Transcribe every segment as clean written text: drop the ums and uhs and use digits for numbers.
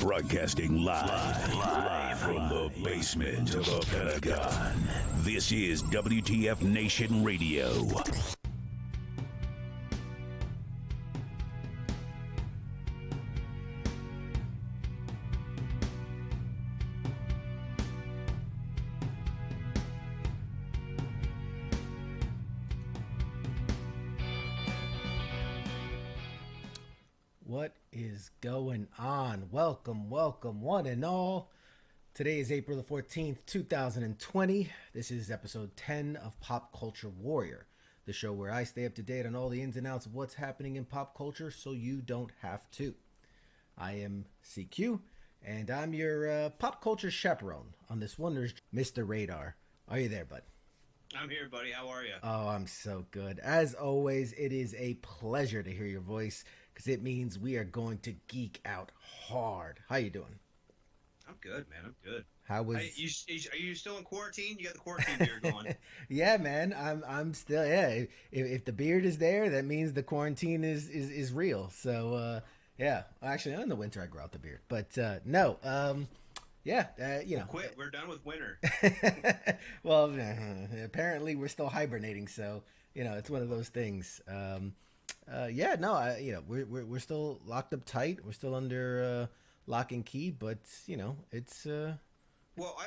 Broadcasting live from the basement of the Pentagon. This is WTF Nation Radio. What is going on? Welcome, one and all. Today is April the 14th, 2020. This is episode 10 of Pop Culture Warrior, the show where I stay up to date on all the ins and outs of what's happening in pop culture so you don't have to. I am CQ, and I'm your pop culture chaperone on this wondrous Mr. Radar. Are you there, bud? I'm here, buddy. How are you? Oh, I'm so good. As always, it is a pleasure to hear your voice, because it means we are going to geek out hard. How you doing? I'm good, man. I'm good. How was? Are you still in quarantine? You got the quarantine beard going. Yeah, man. I'm still. Yeah. If the beard is there, that means the quarantine is real. So yeah. Actually, in the winter I grow out the beard, but no. Yeah. You know. Quit. We're done with winter. Well, apparently we're still hibernating. So you know, it's one of those things. Yeah, no, you know, we're still locked up tight. We're still under lock and key, but you know, it's. Well,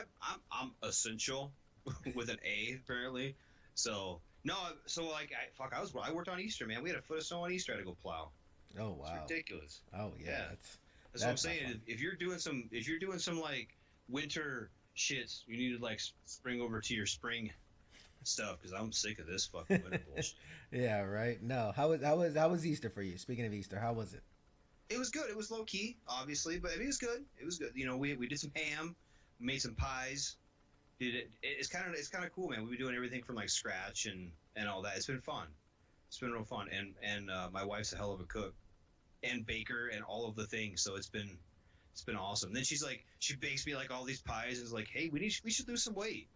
I'm essential with an A apparently. So no, so like I worked on Easter, man. We had a foot of snow on Easter. I had to go plow. Oh wow, it's ridiculous. Oh yeah, that's what I'm saying. If you're doing some like winter shits, you need to like spring over to your spring stuff, because I'm sick of this fucking winter bullshit. Yeah, right. No, how was Easter for you? Speaking of Easter, how was it? It was good. It was low key, obviously, but I mean, it was good. It was good. You know, we did some ham, made some pies. It's kind of cool, man. We've been doing everything from like scratch and all that. It's been fun. It's been real fun, and my wife's a hell of a cook and baker and all of the things. So it's been awesome. Then she bakes me like all these pies and is like, hey, we should lose some weight.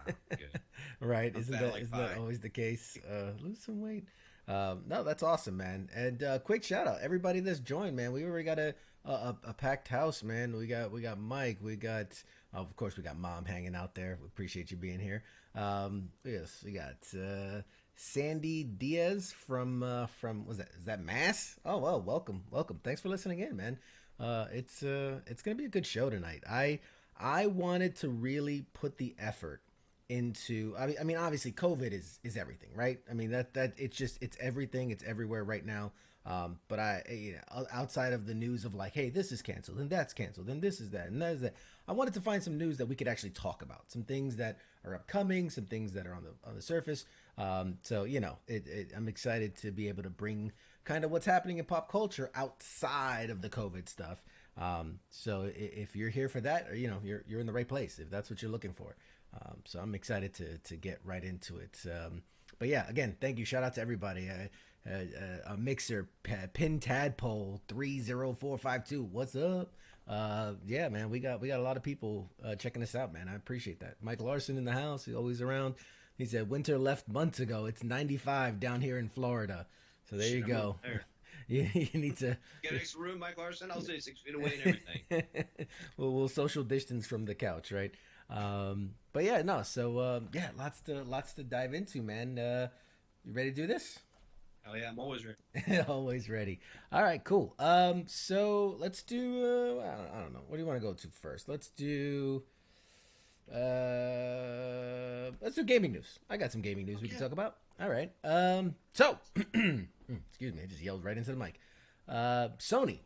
Like, good. Right. Isn't that always the case? Lose some weight. No, that's awesome, man. And quick shout out everybody that's joined, man. We already got a packed house, man. We got Mike. We got of course we got Mom hanging out there. We appreciate you being here. Yes, we got Sandy Diaz from is that Mass? Oh well, welcome. Thanks for listening in, man. It's gonna be a good show tonight. I wanted to really put the effort into, I mean, obviously COVID is everything, right? I mean, that it's everything. It's everywhere right now. But outside of the news of like, hey, this is canceled and that's canceled and this is that and that is that, I wanted to find some news that we could actually talk about, some things that are upcoming, some things that are on the surface. So, you know, I'm excited to be able to bring kind of what's happening in pop culture outside of the COVID stuff. So if you're here for that, or, you know, you're in the right place, if that's what you're looking for. So I'm excited to get right into it. But yeah, again, thank you. Shout out to everybody. A Mixer, Pin Tadpole 30452. What's up? Yeah, man, we got a lot of people checking us out, man. I appreciate that. Mike Larson in the house. He's always around. He said winter left months ago. It's 95 down here in Florida. So there you go. You need to get an extra room, Mike Larson. I'll say 6 feet away and everything. Well, we'll social distance from the couch, right? But yeah, no. So yeah, lots to dive into, man. You ready to do this? Oh yeah, I'm always ready. Always ready. All right, cool. So let's do. I don't know. What do you want to go to first? Let's do gaming news. I got some gaming news we can talk about. All right. So excuse me, I just yelled right into the mic. Sony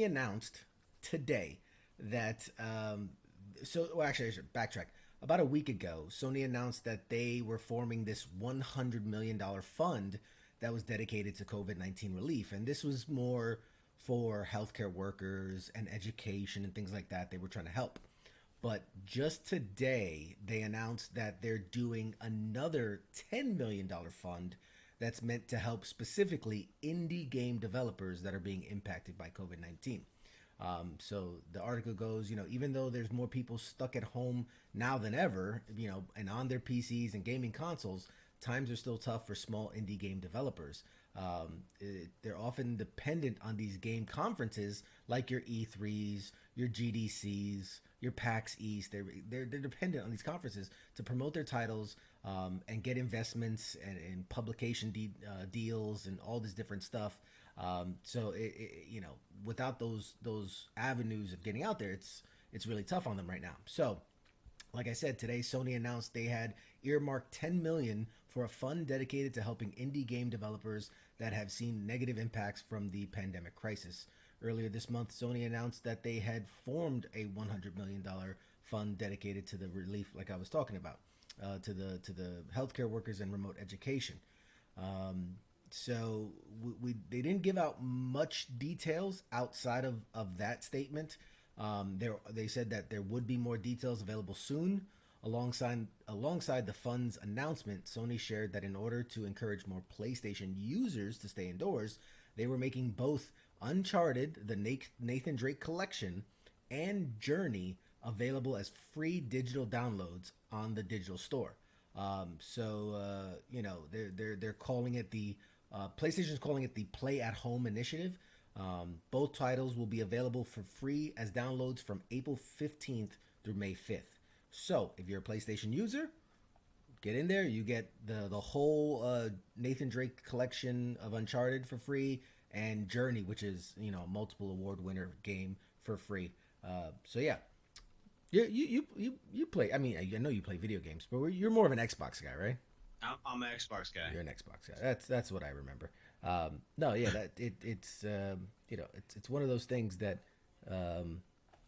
announced today that actually I should backtrack. About a week ago, Sony announced that they were forming this $100 million fund that was dedicated to COVID-19 relief. And this was more for healthcare workers and education and things like that. They were trying to help. But just today, they announced that they're doing another $10 million fund that's meant to help specifically indie game developers that are being impacted by COVID-19. So the article goes, you know, even though there's more people stuck at home now than ever, you know, and on their PCs and gaming consoles, times are still tough for small indie game developers. They're often dependent on these game conferences like your E3s, your GDCs, your PAX East. They're dependent on these conferences to promote their titles, and get investments and publication deals and all this different stuff. So without those avenues of getting out there, it's really tough on them right now. So, like I said, today Sony announced they had earmarked 10 million for a fund dedicated to helping indie game developers that have seen negative impacts from the pandemic crisis. Earlier this month, Sony announced that they had formed a $100 million fund dedicated to the relief, like I was talking about, to the healthcare workers and remote education. So they didn't give out much details outside of that statement. They said that there would be more details available soon. Alongside the fund's announcement, Sony shared that in order to encourage more PlayStation users to stay indoors, they were making both Uncharted, the Nathan Drake Collection, and Journey available as free digital downloads on the digital store. They're calling it the PlayStation's calling it the Play at Home initiative. Both titles will be available for free as downloads from April 15th through May 5th. So, if you're a PlayStation user, get in there. You get the whole Nathan Drake collection of Uncharted for free, and Journey, which is a multiple award winner game, for free. So yeah, you play. I mean, I know you play video games, but you're more of an Xbox guy, right? I'm an Xbox guy. You're an Xbox guy. That's what I remember. No, yeah, it's one of those things that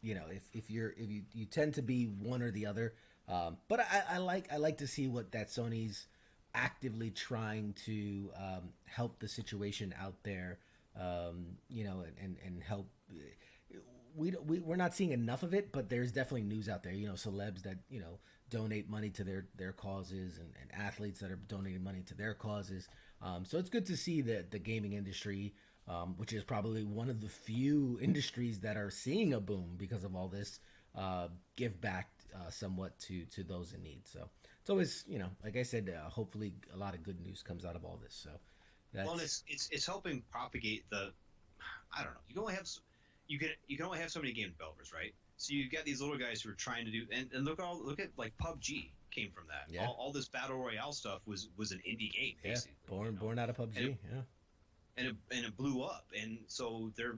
if you tend to be one or the other. But I like to see what that Sony's actively trying to help the situation out there, and help. We're not seeing enough of it, but there's definitely news out there. Celebs that donate money to their causes, and athletes that are donating money to their causes. So it's good to see that the gaming industry, which is probably one of the few industries that are seeing a boom because of all this, give back somewhat to those in need. So it's always, like I said, hopefully a lot of good news comes out of all this. So it's helping propagate the, I don't know. You can only have so many game developers, right? So you got these little guys who are trying to do, and look at like PUBG came from that. Yeah. All this battle royale stuff was an indie game, basically. Yeah, born out of PUBG. And it blew up, and so there,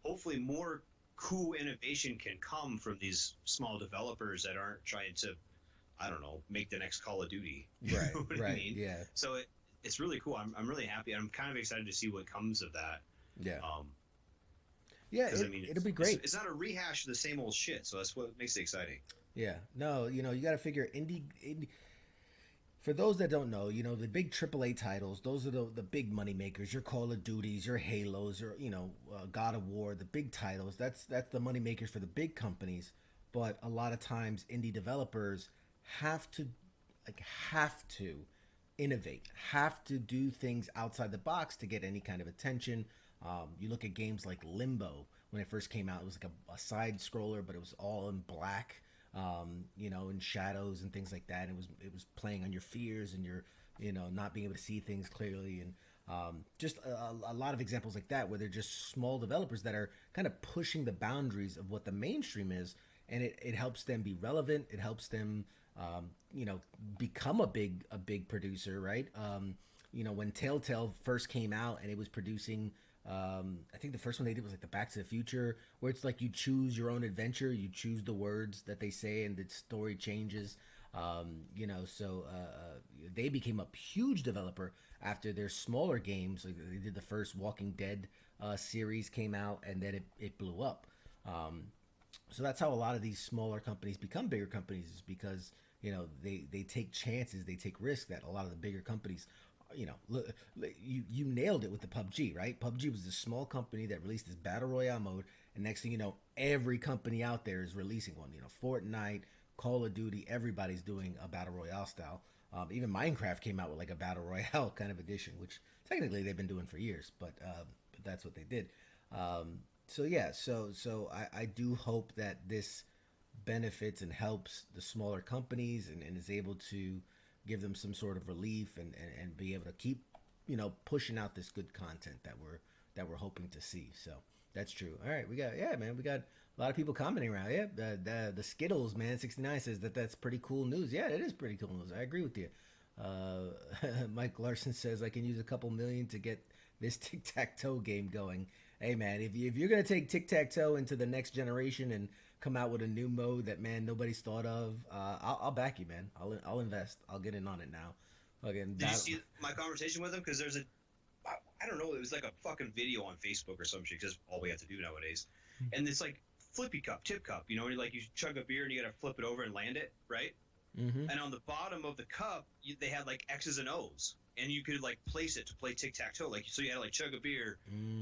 hopefully more cool innovation can come from these small developers that aren't trying to, I don't know, make the next Call of Duty. You Right, know what right, I mean? yeah. So it's really cool. I'm really happy. I'm kind of excited to see what comes of that. Yeah. Yeah, it'll be great. It's not a rehash of the same old shit, so that's what makes it exciting. Yeah, no, you got to figure indie. For those that don't know, the big AAA titles, those are the big money makers. Your Call of Duties, your Halos, or God of War, the big titles. That's the money makers for the big companies. But a lot of times, indie developers have to innovate, have to do things outside the box to get any kind of attention. You look at games like Limbo. When it first came out, it was like a side scroller, but it was all in black, in shadows and things like that. And it was playing on your fears and your, not being able to see things clearly. And just a lot of examples like that, where they're just small developers that are kind of pushing the boundaries of what the mainstream is. And it helps them be relevant. It helps them, become a big producer, right? When Telltale first came out and it was producing, I think the first one they did was like the Back to the Future, where it's like you choose your own adventure, you choose the words that they say, and the story changes. They became a huge developer after their smaller games. Like they did the first Walking Dead series came out, and then it blew up. So that's how a lot of these smaller companies become bigger companies, is because they take chances, they take risks that a lot of the bigger companies. You nailed it with the PUBG, right? PUBG was this small company that released this battle royale mode, and next thing you know, every company out there is releasing one. Fortnite, Call of Duty, everybody's doing a battle royale style. Even Minecraft came out with like a battle royale kind of edition, which technically they've been doing for years, but that's what they did. So I do hope that this benefits and helps the smaller companies and is able to give them some sort of relief and be able to keep pushing out this good content that we're hoping to see. So that's true. All right, we got a lot of people commenting around. Yeah, the Skittles man 69 says that's pretty cool news. Yeah, it is pretty cool news. I agree with you. Mike Larson says I can use a couple million to get this tic-tac-toe game going. Hey man, if you're gonna take tic-tac-toe into the next generation and come out with a new mode that nobody's thought of, I'll back you, man. I'll invest. I'll get in on it now. Again, did you see my conversation with him? Because there's I don't know, it was like a fucking video on Facebook or some shit, because all we have to do nowadays. And it's like flippy cup, tip cup, you chug a beer and you gotta flip it over and land it, right? Mm-hmm. And on the bottom of the cup, they had like X's and O's, and you could like place it to play tic-tac-toe. Like, so you had to like chug a beer,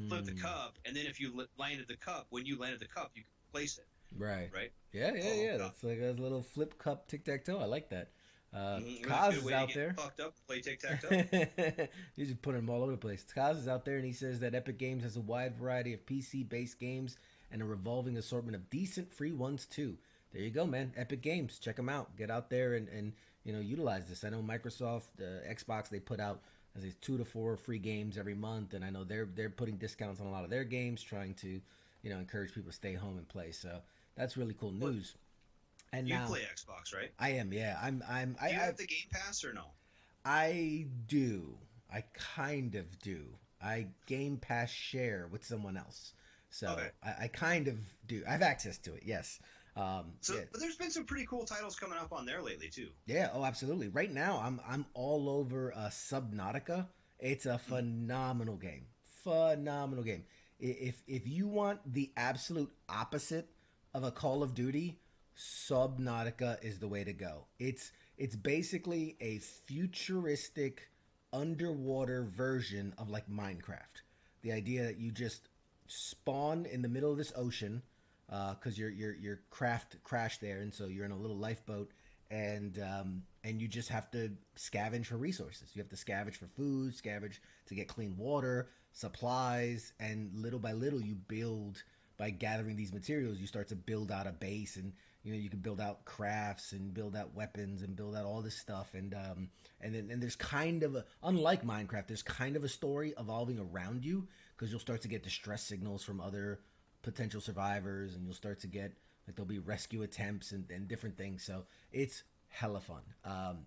flip the cup, and then if you landed the cup, when you landed the cup, you could place it. Right. Right. Yeah. That's like a little flip cup tic-tac-toe. I like that. Kaz is out there. Fucked up, play tic-tac-toe. He's just putting them all over the place. Kaz is out there, and he says that Epic Games has a wide variety of PC-based games and a revolving assortment of decent free ones too. There you go, man. Epic Games, check them out. Get out there and utilize this. I know Microsoft, Xbox, they put out 2 to 4 free games every month, and I know they're putting discounts on a lot of their games, trying to encourage people to stay home and play. So that's really cool news. And you now, play Xbox, right? I am, yeah. Do you have the Game Pass or no? I do. I kind of do. I Game Pass share with someone else, so okay. I kind of do. I have access to it. Yes. But there's been some pretty cool titles coming up on there lately too. Yeah, oh, absolutely. Right now, I'm all over Subnautica. It's a phenomenal game. Phenomenal game. If you want the absolute opposite of a Call of Duty, Subnautica is the way to go. It's basically a futuristic underwater version of like Minecraft. The idea that you just spawn in the middle of this ocean. Because your craft crashed there, and so you're in a little lifeboat, and you just have to scavenge for resources. You have to scavenge for food, scavenge to get clean water, supplies, and little by little you build by gathering these materials. You start to build out a base, and you can build out crafts and build out weapons and build out all this stuff, and then there's kind of unlike Minecraft, there's kind of a story evolving around you, because you'll start to get distress signals from other potential survivors, and you'll start to get like there'll be rescue attempts and different things. So it's hella fun.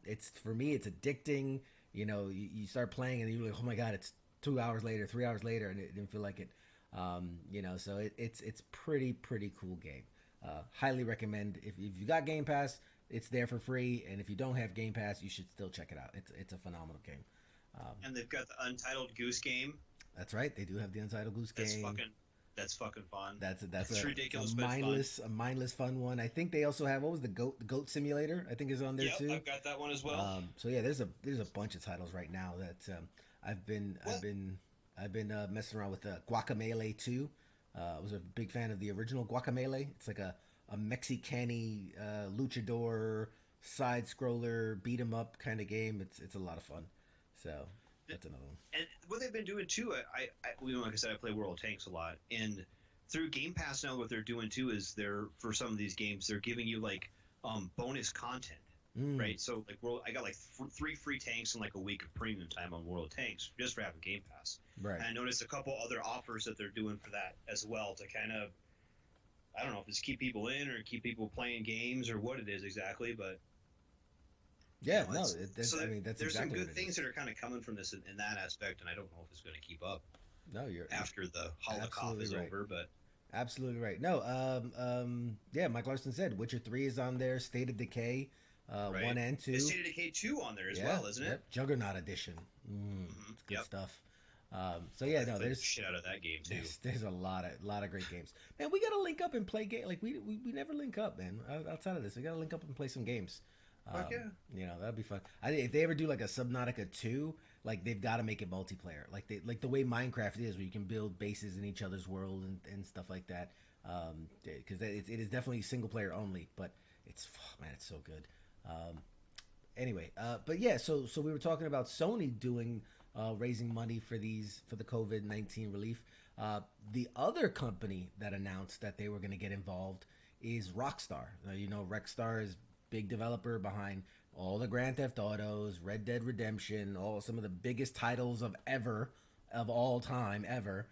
It's, for me, it's addicting. You start playing and you're like, oh my god, it's 2 hours later, 3 hours later, and it didn't feel like it. So it's pretty cool game. Highly recommend. If you got Game Pass, it's there for free, and if you don't have Game Pass, you should still check it out. It's a phenomenal game. And they've got the Untitled Goose Game. That's right, they do have the Untitled Goose Game. That's fucking fun. That's ridiculous, a mindless fun one. I think they also have, what was the goat simulator? I think is on there too. I've got that one as well. So yeah, there's a bunch of titles right now that I've been messing around with. Guacamelee 2. I was a big fan of the original Guacamelee. It's like a Mexicani luchador side scroller beat 'em up kind of game. It's a lot of fun. So that's another one. And what they've been doing too, like I said, I play World of Tanks a lot, and through Game Pass now, what they're doing too is for some of these games, they're giving you like bonus content, right? So like I got like 3 free tanks and like a week of premium time on World of Tanks just for having Game Pass. Right. And I noticed a couple other offers that they're doing for that as well to kind of, I don't know if it's keep people in or keep people playing games or what it is exactly, but. Yeah, that's there's exactly some good things is. That are kind of coming from this in that aspect, and I don't know if it's going to keep up. No, after the Holocaust is over, but absolutely right. No, Mike Larson said Witcher 3 is on there, State of Decay, right. 1 and 2. There's State of Decay 2 on there as well, isn't it? Juggernaut Edition. It's good stuff. There's shit out of that game too. There's a lot of great games. Man, we gotta link up and play game. Like we never link up, man. Outside of this, we gotta link up and play some games. Fuck yeah. That'd be fun. If they ever do like a Subnautica 2, like they've got to make it multiplayer, like the way Minecraft is, where you can build bases in each other's world and stuff like that. Because it is definitely single player only, but it's so good. So we were talking about Sony doing raising money for the COVID-19 relief. The other company that announced that they were going to get involved is Rockstar. Rockstar is big developer behind all the Grand Theft Autos, Red Dead Redemption, all some of the biggest titles of all time ever.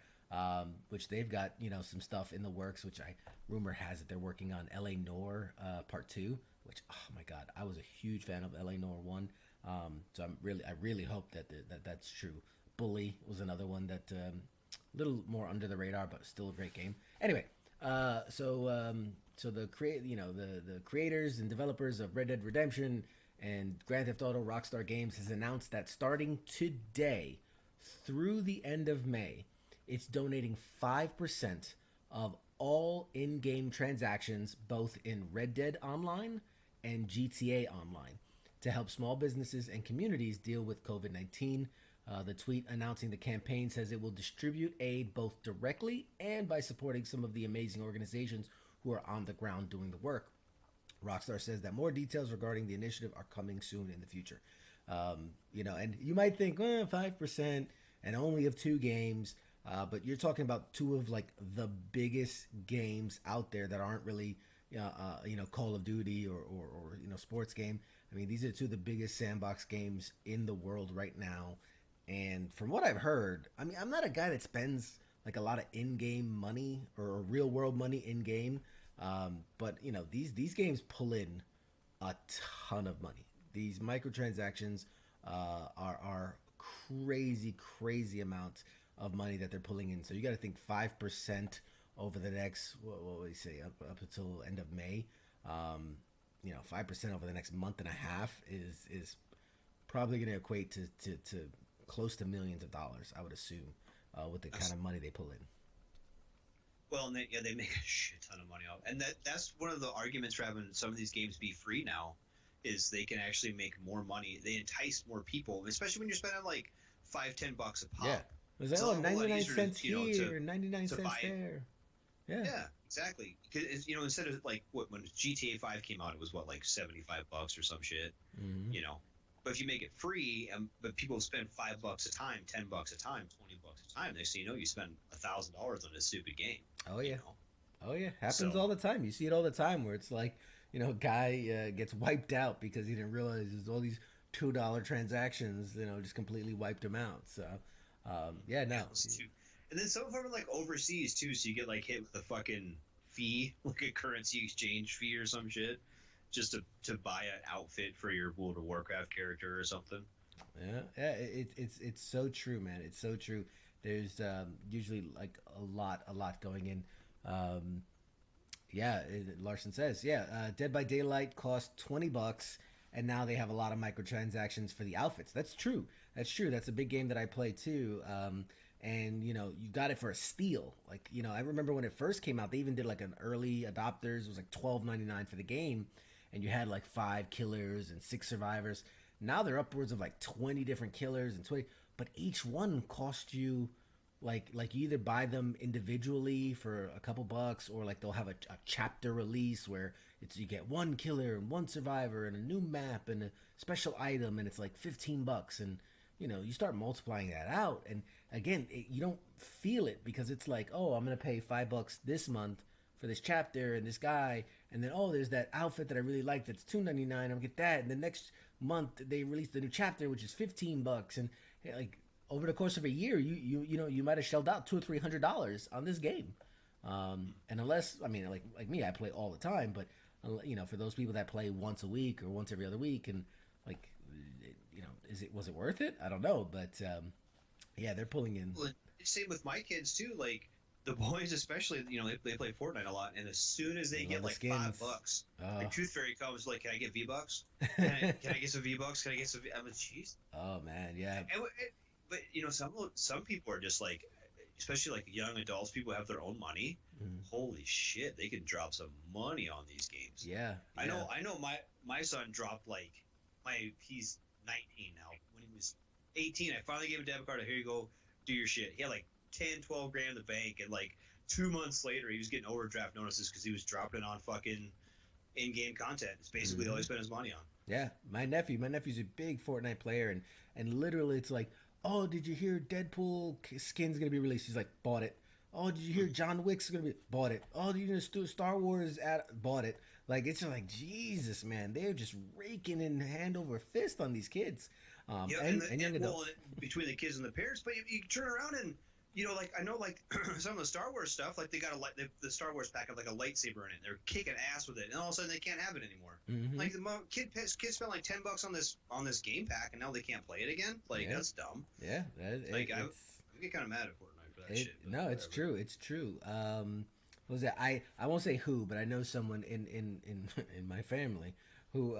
Which they've got, some stuff in the works, which rumor has that they're working on L.A. Noire Part 2, which, oh my God, I was a huge fan of L.A. Noire 1. So I really hope that's true. Bully was another one that a little more under the radar, but still a great game. Anyway, so the creators and developers of Red Dead Redemption and Grand Theft Auto Rockstar Games has announced that starting today through the end of May, it's donating 5% of all in-game transactions, both in Red Dead Online and GTA Online, to help small businesses and communities deal with COVID-19. The tweet announcing the campaign says it will distribute aid both directly and by supporting some of the amazing organizations who are on the ground doing the work. Rockstar says that more details regarding the initiative are coming soon in the future. And you might think, 5% and only of 2 games. But you're talking about 2 of like the biggest games out there that aren't really, Call of Duty or sports game. I mean, these are 2 of the biggest sandbox games in the world right now. And from what I've heard, I mean, I'm not a guy that spends like a lot of in-game money or real world money in game. But these games pull in a ton of money. These microtransactions are crazy amounts of money that they're pulling in. So you got to think 5% over the next, what would you say, up until end of May. 5% over the next month and a half is probably going to equate to close to millions of dollars, I would assume, with the kind of money they pull in. Well, and they make a shit ton of money off, and that's one of the arguments for having some of these games be free now, is they can actually make more money. They entice more people, especially when you're spending like $5-10 a pop. Yeah. It was like, 99 cents here, 99 cents there. Yeah, exactly. Because instead of like when GTA 5 came out, it was like $75 or some shit. Mm-hmm. But if you make it free, but people spend $5 a time, $10 a time, $20 a time, next thing you spend $1,000 on a stupid game. Oh yeah, oh yeah, happens all the time. You see it all the time where it's like, a guy gets wiped out because he didn't realize there's all these $2 transactions, just completely wiped him out. So. Yeah, no. And then some of them are like overseas too, so you get like hit with a fucking fee, like a currency exchange fee or some shit, just to buy an outfit for your World of Warcraft character or something. Yeah, it's so true, man. It's so true. There's usually like a lot going in. Larson says, Dead by Daylight cost $20, and now they have a lot of microtransactions for the outfits. That's true. That's a big game that I play too. And you got it for a steal. Like, I remember when it first came out, they even did like an early adopters. It was like $12.99 for the game, and you had like 5 killers and 6 survivors. Now they're upwards of like 20 different killers and 20, but each one cost you like you either buy them individually for a couple bucks, or like they'll have a chapter release where you get 1 killer and 1 survivor and a new map and a special item, and it's like $15. And you start multiplying that out, and again, you don't feel it because it's like, oh, I'm gonna pay $5 this month for this chapter and this guy, and then there's that outfit that I really like that's $2.99. I'm gonna get that, and the next month they release the new chapter, which is $15, and like over the course of a year, you might have shelled out $200 or $300 on this game, and unless, I mean, like me, I play all the time, but for those people that play once a week or once every other week, and like. Was it worth it? I don't know, but they're pulling in. Well, same with my kids too. Like the boys, especially, they play Fortnite a lot, and as soon as they get like $5, the Tooth Fairy comes like, "Can I get V-Bucks? Can I get some V-Bucks? Can I get some?" I'm like, "Jeez." Oh man, yeah. But some people are just like, especially like young adults, people have their own money. Mm-hmm. Holy shit, they can drop some money on these games. Yeah. I know. My son dropped he's 19 now. When he was 18, I finally gave him a debit card. Here you go, do your shit. He had like 10-12 grand in the bank, and like 2 months later, he was getting overdraft notices because he was dropping on fucking in-game content. It's basically all he spent his money on. Yeah, my nephew's a big Fortnite player, and literally it's like, oh, did you hear Deadpool skin's gonna be released? He's like, bought it. Oh, did you hear John Wick's gonna be bought it? Oh, did you know Star Wars bought it? Like it's just like Jesus, man. They're just raking in hand over fist on these kids, Yeah, and young adults. between the kids and the parents, but you turn around and like I know like some of the Star Wars stuff, like they got the Star Wars pack have like a lightsaber in it. They're kicking ass with it, and all of a sudden they can't have it anymore. Mm-hmm. Like the kids spent like $10 on this game pack, and now they can't play it again. Like that's dumb. Yeah, I get kind of mad at Fortnite for that shit. No, whatever. it's true. It's true. What was that? I won't say who, but I know someone in my family who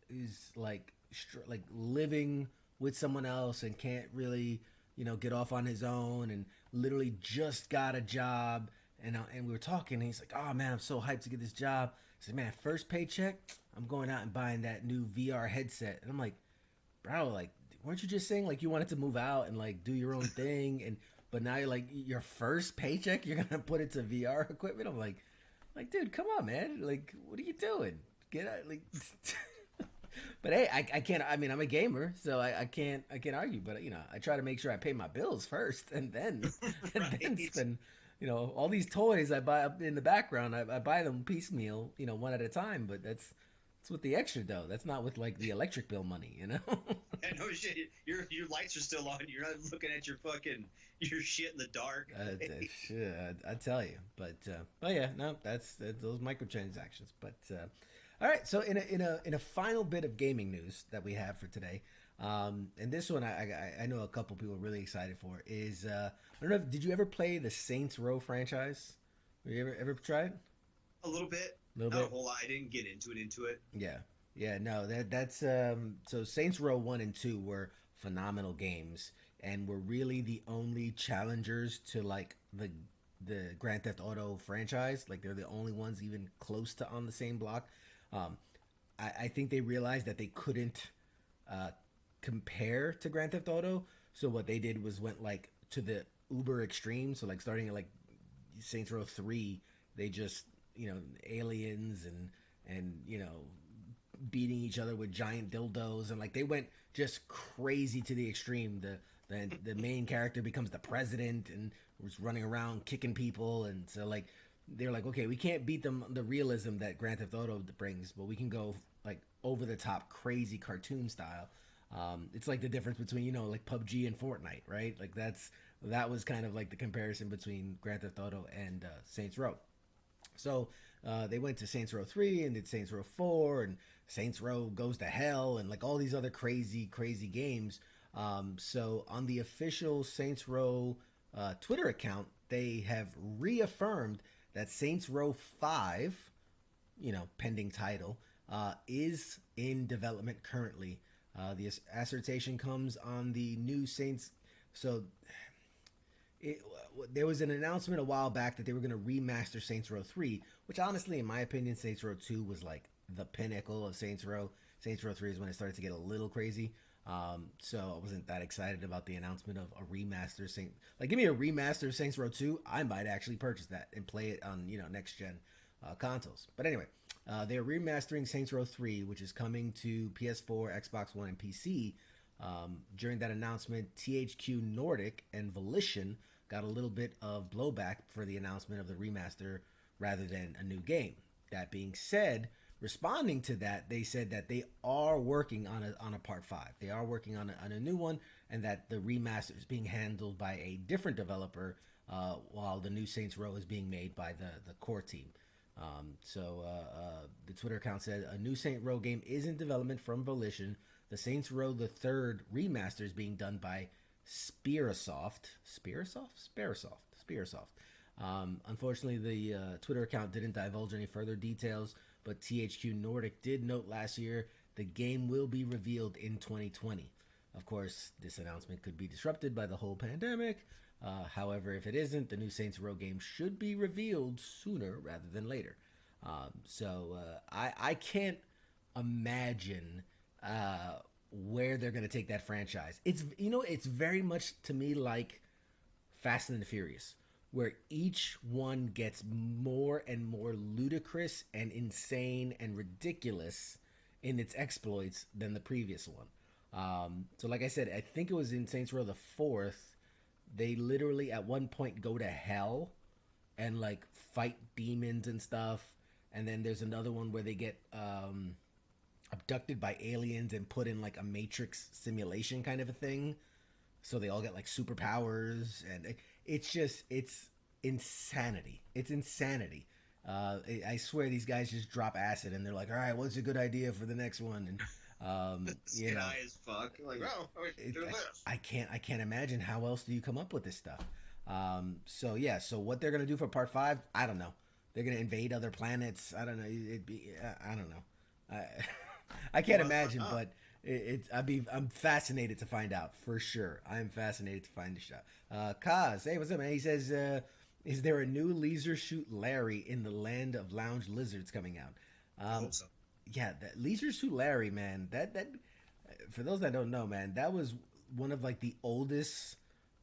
is like living with someone else and can't really get off on his own, and literally just got a job, and we were talking, and he's like, oh man, I'm so hyped to get this job. I said, man, first paycheck, I'm going out and buying that new VR headset. And I'm like, bro, like, weren't you just saying like you wanted to move out and like do your own thing, but now you're like, your first paycheck you're gonna put it to VR equipment? I'm like dude, come on, man, like what are you doing? Get out, like but hey, I can't. I mean, I'm a gamer, so I can't argue. But I try to make sure I pay my bills first, and then then spend. All these toys I buy up in the background. I buy them piecemeal, one at a time. But that's with the extra dough. That's not with like the electric bill money, Yeah, no shit. Your lights are still on. You're not looking at your shit in the dark. I tell you. But yeah, no, that's those microtransactions. But. All right, so in a final bit of gaming news that we have for today, and this one I know a couple people are really excited for is I don't know did you ever play the Saints Row franchise? Have you ever tried? A little bit. Not a whole lot. I didn't get into it. Yeah. No, that's so Saints Row 1 and 2 were phenomenal games and were really the only challengers to like the Grand Theft Auto franchise. Like they're the only ones even close to on the same block. I think they realized that they couldn't compare to Grand Theft Auto, so what they did was went like to the uber extreme. So like starting at like Saints Row 3, they just aliens and beating each other with giant dildos, and like they went just crazy to the extreme. The main character becomes the president and was running around kicking people, and so like they're like, okay, we can't beat the realism that Grand Theft Auto brings, but we can go like over the top, crazy cartoon style. It's like the difference between like PUBG and Fortnite, right? Like that was kind of like the comparison between Grand Theft Auto and Saints Row. So they went to Saints Row 3 and did Saints Row 4 and Saints Row Goes to Hell and like all these other crazy games. So on the official Saints Row Twitter account, they have reaffirmed that Saints Row 5, pending title, is in development currently. The assertion comes on the new Saints. So there was an announcement a while back that they were going to remaster Saints Row 3, which honestly, in my opinion, Saints Row 2 was like the pinnacle of Saints Row. Saints Row 3 is when it started to get a little crazy. So I wasn't that excited about the announcement of a remaster give me a remaster of Saints Row 2. I might actually purchase that and play it on, next gen consoles. But anyway, they're remastering Saints Row 3, which is coming to PS4, Xbox One, and PC. During that announcement, THQ Nordic and Volition got a little bit of blowback for the announcement of the remaster rather than a new game. That being said, responding to that, they said that they are working on a part 5. They are working on a new one, and that the remaster is being handled by a different developer, while the new Saints Row is being made by the core team. So the Twitter account said a new Saints Row game is in development from Volition. The Saints Row the Third remaster is being done by Spearsoft. Unfortunately, the Twitter account didn't divulge any further details, but THQ Nordic did note last year the game will be revealed in 2020. Of course, this announcement could be disrupted by the whole pandemic. However, if it isn't, the new Saints Row game should be revealed sooner rather than later. I can't imagine where they're going to take that franchise. It's very much to me like Fast and the Furious, where each one gets more and more ludicrous and insane and ridiculous in its exploits than the previous one. So like I said, I think it was in Saints Row the Fourth they literally at one point go to hell and like fight demons and stuff. And then there's another one where they get abducted by aliens and put in like a Matrix simulation kind of a thing. So they all get like superpowers, and it's insanity. It's insanity. I swear these guys just drop acid and they're like, all right, what's a good idea for the next one? And you know, high as fuck. Like, oh, do this. I can't imagine how else do you come up with this stuff. So yeah, so what they're gonna do for part 5, I don't know. They're gonna invade other planets. I don't know. I don't know. I can't imagine, but I'm fascinated to find out for sure. I'm fascinated to find this out. Kaz, hey, what's up, man? He says, is there a new Leisure Suit Larry in the Land of Lounge Lizards coming out? I hope so. Yeah, that Leisure Suit Larry, man. That for those that don't know, man, that was one of like the oldest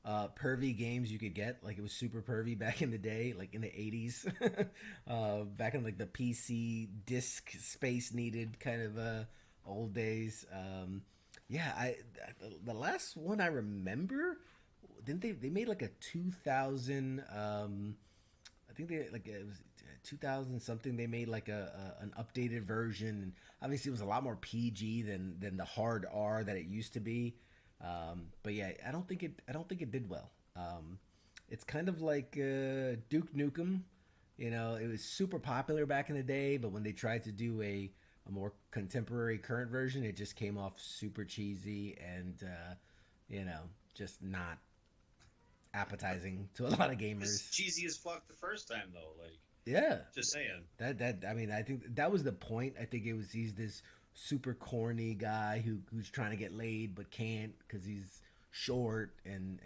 pervy games you could get. Like it was super pervy back in the day, like in the 80s. Back in like the PC disk space needed kind of old days. Yeah, the last one I remember, didn't they made like a 2000 I think they like it was 2000 something. They made like an updated version, and obviously it was a lot more PG than the hard R that it used to be. But yeah, I don't think it did well. It's kind of like Duke Nukem. You know, it was super popular back in the day, but when they tried to do a more contemporary current version, it just came off super cheesy and you know, just not appetizing to a lot of gamers. It's cheesy as fuck the first time though. Like, yeah, just saying. That I mean, I think that was the point. I think he's this super corny guy who's trying to get laid but can't because he's short and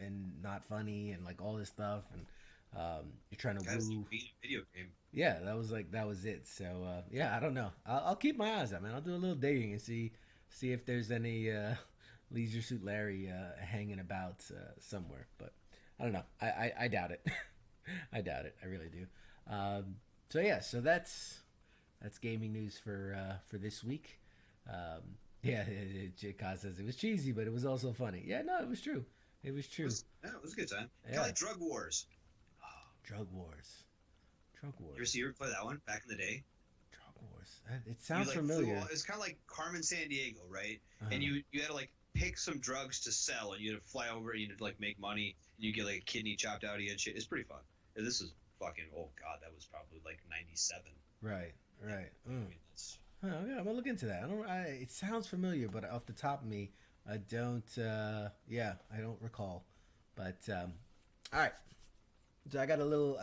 not funny and like all this stuff, and you're trying to woo. Video game. Yeah, that was it. So yeah, I don't know. I'll keep my eyes out, man. I'll do a little digging and see if there's any Leisure Suit Larry hanging about somewhere. But I don't know. I doubt it. I doubt it. I really do. So yeah, so that's gaming news for this week. Yeah, Kaz says it was cheesy, but it was also funny. Yeah, no, it was true. It was true. It was a good time. Yeah. Kind of like Drug Wars. Drug Wars. You ever play that one back in the day? Drug Wars. It sounds familiar. It's kind of like Carmen Sandiego, right? Uh-huh. And you had to like pick some drugs to sell, and you had to fly over and you had to like make money, and you get like a kidney chopped out of you and shit. It's pretty fun. And this is fucking, oh god, that was probably like 97. Right. I mean, Yeah, I'm gonna look into that. It sounds familiar, but off the top of me, I don't. I don't recall. But all right. So I got a little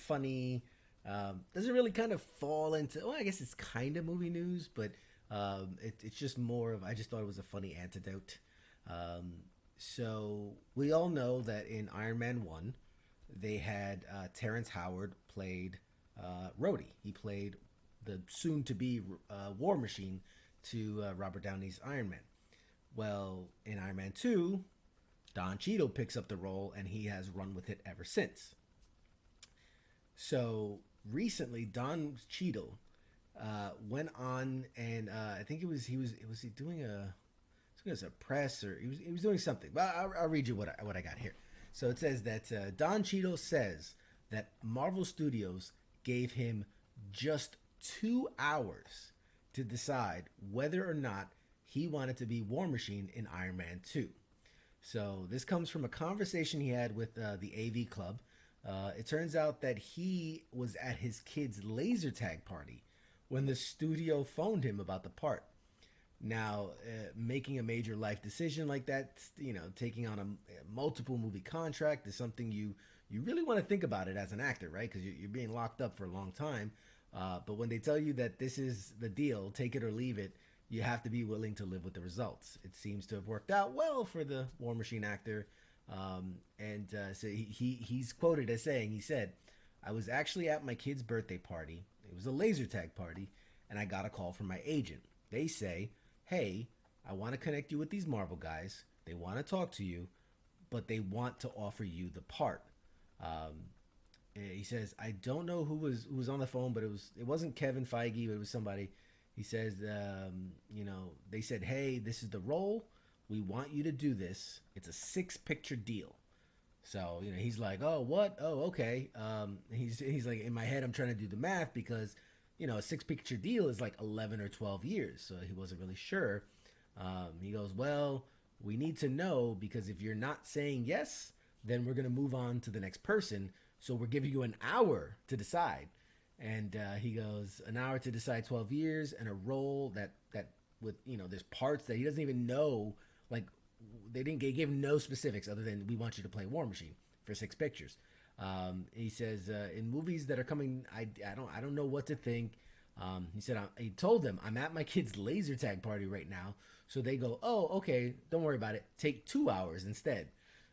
funny. Doesn't really kind of fall into. Well, I guess it's kind of movie news, but it's just more of. I just thought it was a funny antidote. So we all know that in Iron Man 1, they had Terrence Howard played Rhodey. He played the soon-to-be War Machine to Robert Downey's Iron Man. Well, in Iron Man 2, Don Cheadle picks up the role, and he has run with it ever since. So recently, Don Cheadle went on, and I think he was doing a press, or he was doing something. But I'll read you what I got here. So it says that Don Cheadle says that Marvel Studios gave him just 2 hours to decide whether or not he wanted to be War Machine in Iron Man 2. So this comes from a conversation he had with the AV Club. It turns out that he was at his kid's laser tag party when the studio phoned him about the part. Now, making a major life decision like that, you know, taking on a multiple movie contract is something you really want to think about it as an actor, right? Because you're being locked up for a long time. But when they tell you that this is the deal, take it or leave it, you have to be willing to live with the results. It seems to have worked out well for the War Machine actor. So he's quoted as saying, he said, "I was actually at my kid's birthday party. It was a laser tag party, and I got a call from my agent. They say, hey, I want to connect you with these Marvel guys. They want to talk to you, but they want to offer you the part." He says, "I don't know who was on the phone, but it wasn't Kevin Feige, but it was somebody." He says, they said, "Hey, this is the role. We want you to do this. It's a 6-picture deal. So, he's like, oh, what? Oh, okay. He's like, in my head, I'm trying to do the math because, a six picture deal is like 11 or 12 years. So he wasn't really sure. He goes, well, we need to know because if you're not saying yes, then we're going to move on to the next person. So we're giving you an hour to decide. And he goes, an hour to decide 12 years and a role that with, there's parts that he doesn't even know, like, they didn't give no specifics other than we want you to play War Machine for six pictures. He says in movies that are coming, I don't know what to think. He said he told them I'm at my kid's laser tag party right now, so they go, oh, okay, don't worry about it. Take 2 hours instead.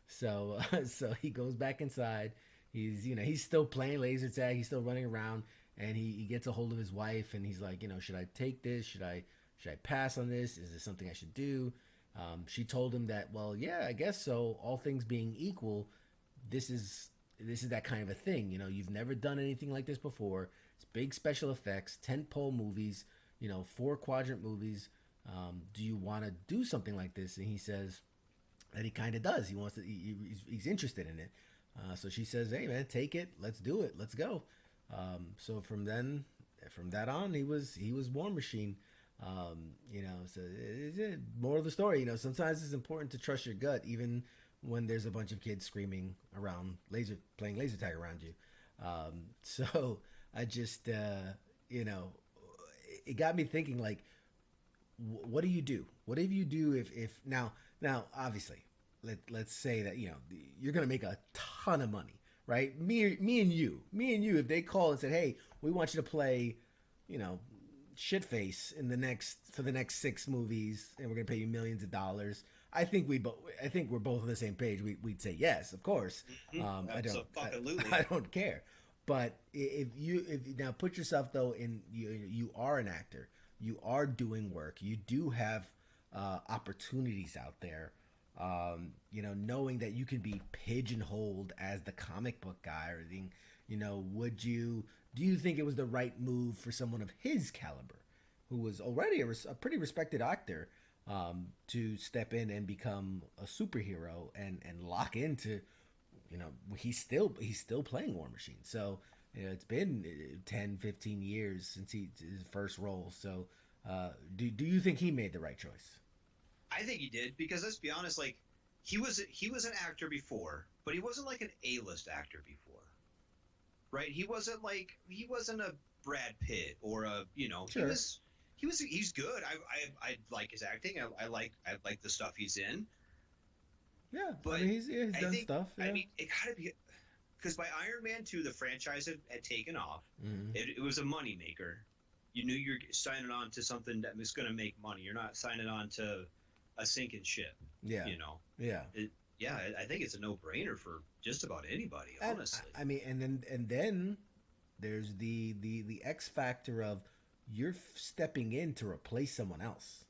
So so he goes back inside. He's still playing laser tag. He's still running around, and he gets a hold of his wife, and he's like, should I take this? Should I pass on this? Is this something I should do? She told him that, well, yeah, I guess so. All things being equal, this is that kind of a thing. You've never done anything like this before. It's big special effects, tentpole movies, 4-quadrant movies. Do you want to do something like this? And he says that he kind of does. He wants to. He's interested in it. So she says, hey man, take it. Let's do it. Let's go. So from that on, he was War Machine. So more of the story, sometimes it's important to trust your gut, even when there's a bunch of kids screaming around playing laser tag around you. So I just, it got me thinking, like, what do you do? What do you do if now, obviously, let's say that, you're going to make a ton of money, right? Me and you, if they call and said, hey, we want you to play, shitface for the next 6 movies, and we're gonna pay you millions of dollars. I think we're both on the same page. We'd say yes, of course. I don't care. But if now put yourself though in, you are an actor, you are doing work, you do have opportunities out there. Knowing that you can be pigeonholed as the comic book guy or the, do you think it was the right move for someone of his caliber, who was already a pretty respected actor, to step in and become a superhero and lock into, he's still playing War Machine. So, it's been 10, 15 years since his first role. So, do you think he made the right choice? I think he did, because let's be honest, like, he was an actor before, but he wasn't like an A-list actor before. Right? He's wasn't a Brad Pitt or a, sure. He's good. I like his acting. I like the stuff he's in. Yeah, but he's done stuff. Yeah. I mean, it gotta be, because by Iron Man 2, the franchise had taken off. Mm-hmm. It was a moneymaker. You knew you're signing on to something that was going to make money. You're not signing on to a sinking ship. Yeah. Yeah. I think it's a no-brainer for just about anybody, honestly. I mean, and then there's the X factor of you're stepping in to replace someone else.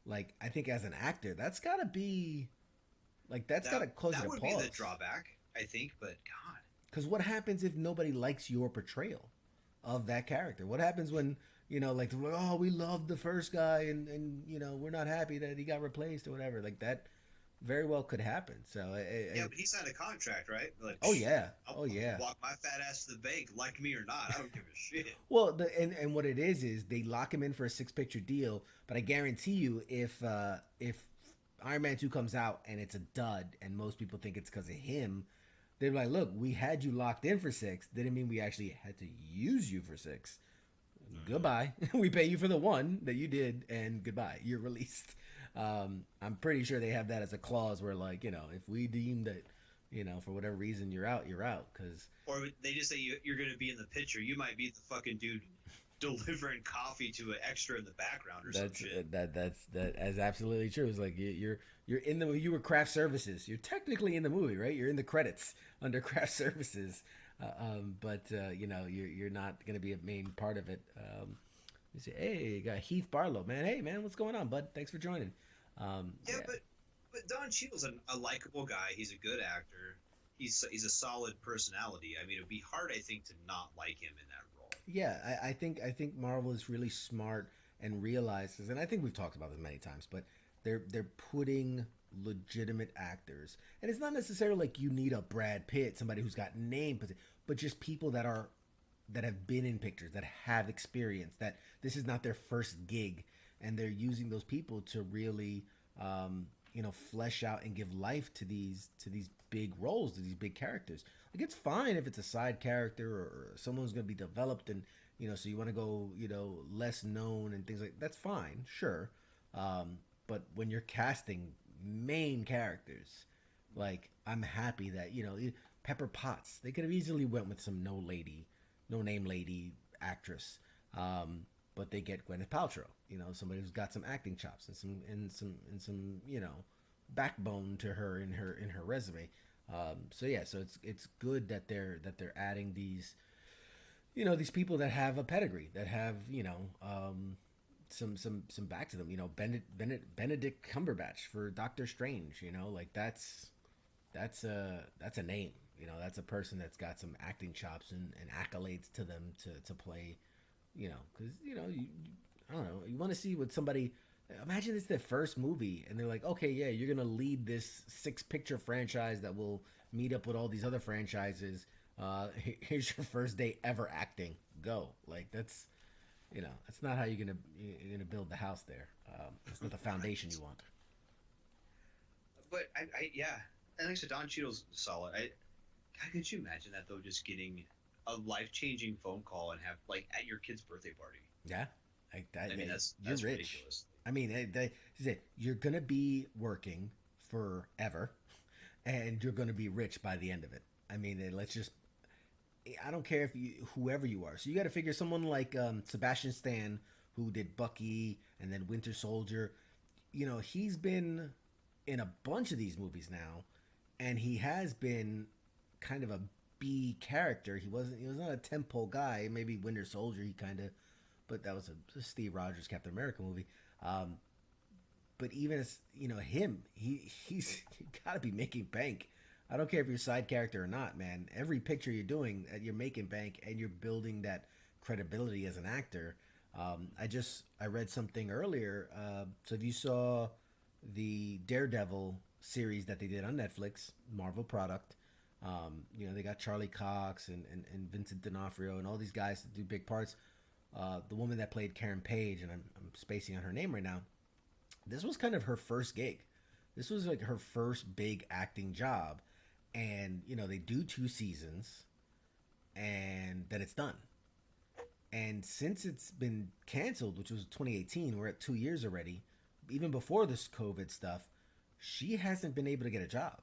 Like, I think as an actor, that's got to be, like, that's got to cause you to pause. That would be the drawback, I think, but God. Because what happens if nobody likes your portrayal of that character? What happens when, like, oh, we loved the first guy and we're not happy that he got replaced or whatever. Like, that very well could happen. So but he signed a contract, right? Like, oh yeah, I'll walk my fat ass to the bank, like me or not. I don't give a shit. Well, and what it is they lock him in for a 6-picture deal. But I guarantee you, if Iron Man 2 comes out and it's a dud, and most people think it's because of him, they're like, look, we had you locked in for 6. Didn't mean we actually had to use you for 6. Goodbye. We pay you for the 1 that you did, and goodbye. You're released. I'm pretty sure they have that as a clause where, like, if we deem that, for whatever reason you're out, because. Or they just say you're going to be in the picture. You might be the fucking dude delivering coffee to an extra in the background or some shit. That's absolutely true. It's like you're in the, you were craft services. You're technically in the movie, right? You're in the credits under craft services, but you're not going to be a main part of it. You say, hey, you got Heath Barlow, man. Hey, man, what's going on, bud? Thanks for joining. But Don Cheadle's a likable guy. He's a good actor. He's a solid personality. I mean, it'd be hard, I think, to not like him in that role. Yeah, I think Marvel is really smart and realizes, and I think we've talked about this many times, but they're putting legitimate actors. And it's not necessarily like you need a Brad Pitt, somebody who's got name, but just people that have been in pictures, that have experience, that this is not their first gig, and they're using those people to really, flesh out and give life to these big roles, to these big characters. Like, it's fine if it's a side character or someone who's going to be developed, and so you want to go, less known and things like that's fine, sure. But when you're casting main characters, like, I'm happy that Pepper Potts, they could have easily went with some no name lady actress, but they get Gwyneth Paltrow, somebody who's got some acting chops and some backbone to her in her resume. So it's good that they're adding these these people that have a pedigree, that have some back to them. Benedict Cumberbatch for Doctor Strange. Like that's a name. That's a person that's got some acting chops and accolades to them to play. Because I don't know. You want to see what somebody. Imagine it's their first movie, and they're like, okay, yeah, you're gonna lead this 6-picture franchise that will meet up with all these other franchises. Here's your first day ever acting. Go. Like, that's that's not how you're gonna build the house there. It's not the foundation you want. But yeah, and like I said, Don Cheadle's solid. How could you imagine that though? Just getting a life-changing phone call and have like at your kid's birthday party. Yeah, like that. I mean, that's rich. ridiculous. I mean, you're gonna be working forever, and you're gonna be rich by the end of it. I mean, let's just. I don't care if whoever you are. So you got to figure someone like Sebastian Stan, who did Bucky and then Winter Soldier. He's been in a bunch of these movies now, and he has been kind of a B character. He was not a tentpole guy. Maybe Winter Soldier, he kind of, but that was a Steve Rogers Captain America movie. But even as him, he's got to be making bank. I don't care if you're a side character or not, man. Every picture you're doing, you're making bank, and you're building that credibility as an actor. I read something earlier. So if you saw the Daredevil series that they did on Netflix, Marvel product, they got Charlie Cox and Vincent D'Onofrio and all these guys that do big parts. The woman that played Karen Page, and I'm spacing on her name right now, this was kind of her first gig. This was like her first big acting job. And, they do 2 seasons, and then it's done. And since it's been canceled, which was 2018, we're at 2 years already, even before this COVID stuff, she hasn't been able to get a job.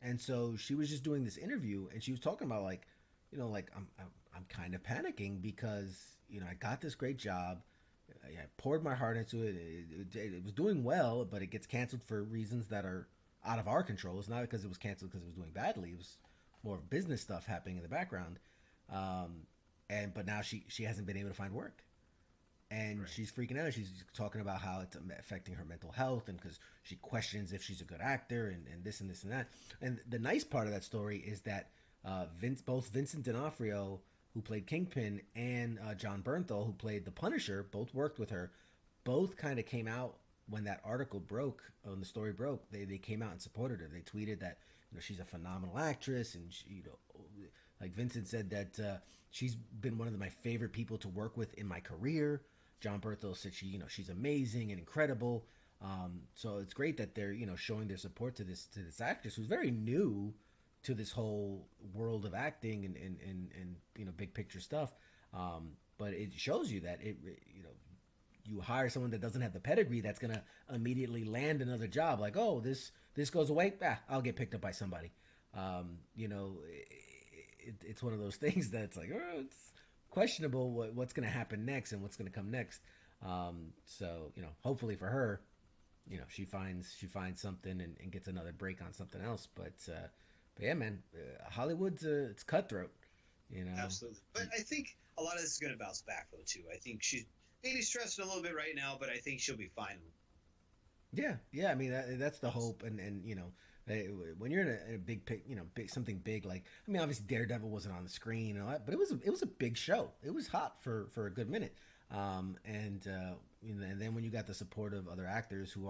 And so she was just doing this interview, and she was talking about like I'm kind of panicking because, I got this great job. I poured my heart into it. It was doing well, but it gets canceled for reasons that are out of our control. It's not because it was canceled because it was doing badly. It was more of business stuff happening in the background. But now she hasn't been able to find work, and right. She's freaking out. She's talking about how it's affecting her mental health, and because she questions if she's a good actor and this and this and that. And the nice part of that story is that both Vincent D'Onofrio, who played Kingpin, and John Bernthal, who played the Punisher, both worked with her. Both kind of came out when that article broke, when the story broke. They came out and supported her. They tweeted that she's a phenomenal actress, and she, like Vincent said that she's been one of my favorite people to work with in my career. John Bernthal said she's amazing and incredible. So it's great that they're showing their support to this actress who's very new to this whole world of acting and big picture stuff. But it shows you that you hire someone that doesn't have the pedigree that's gonna immediately land another job. Like, oh, this goes away, I'll get picked up by somebody. It's one of those things that's like, oh, it's questionable what's gonna happen next and what's gonna come next. So hopefully for her, she finds something and gets another break on something else. But yeah, man, Hollywood's it's cutthroat. Absolutely. But I think a lot of this is gonna bounce back though too. I think she's maybe stressing a little bit right now, but I think she'll be fine. Yeah. I mean, that's the hope, and when you're in a big something big, like, I mean, obviously Daredevil wasn't on the screen and all that, but it was a big show. It was hot for a good minute, and then when you got the support of other actors who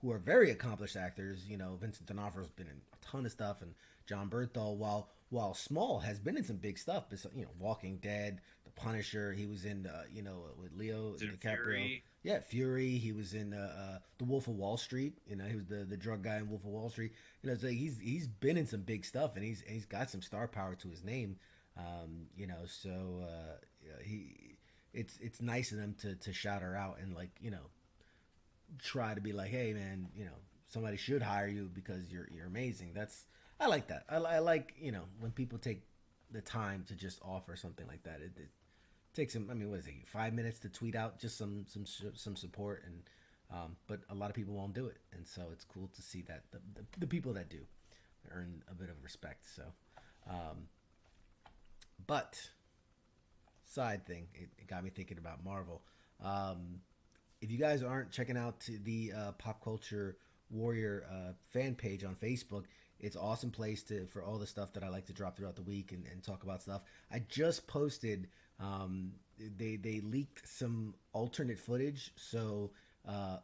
who are very accomplished actors. You know, Vincent D'Onofrio's been in a ton of stuff, and John Bernthal, while small, has been in some big stuff. But you know, Walking Dead, The Punisher. He was in you know, with Leo DiCaprio. Fury. Yeah, Fury. He was in The Wolf of Wall Street. You know, he was the drug guy in Wolf of Wall Street. You know, so he's been in some big stuff, and he's got some star power to his name. You know, so it's nice of them to shout her out and, like, you know, try to be like, hey man, you know, somebody should hire you because you're amazing. I like that. I like, you know, when people take the time to just offer something like that. It takes them, I mean, what is it, 5 minutes to tweet out just some support, and but a lot of people won't do it, and so it's cool to see that the people that do earn a bit of respect. So but side thing, it got me thinking about Marvel. If you guys aren't checking out the Pop Culture Warrior fan page on Facebook, it's an awesome place for all the stuff that I like to drop throughout the week and talk about stuff. I just posted, they leaked some alternate footage. So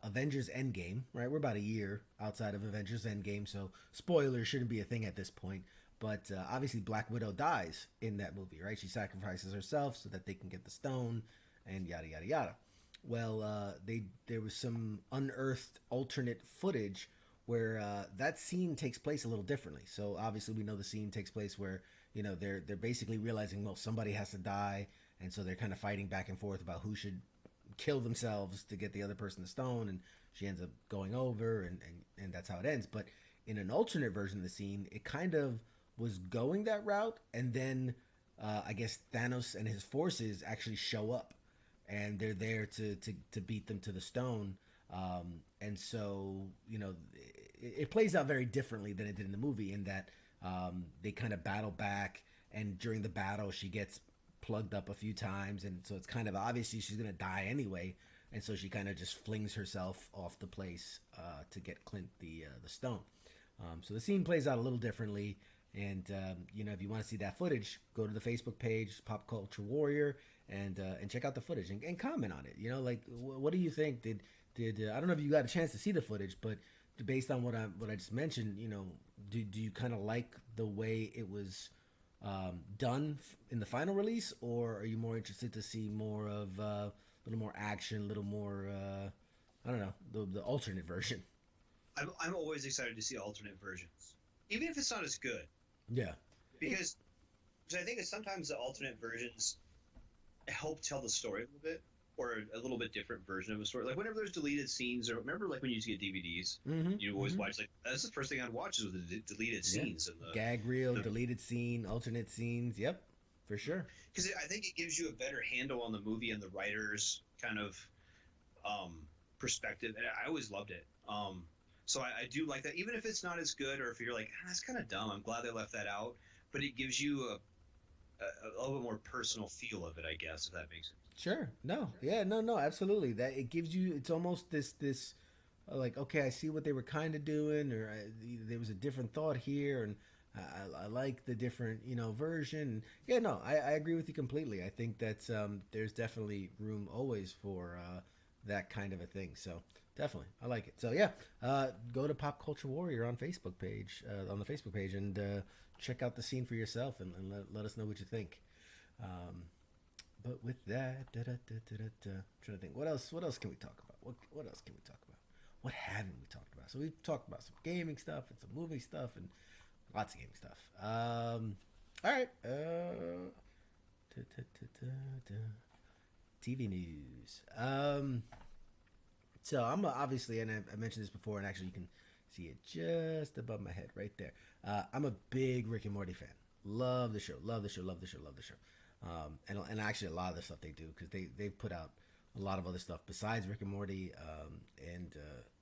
Avengers Endgame, right? We're about a year outside of Avengers Endgame, so spoilers shouldn't be a thing at this point. But obviously Black Widow dies in that movie, right? She sacrifices herself so that they can get the stone and yada, yada, yada. Well, there was some unearthed alternate footage where that scene takes place a little differently. So obviously we know the scene takes place where, you know, they're basically realizing, well, somebody has to die, and so they're kind of fighting back and forth about who should kill themselves to get the other person the stone, and she ends up going over, and that's how it ends. But in an alternate version of the scene, it kind of was going that route, and then I guess Thanos and his forces actually show up, and they're there to beat them to the stone. And so, you know, it plays out very differently than it did in the movie, in that they kind of battle back, and during the battle she gets plugged up a few times, and so it's kind of obviously she's gonna die anyway, and so she kind of just flings herself off the place to get Clint the stone. So the scene plays out a little differently, and you know, if you want to see that footage, go to the Facebook page Pop Culture Warrior and check out the footage and comment on it. You know, like, what do you think? Did I don't know if you got a chance to see the footage, but based on what I just mentioned, you know, do you kind of like the way it was done in the final release, or are you more interested to see more of a little more action, a little more I don't know, the alternate version? I'm always excited to see alternate versions, even if it's not as good. Yeah, because I think that sometimes the alternate versions help tell the story a little bit, or a little bit different version of a story. Like whenever there's deleted scenes, or remember, like when you used to get DVDs, you always watch, like, that's the first thing I'd watch, is with the deleted scenes and the gag reel, deleted scene, alternate scenes. Yep, for sure. Because I think it gives you a better handle on the movie and the writer's kind of perspective, and I always loved it. So I do like that, even if it's not as good, or if you're like, that's kind of dumb. I'm glad they left that out, but it gives you a little bit more personal feel of it, I guess, if that makes sense. Sure. No. Yeah. No. Absolutely. That it gives you. It's almost this like, okay, I see what they were kind of doing, or there was a different thought here, and I like the different, you know, version. Yeah. No. I agree with you completely. I think that there's definitely room always for that kind of a thing. So definitely, I like it. So yeah, go to Pop Culture Warrior on Facebook page on the Facebook page, and check out the scene for yourself, and let us know what you think. But with that, I'm trying to think, what else can we talk about? What else can we talk about? What haven't we talked about? So we've talked about some gaming stuff and some movie stuff and lots of gaming stuff. All right. TV news. So I'm obviously, and I mentioned this before, and actually you can see it just above my head right there. I'm a big Rick and Morty fan. Love the show. And actually a lot of the stuff they do, because they've put out a lot of other stuff besides Rick and Morty, and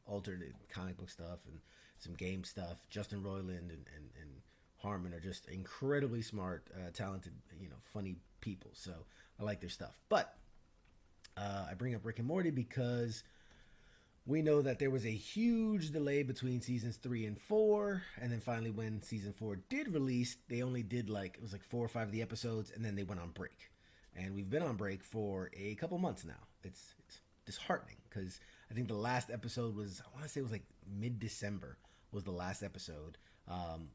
alternate comic book stuff and some game stuff. Justin Roiland and Harmon are just incredibly smart, talented, you know, funny people. So I like their stuff. But I bring up Rick and Morty because we know that there was a huge delay between seasons 3 and 4, and then finally when season 4 did release, they only did it was 4 or 5 of the episodes, and then they went on break. And we've been on break for a couple months now. It's disheartening because I think the last episode was, I want to say it was like mid-December was the last episode,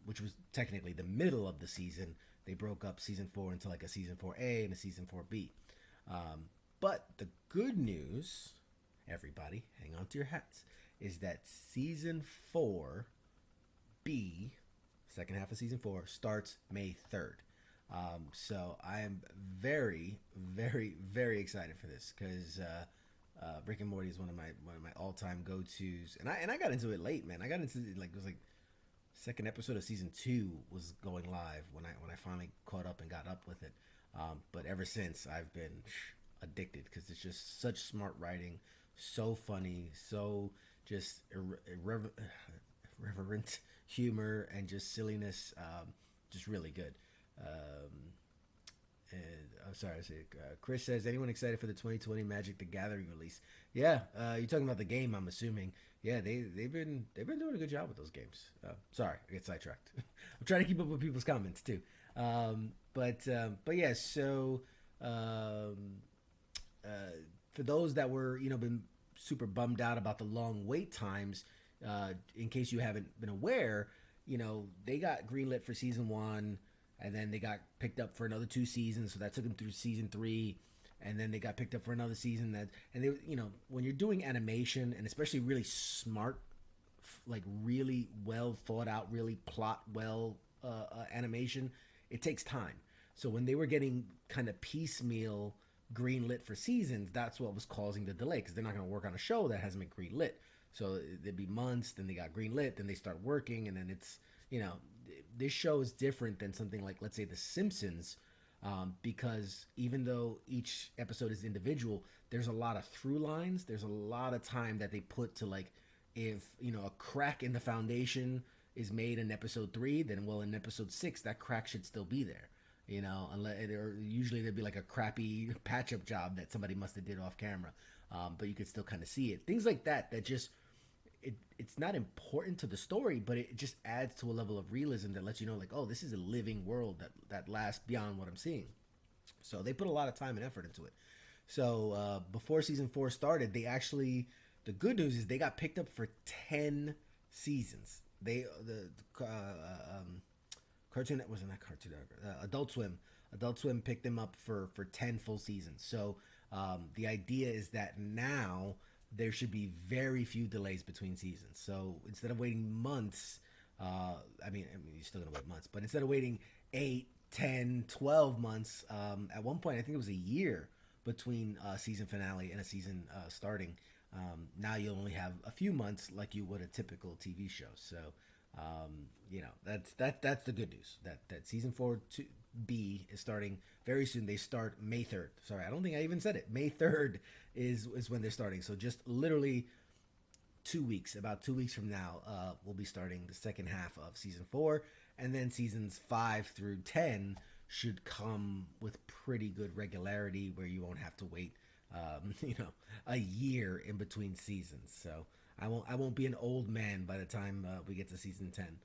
which was technically the middle of the season. They broke up season 4 into like a season 4A and a season 4B. But the good news, everybody, hang on to your hats, is that season 4B, second half of season 4, starts May 3rd. So I am very, very, very excited for this because Rick and Morty is one of my all-time go-tos, and I got into it late, man. I got into it, like, it was like second episode of season 2 was going live when I finally caught up and got up with it. But ever since, I've been addicted because it's just such smart writing, so funny, so just irreverent humor and just silliness, just really good. And I'm sorry, Chris says, anyone excited for the 2020 Magic the Gathering release? Yeah, you're talking about the game, I'm assuming. Yeah, they've been doing a good job with those games. Sorry, I get sidetracked. I'm trying to keep up with people's comments too. But yeah, so for those that were been super bummed out about the long wait times, in case you haven't been aware, they got greenlit for season 1. And then they got picked up for another 2 seasons, so that took them through season 3. And then they got picked up for another season. And they, when you're doing animation, and especially really smart, like really well thought out, really plot well animation, it takes time. So when they were getting kind of piecemeal greenlit for seasons, that's what was causing the delay, because they're not going to work on a show that hasn't been greenlit. So there'd be months, then they got greenlit, then they start working, and then it's this show is different than something like, let's say, The Simpsons, because even though each episode is individual, there's a lot of through lines. There's a lot of time that they put to, like, if a crack in the foundation is made in episode 3, then in episode 6 that crack should still be there. Or usually there'd be like a crappy patch up job that somebody must have did off camera, but you could still kind of see it. Things like that just. It's not important to the story, but it just adds to a level of realism that lets you know, like, oh, this is a living world that lasts beyond what I'm seeing. So they put a lot of time and effort into it. So before season 4 started, the good news is they got picked up for 10 seasons. Adult Swim picked them up for 10 full seasons. So the idea is that now there should be very few delays between seasons. So instead of waiting months, you're still going to wait months, but instead of waiting 8, 10, 12 months, at one point, I think it was a year between season finale and a season starting. Now you'll only have a few months like you would a typical TV show. So, that's the good news, that season 4B is starting very soon. They start May 3rd. Sorry, I don't think I even said it. May 3rd is when they're starting. So just literally 2 weeks, about 2 weeks from now, we'll be starting the second half of season 4. And then seasons 5 through 10 should come with pretty good regularity where you won't have to wait, a year in between seasons. So I won't be an old man by the time we get to season 10.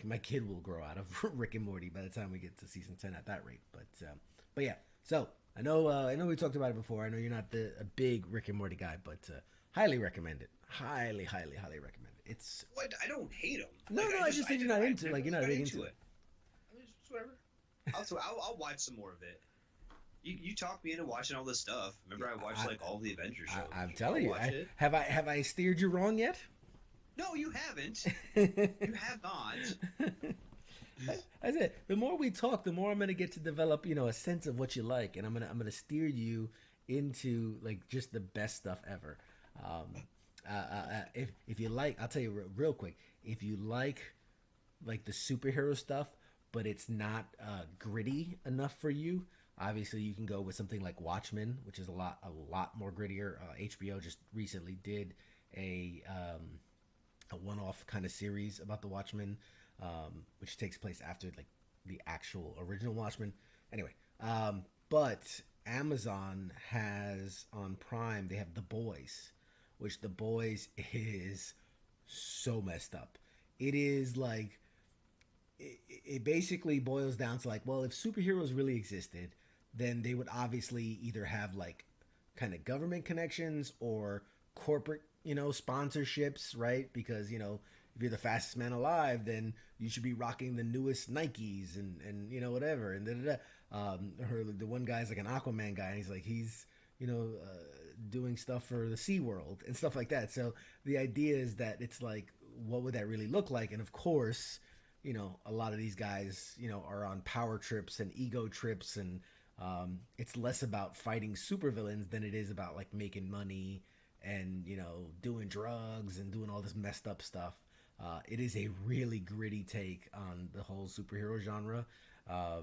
My kid will grow out of Rick and Morty by the time we get to season 10 at that rate. But yeah. So I know we talked about it before. I know you're not a big Rick and Morty guy, but highly recommend it. Highly, highly, highly recommend it. It's I don't hate them. No, I just said you're not into it. You're not big into it. I mean, it's whatever. I'll watch some more of it. You talked me into watching all this stuff. Remember, I watched all the Avengers shows. I'm telling you, have I steered you wrong yet? No, you haven't. You have not. I said, the more we talk, the more I'm gonna get to develop, a sense of what you like, and I'm gonna steer you into like just the best stuff ever. If you like, I'll tell you real quick. If you like the superhero stuff, but it's not gritty enough for you, obviously you can go with something like Watchmen, which is a lot more grittier. HBO just recently did a one-off kind of series about the Watchmen, which takes place after like the actual original Watchmen. Anyway, but Amazon has on Prime, they have The Boys, which The Boys is so messed up. It is like, it basically boils down to like, well, if superheroes really existed, then they would obviously either have like kind of government connections or corporate, sponsorships, right? Because, if you're the fastest man alive, then you should be rocking the newest Nikes and whatever. And the one guy's like an Aquaman guy, and he's doing stuff for the SeaWorld and stuff like that. So the idea is that it's like, what would that really look like? And of course, a lot of these guys, are on power trips and ego trips, and it's less about fighting supervillains than it is about like making money and, doing drugs and doing all this messed up stuff. It is a really gritty take on the whole superhero genre. I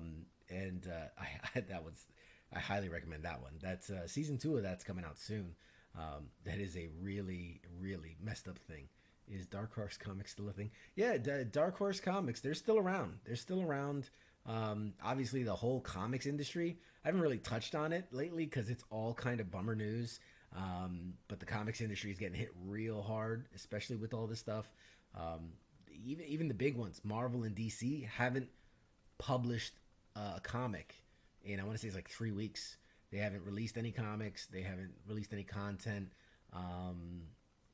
highly recommend that one. That's season 2 of that's coming out soon. That is a really, really messed up thing. Is Dark Horse Comics still a thing? Yeah, Dark Horse Comics, they're still around. Obviously, the whole comics industry, I haven't really touched on it lately because it's all kind of bummer news. But the comics industry is getting hit real hard, especially with all this stuff. Even the big ones, Marvel and DC, haven't published a comic in, I want to say it's like 3 weeks. They haven't released any comics. They haven't released any content.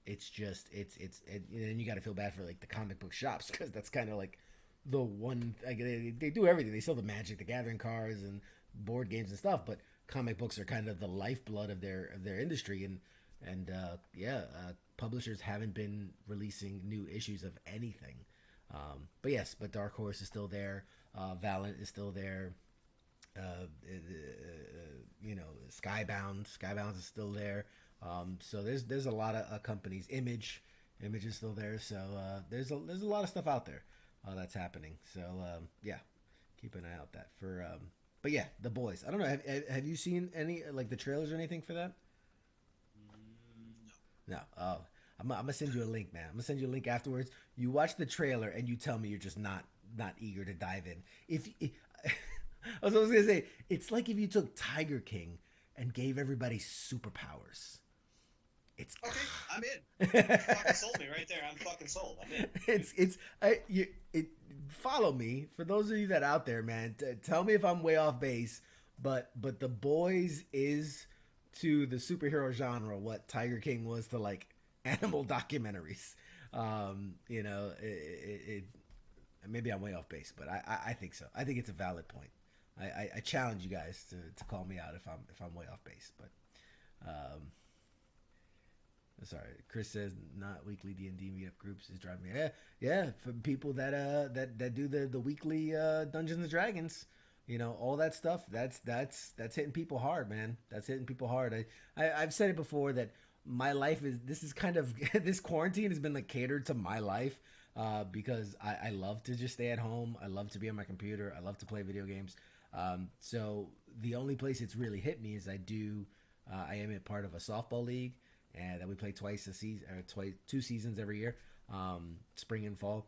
It's just, and you got to feel bad for like the comic book shops, because that's kind of like the one, like, they do everything. They sell the Magic the Gathering cards and board games and stuff, but comic books are kind of the lifeblood of their industry. And publishers haven't been releasing new issues of anything. But Dark Horse is still there. Valiant is still there. Skybound is still there. So there's a lot of companies. Image is still there. So there's a lot of stuff out there that's happening. So keep an eye out that for. But yeah, The Boys. I don't know. Have you seen any like the trailers or anything for that? No. Oh, I'm gonna send you a link, man. I'm gonna send you a link afterwards. You watch the trailer and you tell me you're just not eager to dive in. I was gonna say, it's like if you took Tiger King and gave everybody superpowers. It's okay. I'm in. You fucking sold me right there. I'm fucking sold. I'm in. Follow me, for those of you that out there, man. Tell me if I'm way off base, but The Boys is to the superhero genre what Tiger King was to like animal documentaries. Maybe I'm way off base, but I think so. I think it's a valid point. I challenge you guys to call me out if I'm way off base. But sorry, Chris says not weekly D&D meetup groups is driving me. Yeah, for people that do the weekly Dungeons and Dragons, all that stuff. That's hitting people hard, man. That's hitting people hard. I've said it before that my life is kind of this quarantine has been like catered to my life. Because I love to just stay at home. I love to be on my computer. I love to play video games. So the only place it's really hit me is I am a part of a softball league, and that we play twice a season, or 2 seasons every year, spring and fall.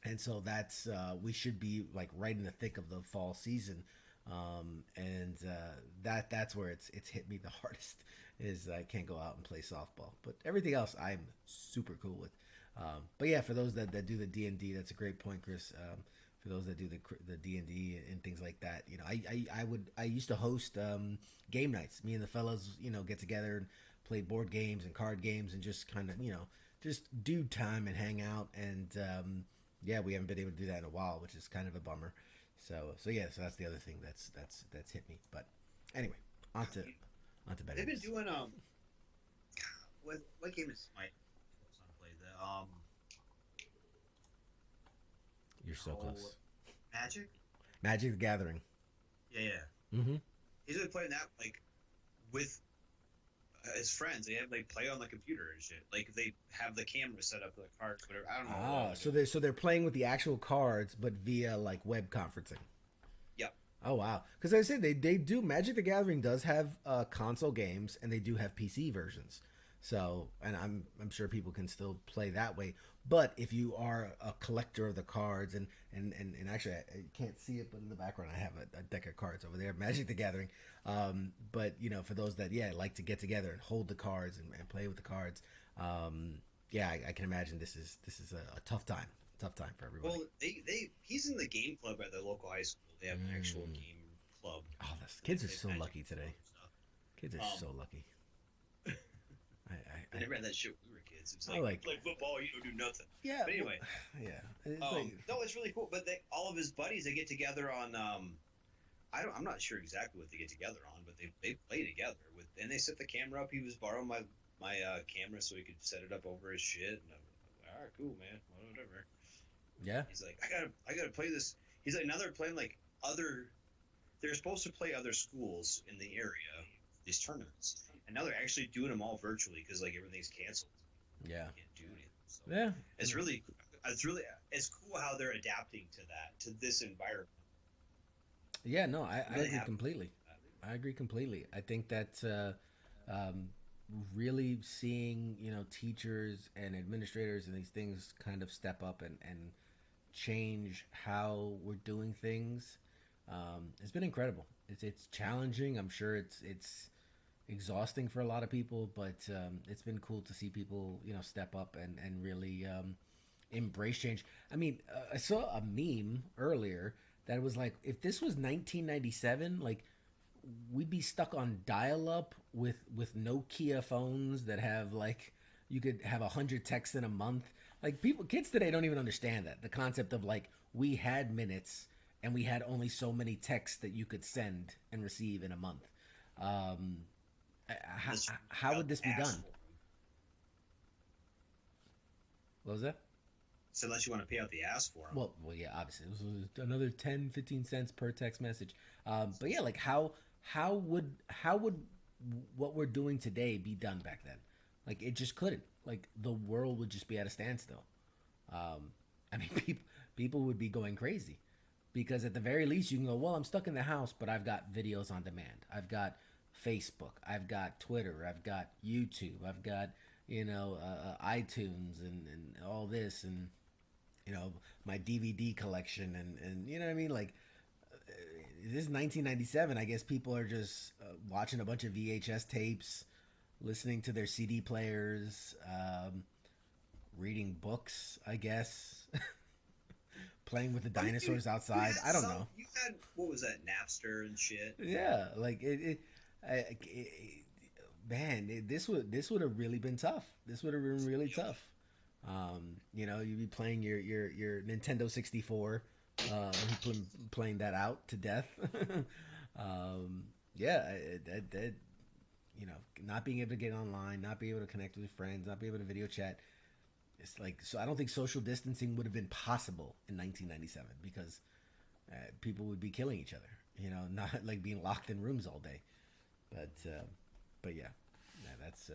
And so that's we should be like right in the thick of the fall season, that's where it's hit me the hardest. Is I can't go out and play softball, but everything else I'm super cool with. But yeah, for those that do the D&D, that's a great point, Chris. For those that do the D&D and things like that, I used to host game nights. Me and the fellas, get together and play board games and card games and just kind of, just do time and hang out. And we haven't been able to do that in a while, which is kind of a bummer. So that's the other thing that's hit me. But anyway, on to better. They've been doing what game is my son played the You're so close. Magic the Gathering. Yeah. Mm-hmm. He's been playing that like with his friends. They have play on the computer and shit. Like they have the camera set up for the cards, whatever. I don't know. So they're playing with the actual cards, but via like web conferencing. Yep. Oh wow! Because I said they do. Magic the Gathering does have console games, and they do have PC versions. So, and I'm sure people can still play that way. But if you are a collector of the cards, and actually I can't see it, but in the background I have a deck of cards over there, Magic the Gathering. But for those that like to get together and hold the cards and play with the cards, I can imagine this is a tough time for everybody. Well, he's in the game club at the local high school. They have an actual game club. Oh, kids are so lucky today. Kids are so lucky. I never had that shit when we were kids. It's like play football, you don't do nothing. Yeah. But anyway. No, it's really cool. But all of his buddies, they get together on. I'm not sure exactly what they get together on, but they play together and they set the camera up. He was borrowing my camera so he could set it up over his shit. And I'm like, all right, cool, man, whatever. Yeah. He's like, I gotta play this. He's like, now they're playing like other. They're supposed to play other schools in the area, these tournaments, and now they're actually doing them all virtually because like everything's canceled. Yeah. You can't do anything. So yeah. It's cool how they're adapting to this environment. Yeah, no, I agree completely. I agree completely. I think that really seeing, teachers and administrators and these things kind of step up and change how we're doing things, it's been incredible. It's challenging. I'm sure it's exhausting for a lot of people, but it's been cool to see people, step up and really embrace change. I mean, I saw a meme earlier that was like, if this was 1997, like we'd be stuck on dial-up with Nokia phones that have like, you could have 100 texts in a month. Like kids today don't even understand that. The concept of like, we had minutes and we had only so many texts that you could send and receive in a month. How would this be done? What was that? So unless you want to pay out the ass for them. Well, yeah, obviously. It was another 10, 15 cents per text message. But yeah, like how would what we're doing today be done back then? Like it just couldn't. Like the world would just be at a standstill. I mean, people would be going crazy because at the very least you can go, well, I'm stuck in the house, but I've got videos on demand. I've got Facebook. I've got Twitter. I've got YouTube. I've got, iTunes and all this and, my DVD collection and you know what I mean? Like this is 1997. I guess people are just watching a bunch of VHS tapes, listening to their CD players, reading books, I guess, playing with the dinosaurs outside. I don't know. You had, what was that, Napster and shit? Yeah, like this would have really been tough. This would have been really tough. You'd be playing your Nintendo 64, playing that out to death. Not being able to get online, not being able to connect with friends, not being able to video chat. It's like, so I don't think social distancing would have been possible in 1997 because people would be killing each other, not like being locked in rooms all day. But yeah, that's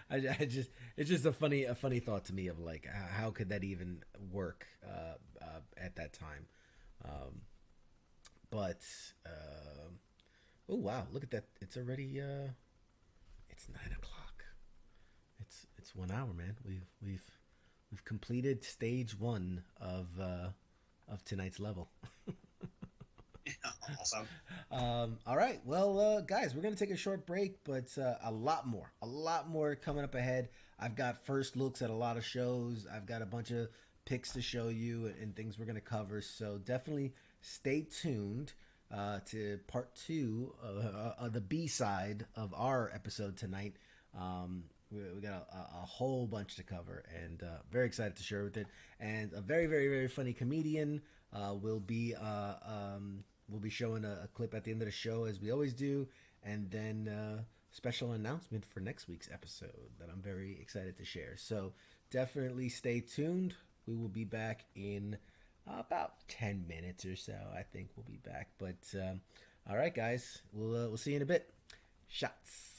it's just a funny thought to me of like how could that even work at that time. Oh wow, look at that! It's already it's 9 o'clock. It's 1 hour, man. We've completed stage 1 of tonight's level. Awesome. All right. Well, guys, we're going to take a short break, but a lot more coming up ahead. I've got first looks at a lot of shows. I've got a bunch of picks to show you and things we're going to cover. So definitely stay tuned to part 2 of the B-side of our episode tonight. We got a whole bunch to cover and very excited to share with it. And a very, very, very funny comedian will be showing a clip at the end of the show as we always do. And then special announcement for next week's episode that I'm very excited to share. So definitely stay tuned. We will be back in about 10 minutes or so. I think we'll be back. But all right, guys, we'll see you in a bit. Shots.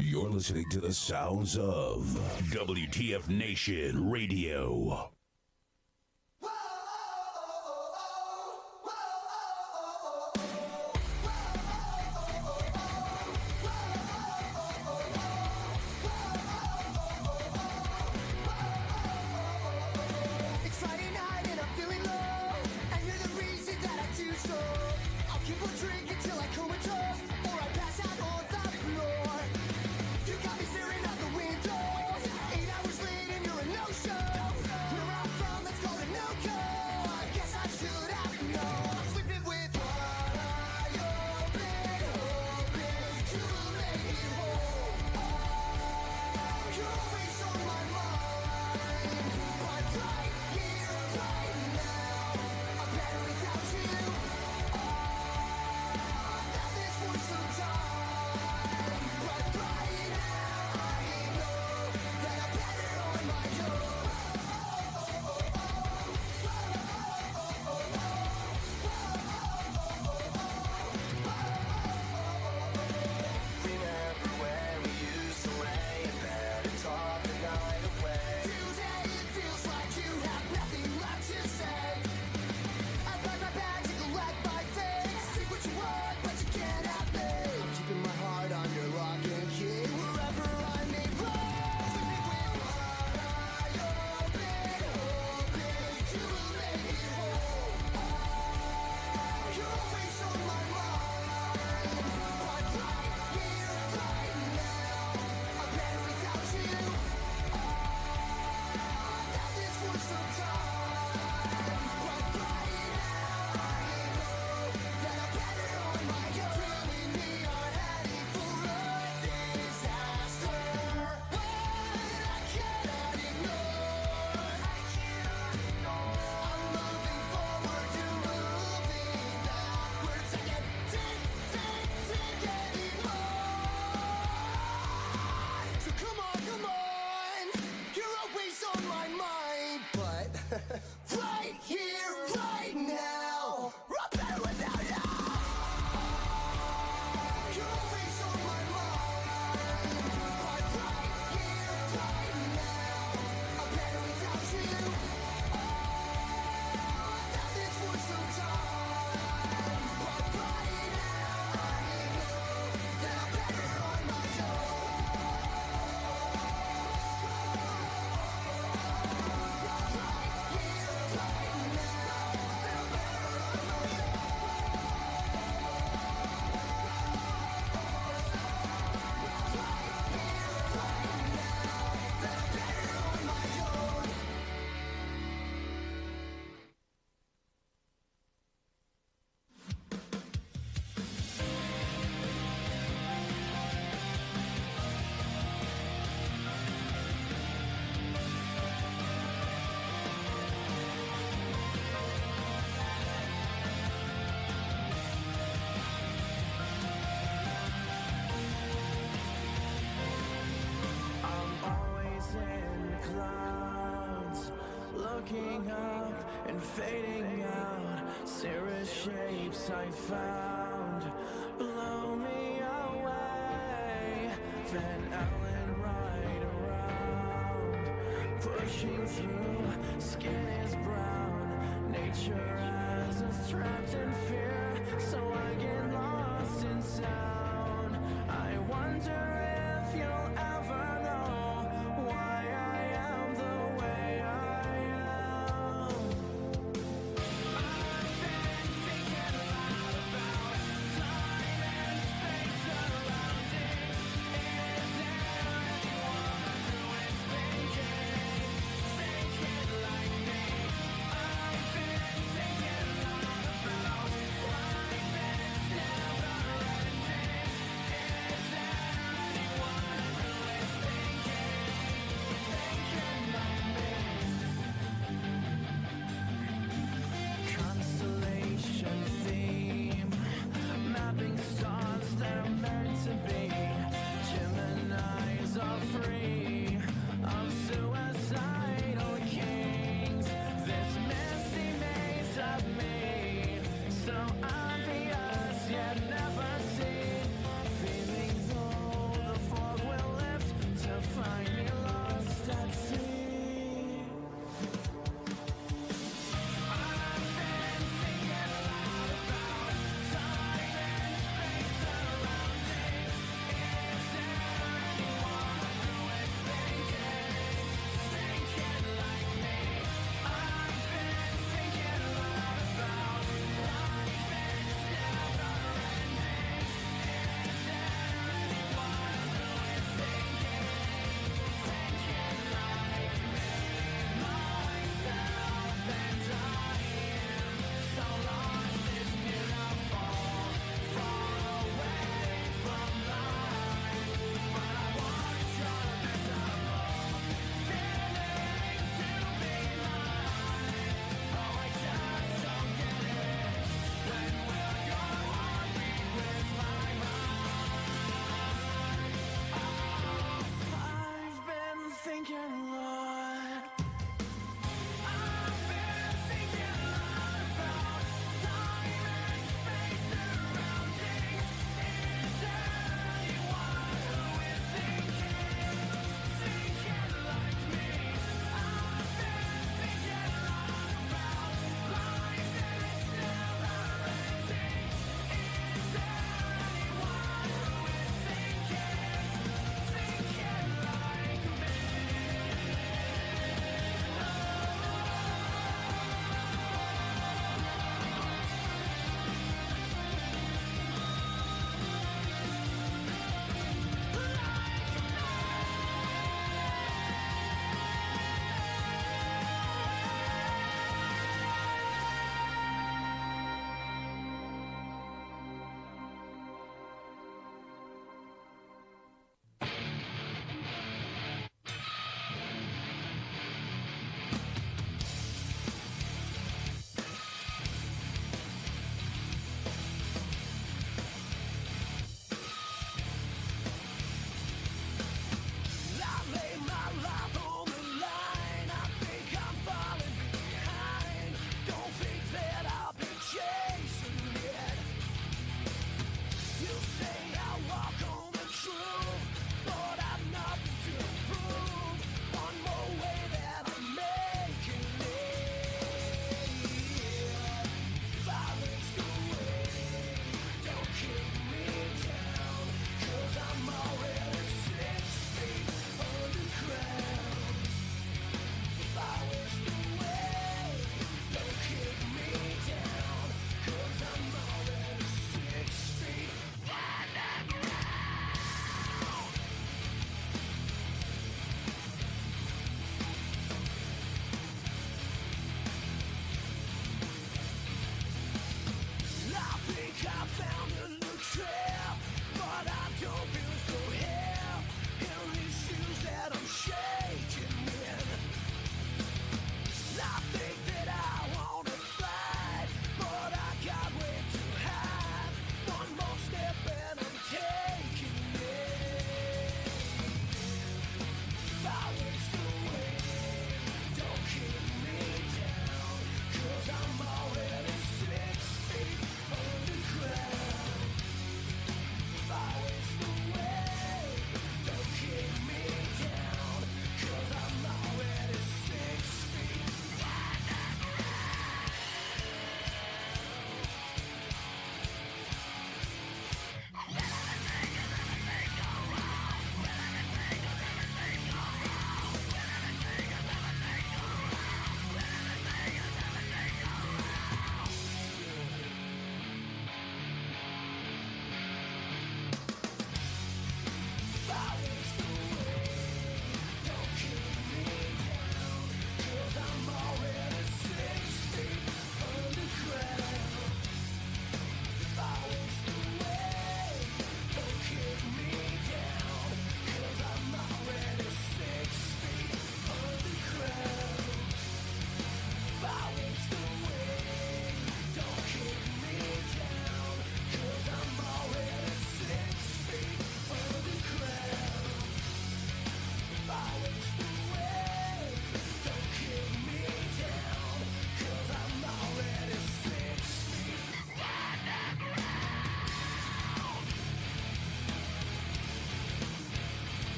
You're listening to the sounds of WTF Nation Radio. Where I'm from, let's go to no-go. I guess I should have known. waking up and fading out, cirrus shapes I found blow me away. Van Allen right around, pushing through, skin is brown, nature has us trapped in fear, so I get lost in sound. I wonder if you'll ever know why I am the way I am. I've been thinking a lot about time and space surrounding. Is there anyone who is thinking like me? I've been thinking a lot about why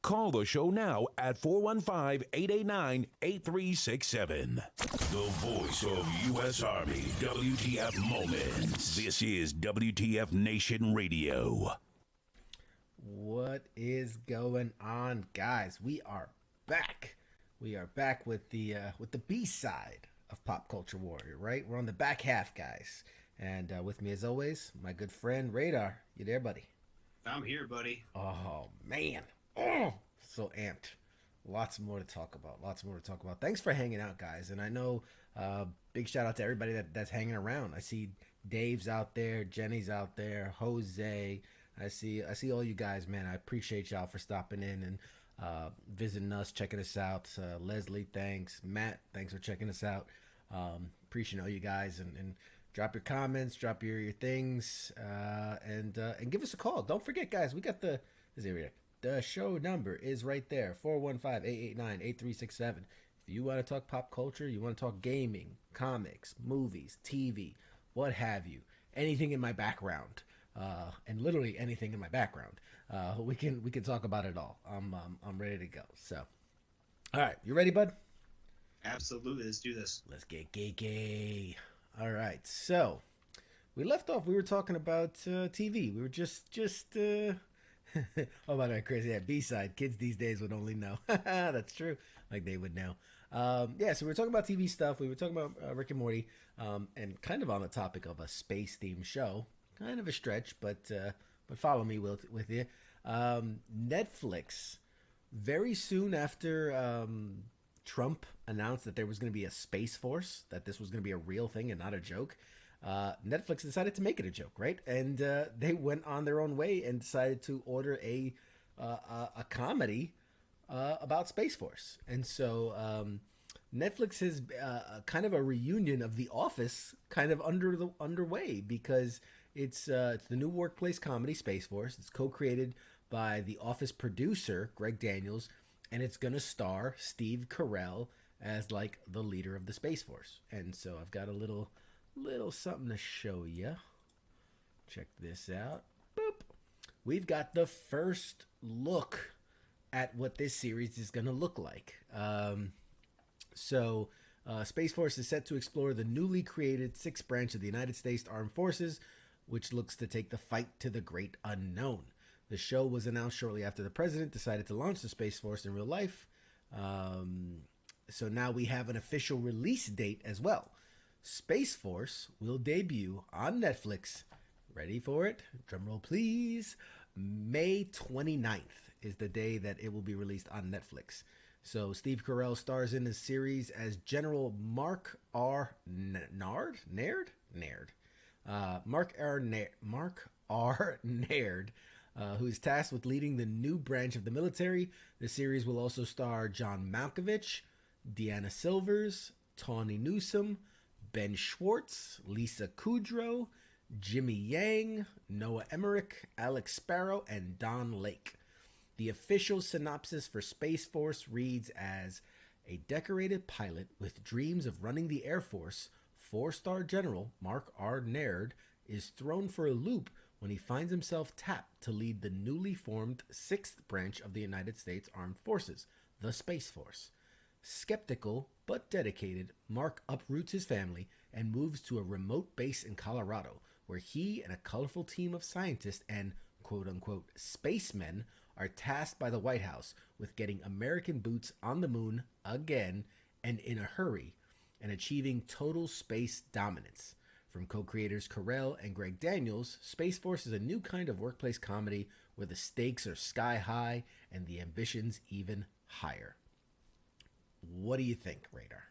Call the show now at 415-889-8367. The voice of U.S. Army, WTF Moments. This is WTF Nation Radio. What is going on, guys? We are back. We are back with the B-side of Pop Culture Warrior, right? We're on the back half, guys. And with me, as always, my good friend Radar. You there, buddy? I'm here, buddy. Oh, man. Oh, so amped. Lots more to talk about. Thanks for hanging out, guys. And I know, big shout out to everybody that's hanging around. I see Dave's out there, Jenny's out there, Jose. I see all you guys, man. I appreciate y'all for stopping in and visiting us, checking us out. Leslie, thanks. Matt, thanks for checking us out. Appreciate all you guys, and drop your comments, drop your things, and give us a call. Don't forget, guys, we got the show number is right there, 415-889-8367. If you want to talk pop culture, you want to talk gaming, comics, movies, TV, what have you, anything in my background, and literally anything in my background, we can talk about it all. I'm ready to go. So, all right, you ready, bud? Absolutely. Let's do this. Let's get gay. All right, so we left off. We were talking about TV. We were just oh, by the way, crazy. Yeah, B-side. Kids these days would only know. That's true. Like they would know. Yeah, so we were talking about TV stuff. We were talking about Rick and Morty, and kind of on the topic of a space-themed show. Kind of a stretch, but follow me with you. Netflix, very soon after Trump announced that there was going to be a Space Force, that this was going to be a real thing and not a joke, Netflix decided to make it a joke, right? And they went on their own way and decided to order a comedy about Space Force. And so Netflix is kind of a reunion of The Office, kind of underway, because it's the new workplace comedy Space Force. It's co-created by The Office producer Greg Daniels, and it's going to star Steve Carell as like the leader of the Space Force. And so I've got a little something to show you. Check this out. Boop. We've got the first look at what this series is going to look like. So Space Force is set to explore the newly created 6th branch of the United States Armed Forces, which looks to take the fight to the great unknown. The show was announced shortly after the president decided to launch the Space Force in real life. So now we have an official release date as well. Space Force will debut on Netflix. Ready for it? Drumroll, please. May 29th is the day that it will be released on Netflix. So Steve Carell stars in the series as General Mark R. Nard? Mark R. Naird, who is tasked with leading the new branch of the military. The series will also star John Malkovich, Deanna Silvers, Tawny Newsome, Ben Schwartz, Lisa Kudrow, Jimmy Yang, Noah Emmerich, Alex Sparrow, and Don Lake. The official synopsis for Space Force reads as: a decorated pilot with dreams of running the Air Force, 4-star General Mark R. Naird is thrown for a loop when he finds himself tapped to lead the newly formed 6th branch of the United States Armed Forces, the Space Force. Skeptical but dedicated, Mark uproots his family and moves to a remote base in Colorado, where he and a colorful team of scientists and quote-unquote spacemen are tasked by the White House with getting American boots on the moon again and in a hurry, and achieving total space dominance. From co-creators Carell and Greg Daniels, Space Force is a new kind of workplace comedy where the stakes are sky high and the ambitions even higher. What do you think, Radar?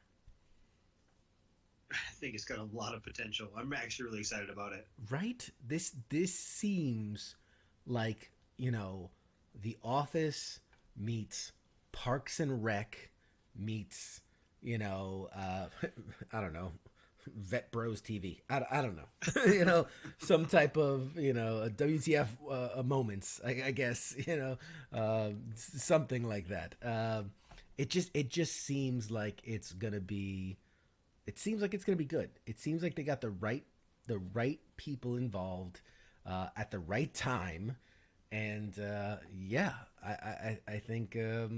I think it's got a lot of potential. I'm actually really excited about it. Right? This seems like, The Office meets Parks and Rec meets, I don't know, Vet Bros TV. I don't know. Some type of, a WTF moments, I guess, something like that. It just seems like it's going to be good. It seems like they got the right people involved at the right time. And yeah, I think I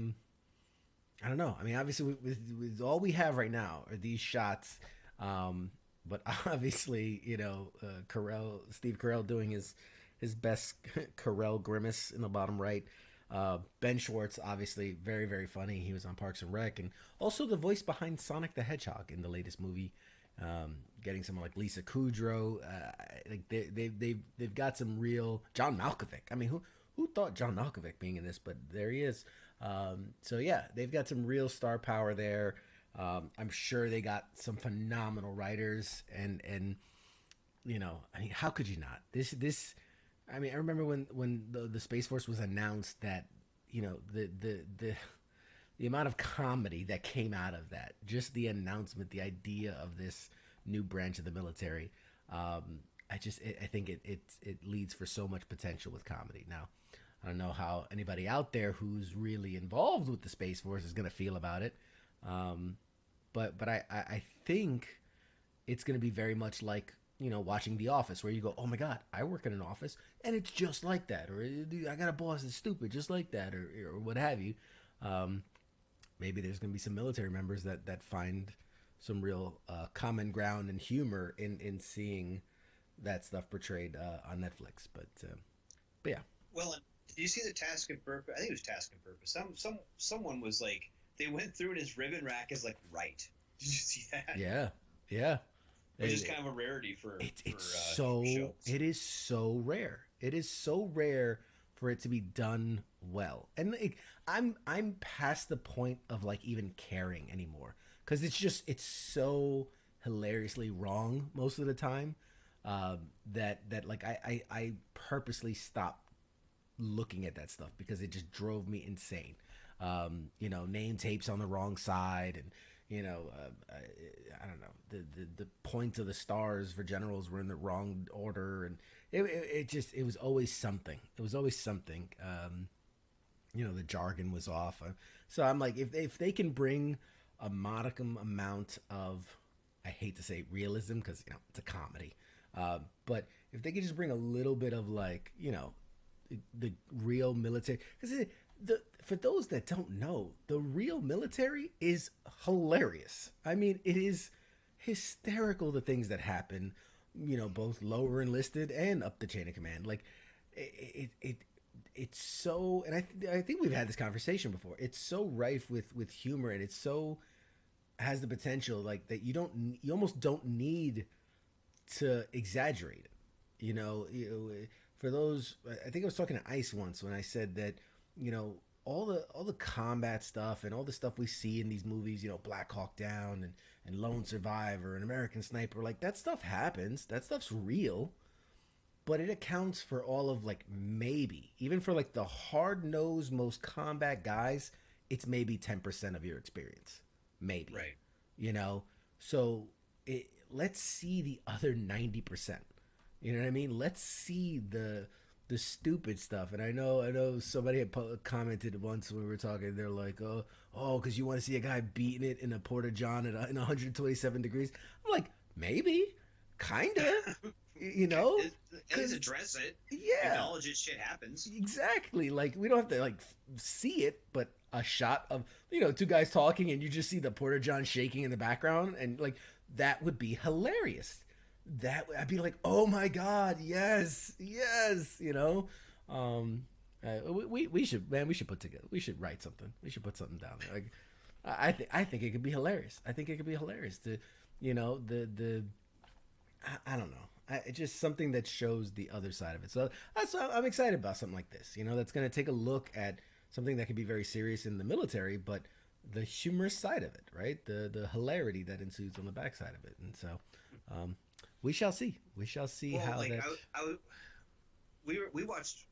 don't know. I mean, obviously, with all we have right now are these shots. But obviously, Steve Carell doing his best Carell grimace in the bottom right. Ben Schwartz, obviously, very, very funny. He was on Parks and Rec, and also the voice behind Sonic the Hedgehog in the latest movie. Getting someone like Lisa Kudrow, like they've got some real John Malkovich. I mean, who thought John Malkovich being in this? But there he is. So yeah, they've got some real star power there. I'm sure they got some phenomenal writers, and I mean, how could you not? This I mean, I remember when the Space Force was announced, that the amount of comedy that came out of that, just the announcement, the idea of this new branch of the military. I think it leads for so much potential with comedy. Now, I don't know how anybody out there who's really involved with the Space Force is going to feel about it. But I think it's going to be very much like, watching The Office, where you go, oh my God, I work in an office and it's just like that. Or I got a boss that's stupid, just like that, or what have you. Maybe there's going to be some military members that find some real common ground and humor in seeing that stuff portrayed on Netflix. But yeah. Well, did you see the Task and Purpose? I think it was Task and Purpose. Someone was like, they went through and his ribbon rack is like right. Did you see that? Yeah. Which is kind of a rarity for shows. It is so rare. It is so rare for it to be done well. And I'm past the point of like even caring anymore, because it's so hilariously wrong most of the time, that like I purposely stopped looking at that stuff because it just drove me insane. Name tapes on the wrong side, and I don't know, the points of the stars for generals were in the wrong order, and it was always something. It was always something. The jargon was off. So I'm like, if they can bring a modicum amount of, I hate to say realism, because it's a comedy, but if they could just bring a little bit of like the real military, because for those that don't know, the real military is hilarious. I mean, it is hysterical, the things that happen, both lower enlisted and up the chain of command. Like it's so, and I think we've had this conversation before. It's so rife with humor, and it's so has the potential like that you almost don't need to exaggerate it. For those, I think I was talking to Ice once when I said that, all the combat stuff and all the stuff we see in these movies, Black Hawk Down and Lone Survivor and American Sniper, like that stuff happens. That stuff's real, but it accounts for all of like, maybe even for like the hard-nosed most combat guys, it's maybe 10% of your experience, maybe. Right. So let's see the other 90%. You know what I mean? Let's see the stupid stuff. And I know somebody had commented once when we were talking, they're like, oh, because you want to see a guy beating it in a porta john in 127 degrees. I'm like, maybe, kind of, At least address it. Yeah. Acknowledge it. Shit happens. Exactly. Like, we don't have to like see it, but a shot of, two guys talking and you just see the porta john shaking in the background, and like, that would be hilarious. I'd be like, oh my God, yes. We should put together. We should write something. We should put something down there. Like, I think it could be hilarious. I think it could be hilarious to, I don't know. It's just something that shows the other side of it. So I'm excited about something like this. That's going to take a look at something that could be very serious in the military, but the humorous side of it, right? The hilarity that ensues on the backside of it, and so. We shall see. We shall see how that. We watched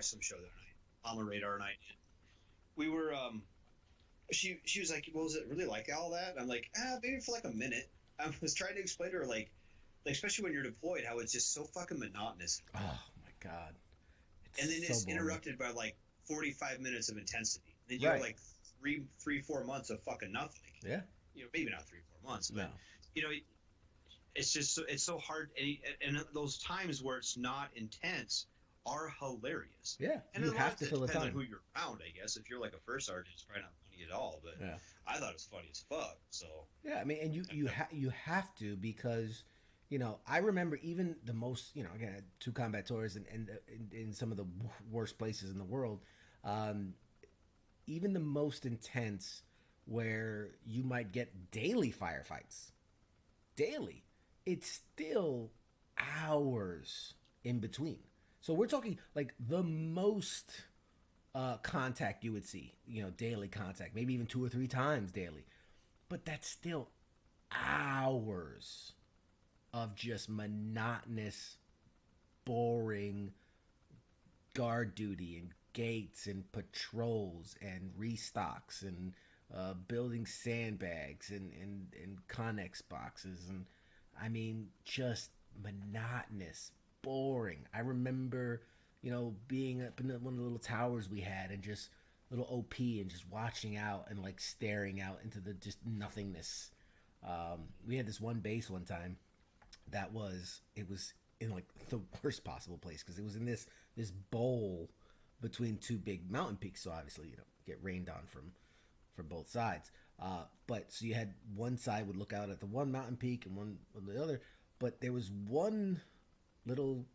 some show the other night. Alma Radar and I did. We were she was like, well, is it really like all that? I'm like, maybe for like a minute. I was trying to explain to her like especially when you're deployed, how it's just so fucking monotonous. Oh my God. And then it's interrupted by like 45 minutes of intensity. Then you're like 3-4 months of fucking nothing. Yeah. Maybe not 3-4 months, but it's just it's so hard. And those times where it's not intense are hilarious. Yeah, And you a lot have of to it fill the depends on time. who you're around, I guess. If you're like a first sergeant, it's probably not funny at all. But Yeah. I thought it was funny as fuck. So Yeah, I mean, and you have to, because, you know, I remember even the most, you know, again, 2 combat tours and in some of the worst places in the world, um, even the most intense, where you might get daily firefights, daily, it's still hours in between. So we're talking like the most contact you would see, you know, daily contact, maybe even 2 or 3 times daily, but that's still hours of just monotonous, boring guard duty and gates and patrols and restocks and building sandbags and Connex boxes. And I mean, just monotonous, boring. I remember, you know, being up in one of the little towers we had and just little OP and just watching out and like staring out into the just nothingness. We had this one base one time that it was in like the worst possible place, because it was in this bowl between 2 big mountain peaks. So obviously, you know, get rained on from both sides. But so you had one side would look out at the one mountain peak and one on the other. But there was one little,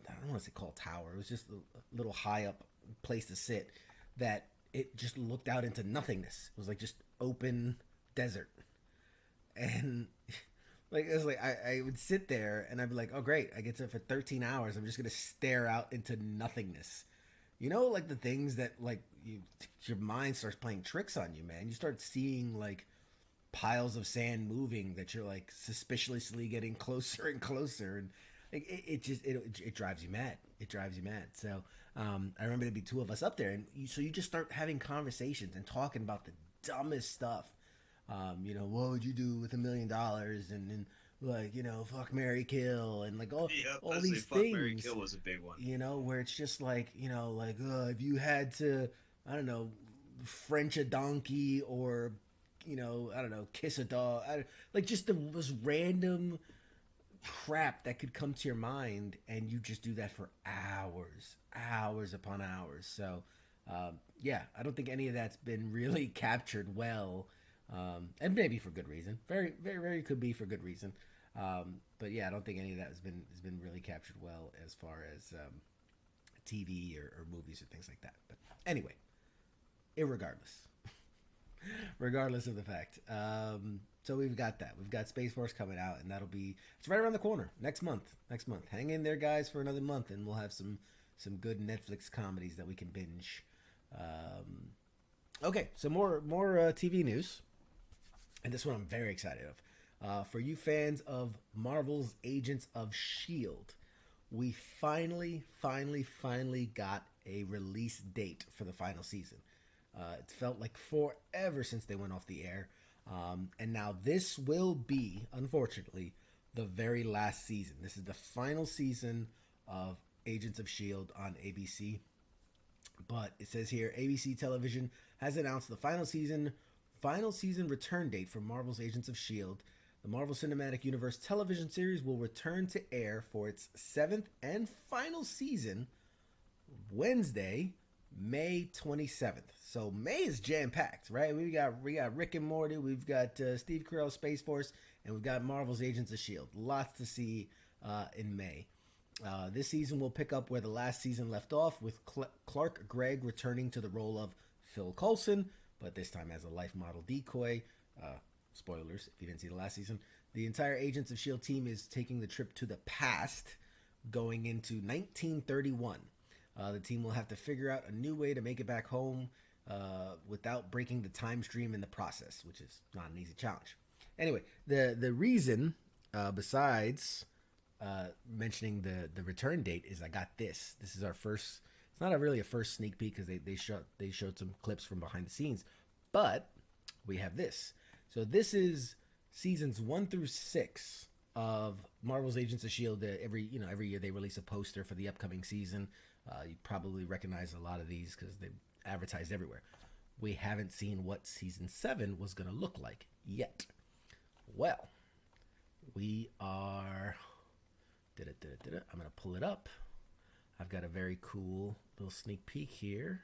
I don't want to say called tower. It was just a little high up place to sit that it just looked out into nothingness. It was like just open desert. And like it was like I would sit there and I'd be like, oh great, I get to, for 13 hours I'm just gonna stare out into nothingness. You know, like the things that like your mind starts playing tricks on you, man. You start seeing like piles of sand moving that you're like suspiciously getting closer and closer, and like it drives you mad. It drives you mad. So I remember there'd be 2 of us up there, and you just start having conversations and talking about the dumbest stuff. You know, what would you do with $1 million? And like, you know, fuck, marry, kill, and like all these fuck, things. Mary Kill was a big one. You know, where it's just like, you know, like if you had to, I don't know, French a donkey, or, you know, I don't know, kiss a dog, like just the most random crap that could come to your mind, and you just do that for hours upon hours. So yeah, I don't think any of that's been really captured well. And maybe for good reason. Very, very, very could be for good reason. But yeah, I don't think any of that has been really captured well as far as TV or movies or things like that. But anyway, irregardless, regardless of the fact. So we've got that. We've got Space Force coming out, and it's right around the corner next month. Hang in there, guys, for another month, and we'll have some good Netflix comedies that we can binge. Okay, so more TV news. And this one I'm very excited of. For you fans of Marvel's Agents of S.H.I.E.L.D., we finally got a release date for the final season. It's felt like forever since they went off the air. And now this will be, unfortunately, the very last season. This is the final season of Agents of S.H.I.E.L.D. on ABC. But it says here, ABC Television has announced the final season return date for Marvel's Agents of S.H.I.E.L.D. The Marvel Cinematic Universe television series will return to air for its 7th and final season Wednesday, May 27th. So May is jam-packed, right? We got Rick and Morty, we've got Steve Carell's Space Force, and we've got Marvel's Agents of S.H.I.E.L.D. Lots to see in May. This season will pick up where the last season left off, with Clark Gregg returning to the role of Phil Coulson, but this time as a life model decoy. Spoilers, if you didn't see the last season. The entire Agents of S.H.I.E.L.D. team is taking the trip to the past, going into 1931. The team will have to figure out a new way to make it back home without breaking the time stream in the process, which is not an easy challenge. Anyway, the reason, besides mentioning the return date, is I got this. This is our first. It's not really a first sneak peek, because they showed some clips from behind the scenes, but we have this. So this is seasons 1 through 6 of Marvel's Agents of S.H.I.E.L.D. Every year they release a poster for the upcoming season. You probably recognize a lot of these because they're advertised everywhere. We haven't seen what season 7 was going to look like yet. Well, we are. I'm going to pull it up. I've got a very cool little sneak peek here.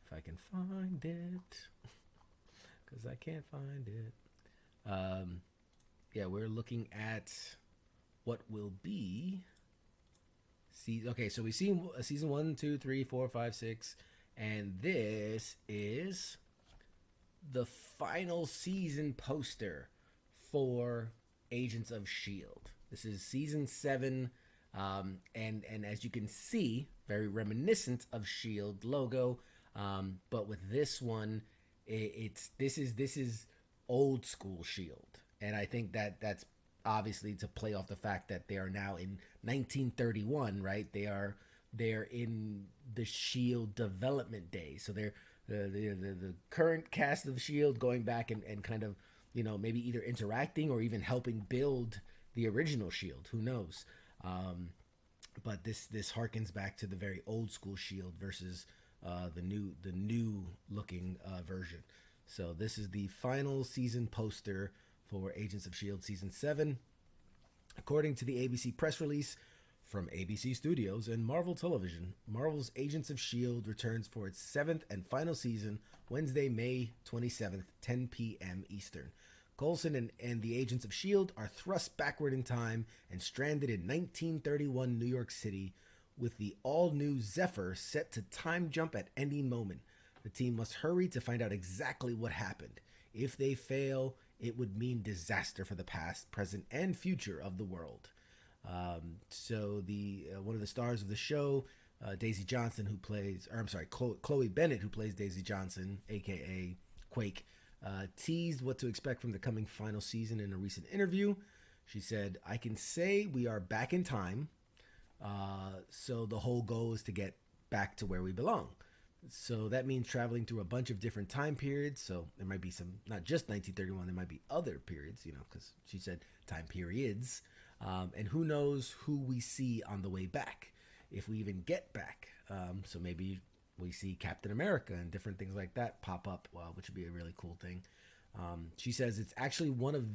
If I can find it, because I can't find it. Yeah, we're looking at what will be. Okay, so we've seen season 1, 2, 3, 4, 5, 6, and this is the final season poster for Agents of S.H.I.E.L.D. This is season 7, and as you can see, very reminiscent of S.H.I.E.L.D. logo, but with this one, this is old school S.H.I.E.L.D., and I think that's obviously to play off the fact that they are now in 1931, right? They're in the S.H.I.E.L.D. development days, so they're the current cast of S.H.I.E.L.D. going back and kind of, you know, maybe either interacting or even helping build the original S.H.I.E.L.D. Who knows? But this harkens back to the very old school S.H.I.E.L.D. versus the new looking version. So this is the final season poster for Agents of S.H.I.E.L.D. season 7. According to the ABC press release from ABC Studios and Marvel Television, Marvel's Agents of S.H.I.E.L.D. returns for its 7th and final season Wednesday, May 27th, 10 p.m. Eastern. Coulson and the Agents of S.H.I.E.L.D. are thrust backward in time and stranded in 1931 New York City, with the all-new Zephyr set to time jump at any moment. The team must hurry to find out exactly what happened. If they fail, it would mean disaster for the past, present, and future of the world. So the one of the stars of the show, Daisy Johnson, Chloe Bennett, who plays Daisy Johnson, aka Quake, teased what to expect from the coming final season in a recent interview. She said, "I can say we are back in time. So the whole goal is to get back to where we belong. So that means traveling through a bunch of different time periods. So there might be some, not just 1931, there might be other periods, you know, because she said time periods. And who knows who we see on the way back, if we even get back. So maybe we see Captain America and different things like that pop up, which would be a really cool thing. She says it's actually one of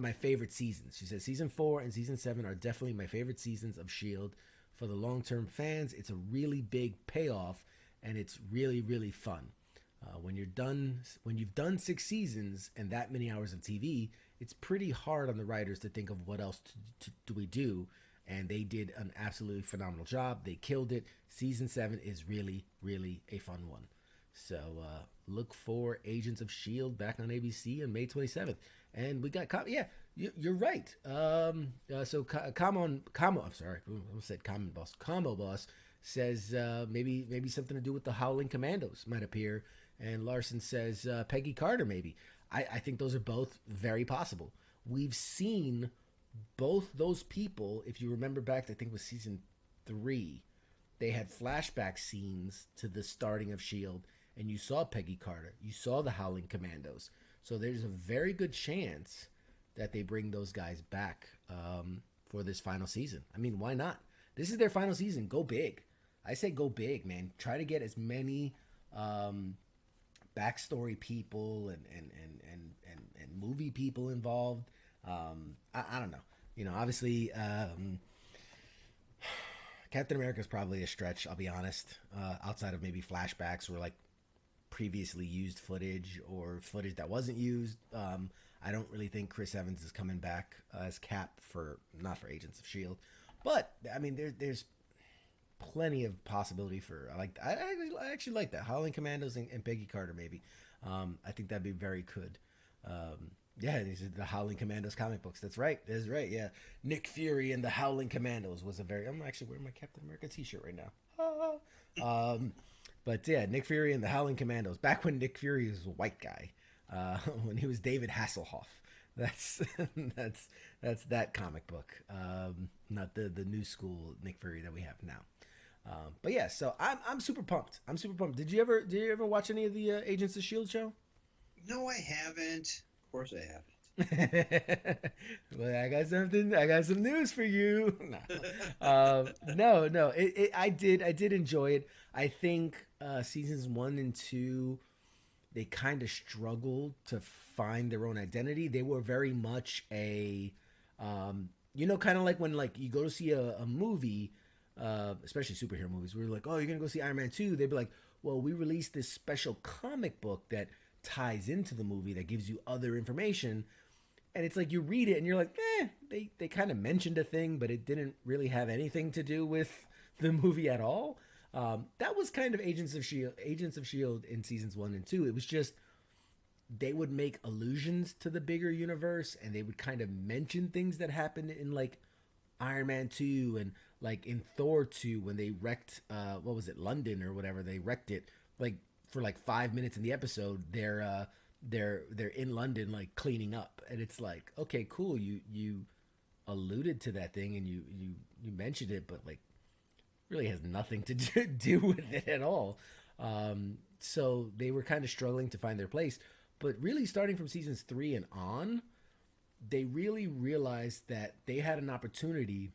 my favorite seasons. She says season 4 and season 7 are definitely my favorite seasons of S.H.I.E.L.D. For the long-term fans, it's a really big payoff, and it's really, really fun. When you've done 6 seasons and that many hours of TV, it's pretty hard on the writers to think of what else do we do, and they did an absolutely phenomenal job. They killed it. Season 7 is really, really a fun one. So look for Agents of S.H.I.E.L.D. back on ABC on May 27th. And we got, you're right. So Combo Boss says maybe something to do with the Howling Commandos might appear. And Larson says Peggy Carter maybe. I think those are both very possible. We've seen both those people, if you remember back, I think it was season 3, they had flashback scenes to the starting of S.H.I.E.L.D., and you saw Peggy Carter, you saw the Howling Commandos. So there's a very good chance that they bring those guys back for this final season. I mean, why not? This is their final season. Go big. I say go big, man. Try to get as many backstory people and movie people involved. I don't know. You know, obviously, Captain America is probably a stretch, I'll be honest, outside of maybe flashbacks or like previously used footage or footage that wasn't used. I don't really think Chris Evans is coming back as Cap not for Agents of S.H.I.E.L.D. But, I mean, there's plenty of possibility for, I actually like that. Howling Commandos and Peggy Carter, maybe. I think that'd be very good. Yeah, these are the Howling Commandos comic books. That's right. Yeah. Nick Fury and the Howling Commandos was I'm actually wearing my Captain America t-shirt right now. But yeah, Nick Fury and the Howling Commandos. Back when Nick Fury was a white guy, when he was David Hasselhoff. That's that comic book. Not the new school Nick Fury that we have now. But yeah, so I'm super pumped. Did you ever watch any of the Agents of S.H.I.E.L.D. show? No, I haven't. Of course I haven't. Well, I got some news for you. No. I did enjoy it. I think seasons 1 and 2, they kind of struggled to find their own identity. They were very much a you know, kind of like when like you go to see a movie, especially superhero movies, where you're like, oh, you're gonna go see Iron Man 2. They'd be like, well, we released this special comic book that ties into the movie that gives you other information. And it's like you read it and you're like, they kind of mentioned a thing, but it didn't really have anything to do with the movie at all. That was kind of Agents of Shield in seasons 1 and 2. It was just they would make allusions to the bigger universe, and they would kind of mention things that happened in like Iron Man 2 and like in Thor 2 when they wrecked what was it, London or whatever. They wrecked it like for like 5 minutes in the episode. They're in London like cleaning up, and it's like, okay, cool, you alluded to that thing and you mentioned it, but like really has nothing to do with it at all. So they were kind of struggling to find their place, but really starting from seasons 3 and on, they really realized that they had an opportunity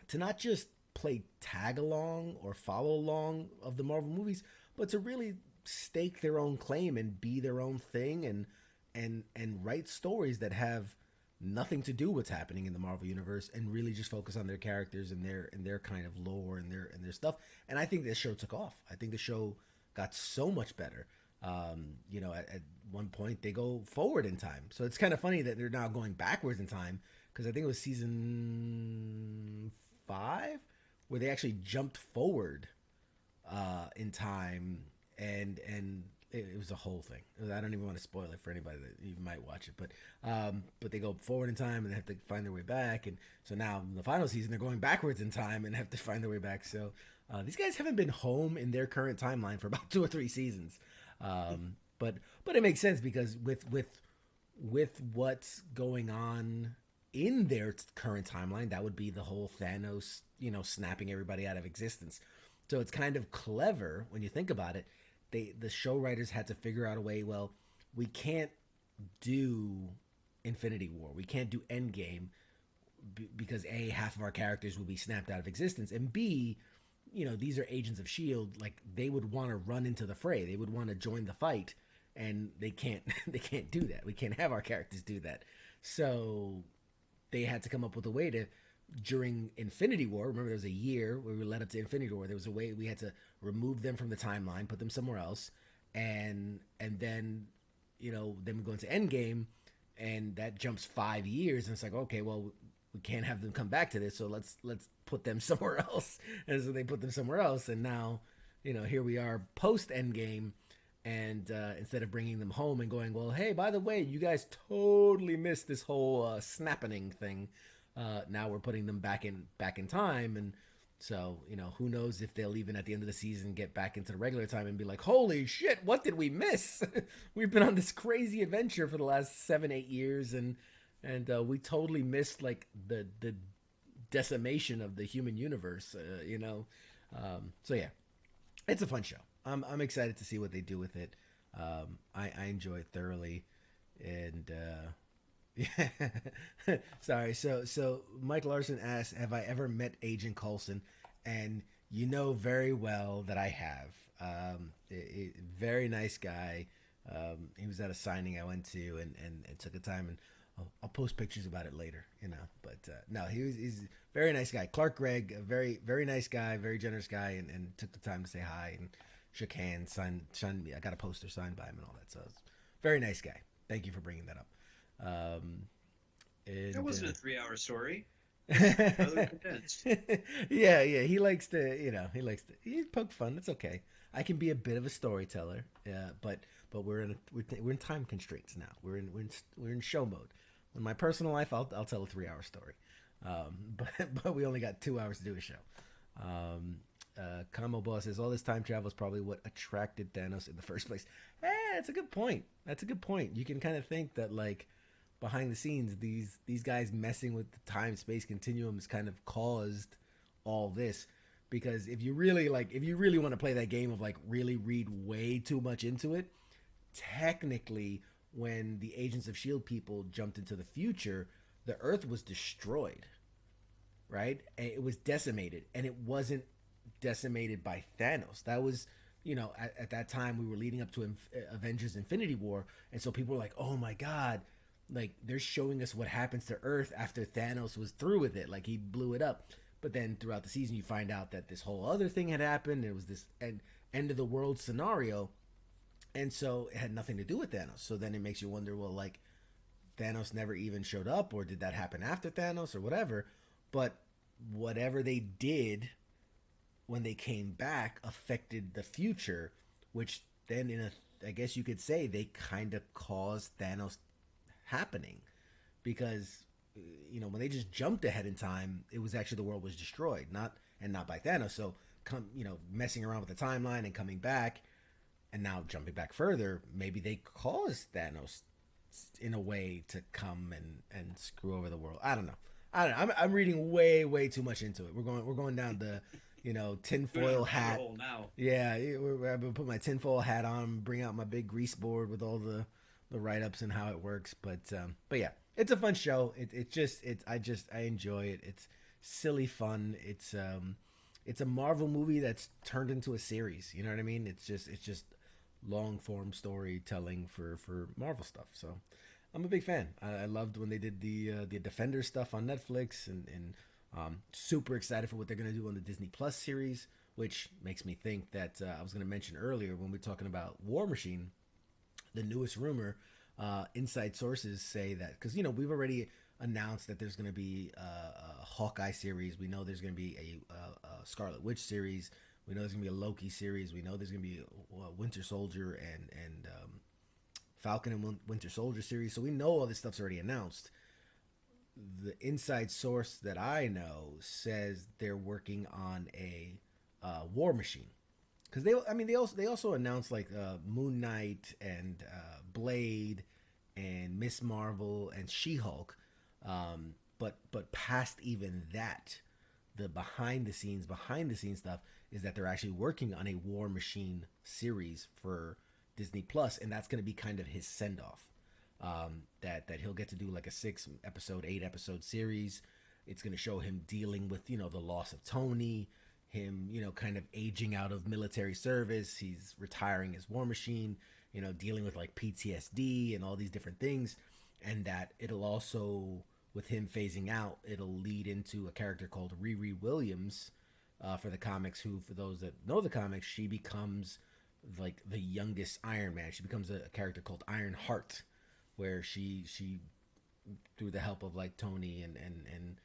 to not just play tag along or follow along of the Marvel movies, but to really stake their own claim and be their own thing and write stories that have nothing to do with what's happening in the Marvel universe, and really just focus on their characters and their kind of lore and their stuff. And I think this show took off. I think the show got so much better. You know, at one point they go forward in time, so it's kind of funny that they're now going backwards in time, because I think it was season 5 where they actually jumped forward in time, and it was a whole thing. I don't even want to spoil it for anybody that you might watch it, but they go forward in time and they have to find their way back, and so now in the final season they're going backwards in time and have to find their way back. So these guys haven't been home in their current timeline for about 2 or 3 seasons, but it makes sense, because with what's going on in their current timeline, that would be the whole Thanos, you know, snapping everybody out of existence. So it's kind of clever when you think about it. The show writers had to figure out a way, well, we can't do Infinity War, we can't do Endgame, because A, half of our characters will be snapped out of existence, and B, you know, these are Agents of S.H.I.E.L.D., like they would want to run into the fray, they would want to join the fight, and they can't do that. We can't have our characters do that. So they had to come up with a way to, during Infinity War, remember there was a year where we led up to Infinity War, there was a way we had to remove them from the timeline, put them somewhere else, and then, you know, then we go into Endgame, and that jumps 5 years, and it's like, okay, well, we can't have them come back to this, so let's put them somewhere else. And so they put them somewhere else, and now, you know, here we are post Endgame, and instead of bringing them home and going, well, hey, by the way, you guys totally missed this whole snapping thing. Now we're putting them back in time, and so, you know, who knows if they'll even at the end of the season get back into the regular time and be like, holy shit, what did we miss? We've been on this crazy adventure for the last 7-8 years, and we totally missed like the decimation of the human universe, you know. So yeah, it's a fun show. I'm excited to see what they do with it. I enjoy it thoroughly, and yeah. Sorry. So Mike Larson asked, have I ever met Agent Coulson? And you know very well that I have. Very nice guy. He was at a signing I went to and took the time, and I'll post pictures about it later, you know. But no, he's a very nice guy. Clark Gregg, a very, very nice guy, very generous guy, and took the time to say hi and shook hands, signed me. I got a poster signed by him and all that. So it's very nice guy. Thank you for bringing that up. That wasn't a 3-hour story. Yeah, he likes to, he poke fun. It's okay. I can be a bit of a storyteller, but we're in time constraints now. We're in show mode. In my personal life, I'll tell a 3-hour story, but we only got 2 hours to do a show. Combo Boss says all this time travel is probably what attracted Thanos in the first place. That's a good point. You can kind of think that, like, behind the scenes, these guys messing with the time-space continuum has kind of caused all this. Because if you really want to play that game of like really read way too much into it, technically when the Agents of S.H.I.E.L.D. people jumped into the future, the Earth was destroyed, right? And it was decimated, and it wasn't decimated by Thanos. That was, at that time we were leading up to Avengers Infinity War, and so people were like, oh my God, like they're showing us what happens to Earth after Thanos was through with it, like he blew it up. But then throughout the season, you find out that this whole other thing had happened. It was this end of the world scenario, and so it had nothing to do with Thanos. So then it makes you wonder, well, like Thanos never even showed up, or did that happen after Thanos, or whatever? But whatever they did when they came back affected the future, which then I guess you could say they kind of caused Thanos happening, because when they just jumped ahead in time, it was actually the world was destroyed, not by Thanos. So messing around with the timeline and coming back, and now jumping back further, maybe they caused Thanos in a way to come and screw over the world. I don't know. I'm reading way too much into it. We're going down the tinfoil hat. Now. Yeah, I'm gonna put my tinfoil hat on, bring out my big grease board with all the write-ups and how it works. But yeah, it's a fun show. I enjoy it. It's silly fun. It's a Marvel movie that's turned into a series. You know what I mean? It's just long form storytelling for Marvel stuff. So I'm a big fan. I loved when they did the Defender stuff on Netflix, and super excited for what they're going to do on the Disney Plus series, which makes me think that I was going to mention earlier when we were talking about War Machine, the newest rumor, inside sources say that, because we've already announced that there's going to be a Hawkeye series. We know there's going to be a Scarlet Witch series. We know there's going to be a Loki series. We know there's going to be a Winter Soldier and Falcon and Winter Soldier series. So we know all this stuff's already announced. The inside source that I know says they're working on a War Machine, because they also announced like Moon Knight and Blade and Miss Marvel and She-Hulk, but past even that, the behind the scenes stuff is that they're actually working on a War Machine series for Disney Plus, and that's going to be kind of his send off. That he'll get to do like a 8 episode series. It's going to show him dealing with the loss of Tony, him kind of aging out of military service. He's retiring as War Machine, dealing with like PTSD and all these different things, and that it'll also, with him phasing out, it'll lead into a character called Riri Williams for the comics, who, for those that know the comics, she becomes like the youngest Iron Man. She becomes a character called Iron Heart, where she through the help of like Tony and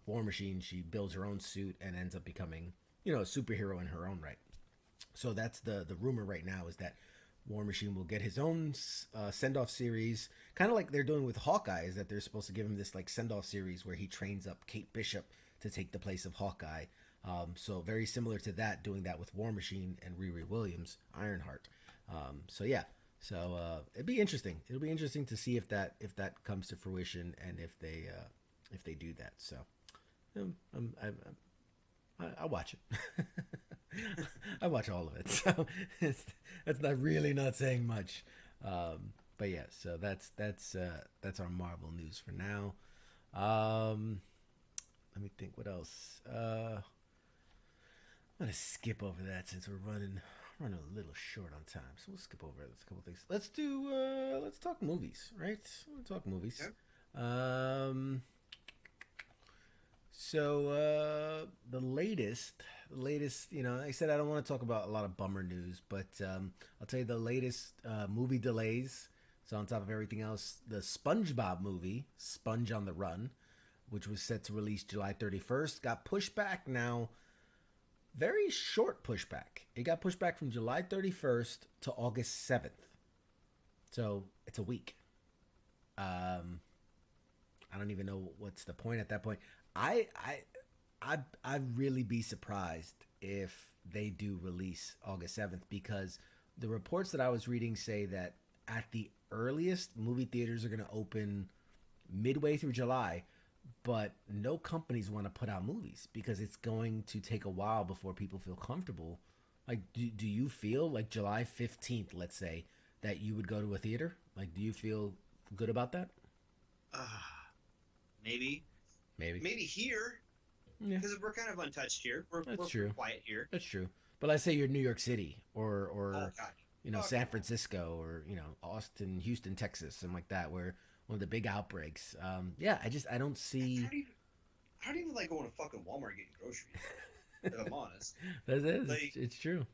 War Machine, she builds her own suit and ends up becoming a superhero in her own right. So that's the rumor right now, is that War Machine will get his own send-off series, kind of like they're doing with Hawkeye, is that they're supposed to give him this like send-off series where he trains up Kate Bishop to take the place of Hawkeye. So very similar to that, doing that with War Machine and Riri Williams, Ironheart. So yeah. So it'd be interesting. It'll be interesting to see if that comes to fruition, and if they do that. So I'll watch it. I watch all of it. So that's not saying much. But yeah. So that's our Marvel news for now. Let me think. What else? I'm gonna skip over that since we're running a little short on time, so we'll skip over a couple things. Let's talk movies, right? We'll talk movies. Okay. So the latest, I said I don't want to talk about a lot of bummer news, but I'll tell you the latest movie delays. So on top of everything else, the SpongeBob movie, Sponge on the Run, which was set to release July 31st, got pushed back now. Very short pushback. It got pushed back from July 31st to August 7th. So it's a week. I don't even know what's the point at that point. I'd really be surprised if they do release August 7th, because the reports that I was reading say that at the earliest, movie theaters are going to open midway through July, but no companies want to put out movies because it's going to take a while before people feel comfortable. Like, do you feel like July 15th, let's say, that you would go to a theater? Like, do you feel good about that? Maybe here, because we're kind of untouched here. We're true. Quiet here. That's true. But let's say you're New York City or oh, San Francisco, or Austin, Houston, Texas, something like that, where one of the big outbreaks. Yeah, I don't see. I don't even like going to fucking Walmart getting groceries. If I'm honest. That is, Like, it's true.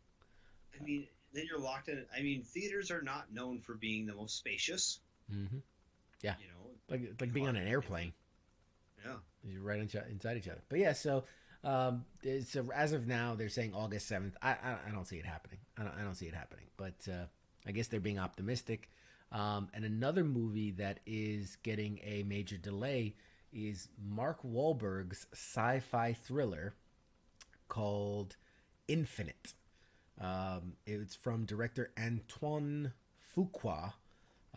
I mean, then you're locked in. I mean, theaters are not known for being the most spacious. Hmm. Yeah, You know, like being on an airplane. yeah. You're right inside each other. But yeah, so as of now, they're saying August 7th. I don't see it happening. I don't see it happening. But I guess they're being optimistic. And another movie that is getting a major delay is Mark Wahlberg's sci-fi thriller called Infinite. It's from director Antoine Fuqua.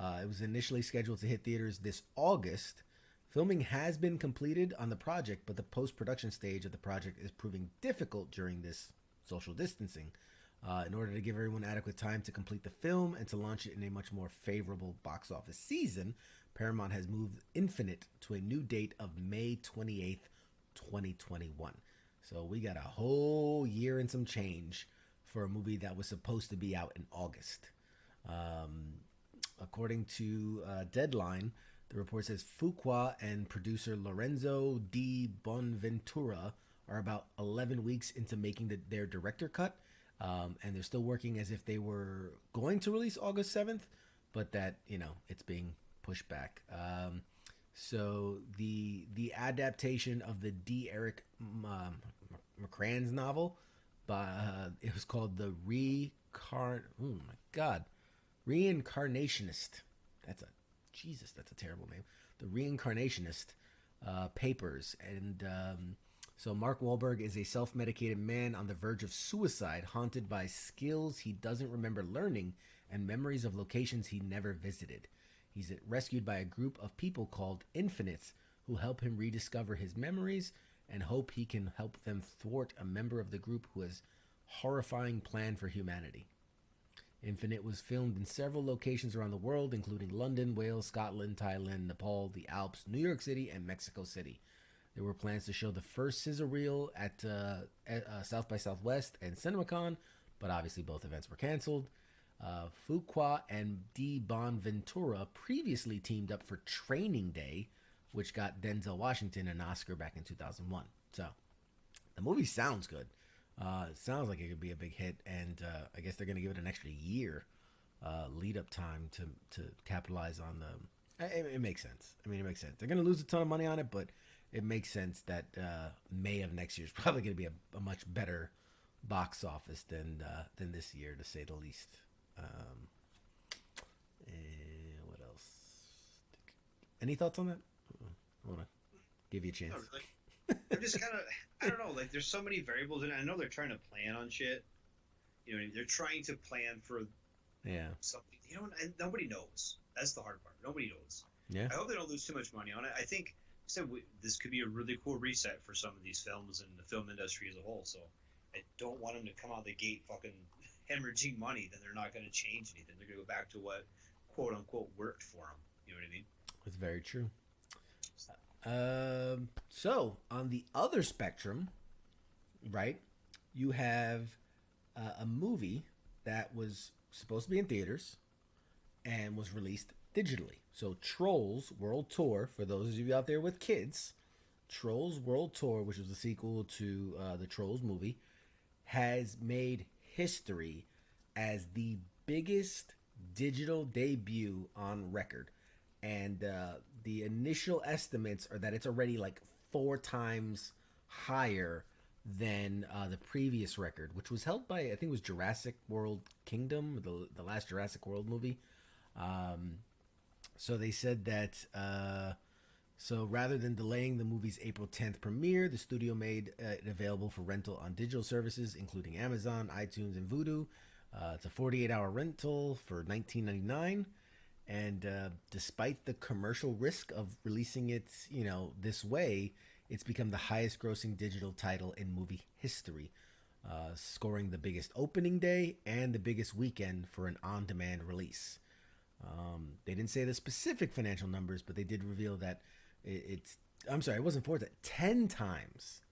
It was initially scheduled to hit theaters this August. Filming has been completed on the project, but the post-production stage of the project is proving difficult during this social distancing. In order to give everyone adequate time to complete the film and to launch it in a much more favorable box office season, Paramount has moved Infinite to a new date of May 28th, 2021. So we got a whole year and some change for a movie that was supposed to be out in August. According to Deadline, the report says Fuqua and producer Lorenzo Di Bonventura are about 11 weeks into making their director cut, and they're still working as if they were going to release August 7th, but that, it's being pushed back. So the adaptation of the D. Eric McCrann's novel, it was called The Reincarnationist. That's a terrible name. The Reincarnationist Papers. And so Mark Wahlberg is a self-medicated man on the verge of suicide, haunted by skills he doesn't remember learning and memories of locations he never visited. He's rescued by a group of people called Infinites who help him rediscover his memories and hope he can help them thwart a member of the group who has horrifying plan for humanity. Infinite was filmed in several locations around the world, including London, Wales, Scotland, Thailand, Nepal, the Alps, New York City, and Mexico City. There were plans to show the first scissor reel at South by Southwest and CinemaCon, but obviously both events were canceled. Fuqua and Di Bonventura previously teamed up for Training Day, which got Denzel Washington an Oscar back in 2001. So the movie sounds good. It sounds like it could be a big hit, and I guess they're going to give it an extra year lead up time to capitalize on the. It makes sense. I mean, it makes sense. They're going to lose a ton of money on it, but it makes sense that May of next year is probably going to be a much better box office than this year, to say the least. And what else? Any thoughts on that? I want to give you a chance. No, like, I'm just kind of, I don't know, like there's so many variables, and I know they're trying to plan on shit. They're trying to plan for something. And nobody knows. That's the hard part. Nobody knows. Yeah. I hope they don't lose too much money on it. I think this could be a really cool reset for some of these films and the film industry as a whole. So I don't want them to come out the gate fucking hemorrhaging money. Then they're not going to change anything. They're going to go back to what quote unquote worked for them. You know what I mean? That's very true. So on the other spectrum, right, you have a movie that was supposed to be in theaters and was released digitally. So Trolls World Tour, for those of you out there with kids, Trolls World Tour, which was the sequel to the Trolls movie, has made history as the biggest digital debut on record. And the initial estimates are that it's already like 4 times higher than the previous record, which was held by, I think it was Jurassic World Kingdom, the last Jurassic World movie. So they said that, so rather than delaying the movie's April 10th premiere, the studio made it available for rental on digital services, including Amazon, iTunes, and Vudu. It's a 48-hour rental for $19.99. And despite the commercial risk of releasing it, this way, it's become the highest grossing digital title in movie history, scoring the biggest opening day and the biggest weekend for an on-demand release. They didn't say the specific financial numbers, but they did reveal that it wasn't 4, 10 times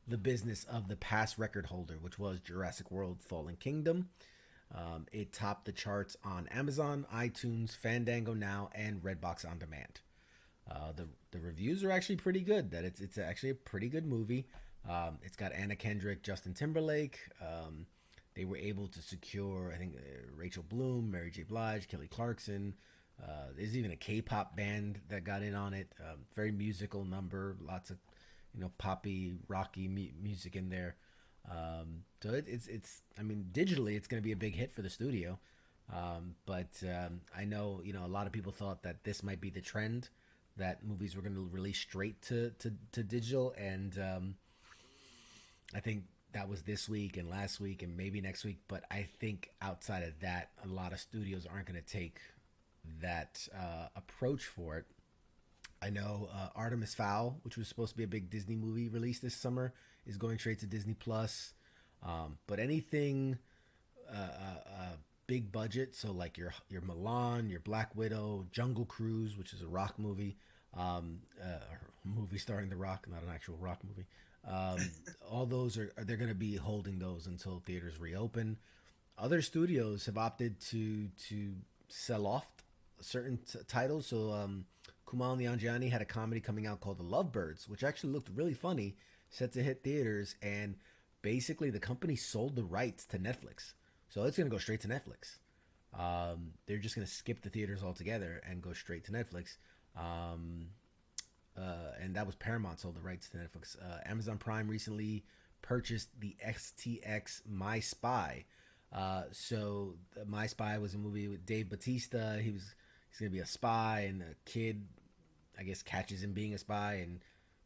the business of the past record holder, which was Jurassic World Fallen Kingdom. It topped the charts on Amazon, iTunes, Fandango Now, and Redbox On Demand. The reviews are actually pretty good. That it's actually a pretty good movie. It's got Anna Kendrick, Justin Timberlake. They were able to secure, I think, Rachel Bloom, Mary J. Blige, Kelly Clarkson. There's even a K-pop band that got in on it. Very musical number, lots of poppy, rocky music in there. So it's I mean, digitally it's going to be a big hit for the studio. But I know a lot of people thought that this might be the trend, that movies were going to release straight to digital, and I think that was this week and last week and maybe next week. But I think outside of that, a lot of studios aren't going to take that approach for it. I know Artemis Fowl, which was supposed to be a big Disney movie release this summer, is going straight to Disney Plus. But anything big budget, so like your Milan, your Black Widow, Jungle Cruise, which is a rock movie, a movie starring The Rock, not an actual rock movie. All those they're going to be holding those until theaters reopen. Other studios have opted to sell off certain titles. So Kumail Nanjiani had a comedy coming out called The Lovebirds, which actually looked really funny, set to hit theaters, and basically the company sold the rights to Netflix. So it's going to go straight to Netflix. They're just going to skip the theaters altogether and go straight to Netflix. And that was Paramount sold the rights to Netflix. Amazon Prime recently purchased the XTX My Spy. So My Spy was a movie with Dave Bautista. He's going to be a spy, and a kid, I guess, catches him being a spy and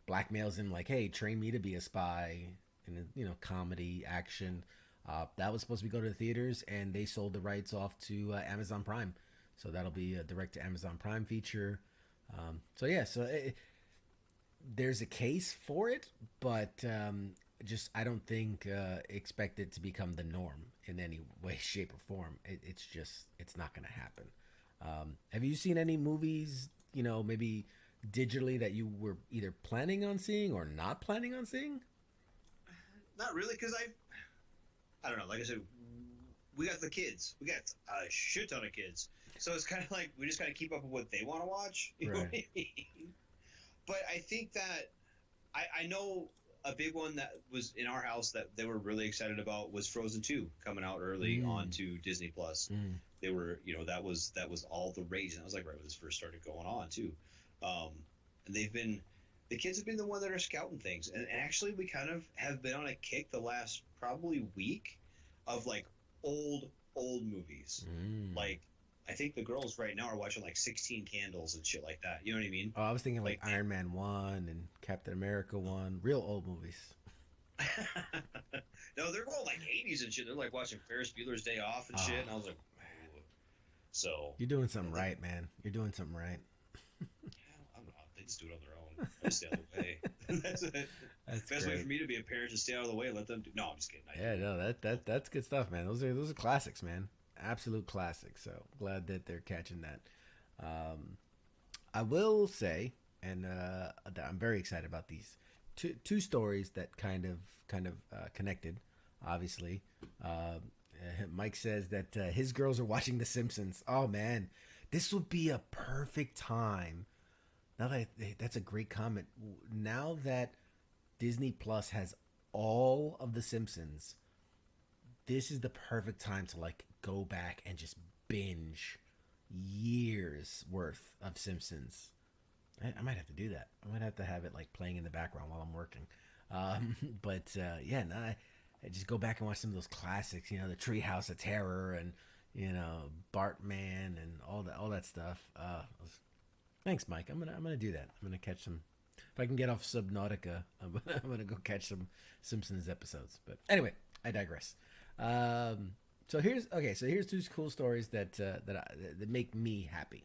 blackmails him like, hey, train me to be a spy. And, comedy, action. That was supposed to go to the theaters, and they sold the rights off to Amazon Prime. So that'll be a direct to Amazon Prime feature. There's a case for it, but just I don't think expect it to become the norm in any way, shape, or form. It's not going to happen. Have you seen any movies, maybe digitally, that you were either planning on seeing or not planning on seeing? Not really, because I don't know. Like I said, we got the kids. We got a shit ton of kids. So it's kind of like we just got to keep up with what they want to watch. You know what I mean? But I think that I know a big one that was in our house that they were really excited about was Frozen 2 coming out early onto Disney Plus. They were, that was all the rage. And I was like, right when this first started going on too. And the kids have been the one that are scouting things. And actually we kind of have been on a kick the last probably week of like old movies. Like, I think the girls right now are watching like 16 Candles and shit like that. You know what I mean? Oh, I was thinking like Iron Man 1 and Captain America 1. Real old movies. No, they're going like 80s and shit. They're like watching Ferris Bueller's Day Off and shit. And I was like, ooh. So. You're doing something right, man. You're doing something right. I'm not. They just do it on their own. I just stay out of the way. That's it. That's best way for me to be a parent, just stay out of the way and let them do. No, I'm just kidding. That's good stuff, man. Those are classics, man. Absolute classics. So glad that they're catching that. I will say, and I'm very excited about these two stories that kind of connected. Obviously, Mike says that his girls are watching The Simpsons. Oh man, this would be a perfect time. Now that's a great comment. Now that Disney Plus has all of The Simpsons, this is the perfect time to like go back and just binge years worth of Simpsons. I might have to do that. I might have to have it like playing in the background while I'm working. I just go back and watch some of those classics, the Treehouse of Terror and, Bartman and all that stuff. Thanks, Mike. I'm gonna do that. I'm gonna catch some. If I can get off Subnautica, I'm gonna go catch some Simpsons episodes. But anyway, I digress. So here's two cool stories that make me happy.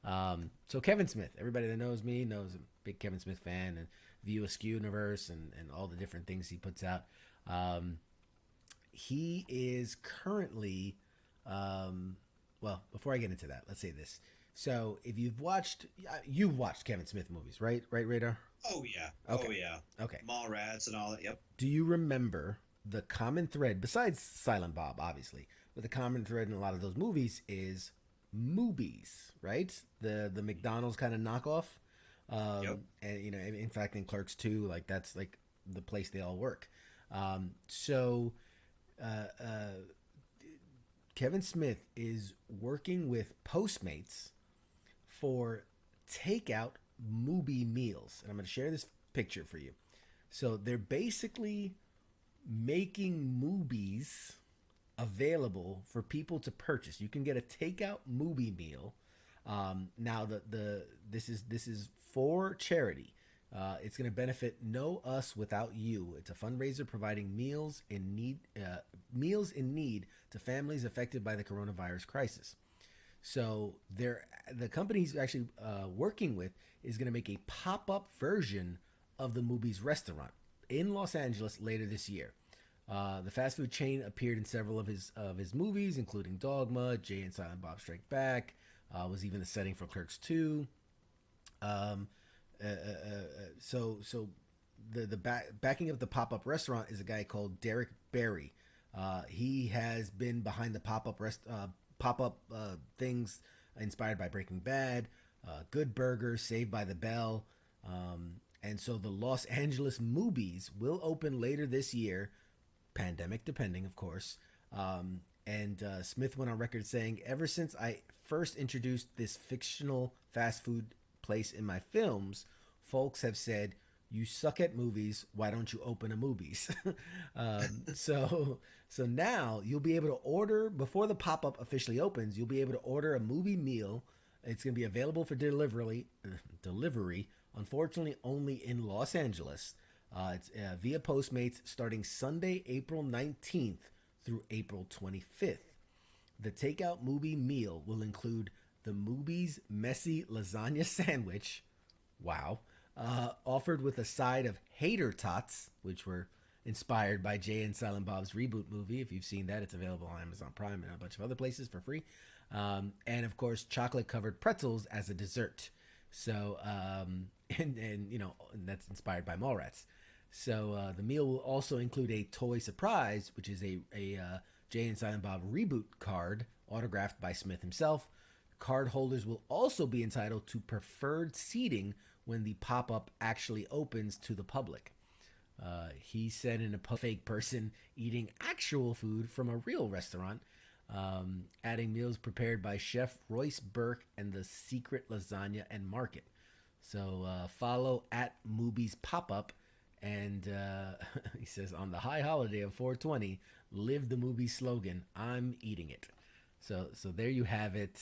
So Kevin Smith, everybody that knows me knows I'm a big Kevin Smith fan, and View Askew universe and all the different things he puts out. He is currently, well, before I get into that, let's say this. So if you've watched Kevin Smith movies, right, Radar? Oh yeah. Okay. Oh yeah. Okay. Mallrats and all that. Yep. Do you remember the common thread, besides Silent Bob, obviously, but the common thread in a lot of those movies is Moobies, right? The McDonald's kind of knockoff. Yep. And in fact, in Clerks 2, like that's like the place they all work. So Kevin Smith is working with Postmates for takeout movie meals, and I'm going to share this picture for you. So they're basically making movies available for people to purchase. You can get a takeout movie meal. Now this is for charity. It's going to benefit Know Us Without You. It's a fundraiser providing meals in need to families affected by the coronavirus crisis. So the company he's actually working with is going to make a pop-up version of the movie's restaurant in Los Angeles later this year. The fast food chain appeared in several of his movies, including Dogma, Jay and Silent Bob Strike Back. Was even the setting for Clerks 2. So backing up the pop-up restaurant is a guy called Derek Barry. He has been behind the pop-up things inspired by Breaking Bad, Good Burger, Saved by the Bell. And so the Los Angeles movies will open later this year, pandemic depending, of course. And Smith went on record saying, ever since I first introduced this fictional fast food place in my films, folks have said, you suck at movies, why don't you open a movies? So now you'll be able to order, before the pop-up officially opens, you'll be able to order a movie meal. It's going to be available for delivery, unfortunately only in Los Angeles. It's via Postmates starting Sunday, April 19th through April 25th. The takeout movie meal will include the movie's messy lasagna sandwich, wow, offered with a side of hater tots, which were inspired by Jay and Silent Bob's reboot movie. If you've seen that, it's available on Amazon Prime and a bunch of other places for free. And of course, chocolate-covered pretzels as a dessert. So, and that's inspired by Mallrats. So the meal will also include a toy surprise, which is a Jay and Silent Bob reboot card autographed by Smith himself. Card holders will also be entitled to preferred seating when the pop-up actually opens to the public. He said in a fake person eating actual food from a real restaurant, adding meals prepared by Chef Royce Burke and the Secret Lasagna and Market. So follow at Movies Pop-Up. And he says, on the high holiday of 420, live the movie slogan, I'm eating it. So there you have it.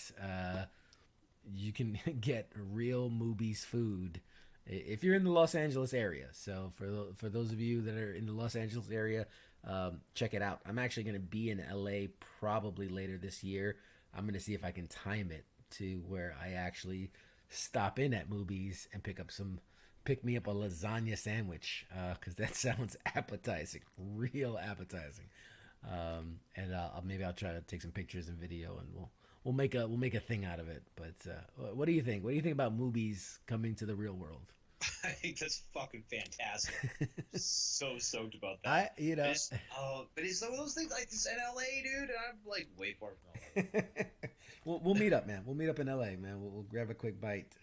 You can get real movies food if you're in the Los Angeles area. So for those of you that are in the Los Angeles area, check it out. I'm actually going to be in LA probably later this year. I'm going to see if I can time it to where I actually stop in at movies and pick me up a lasagna sandwich, because that sounds appetizing, real appetizing. And maybe I'll try to take some pictures and video, and we'll make a thing out of it. But what do you think? What do you think about movies coming to the real world? I think that's fucking fantastic. So stoked about that. But it's some of those things like this in LA, dude. And I'm like way far from LA. We'll meet up, man. We'll meet up in LA, man. We'll grab a quick bite.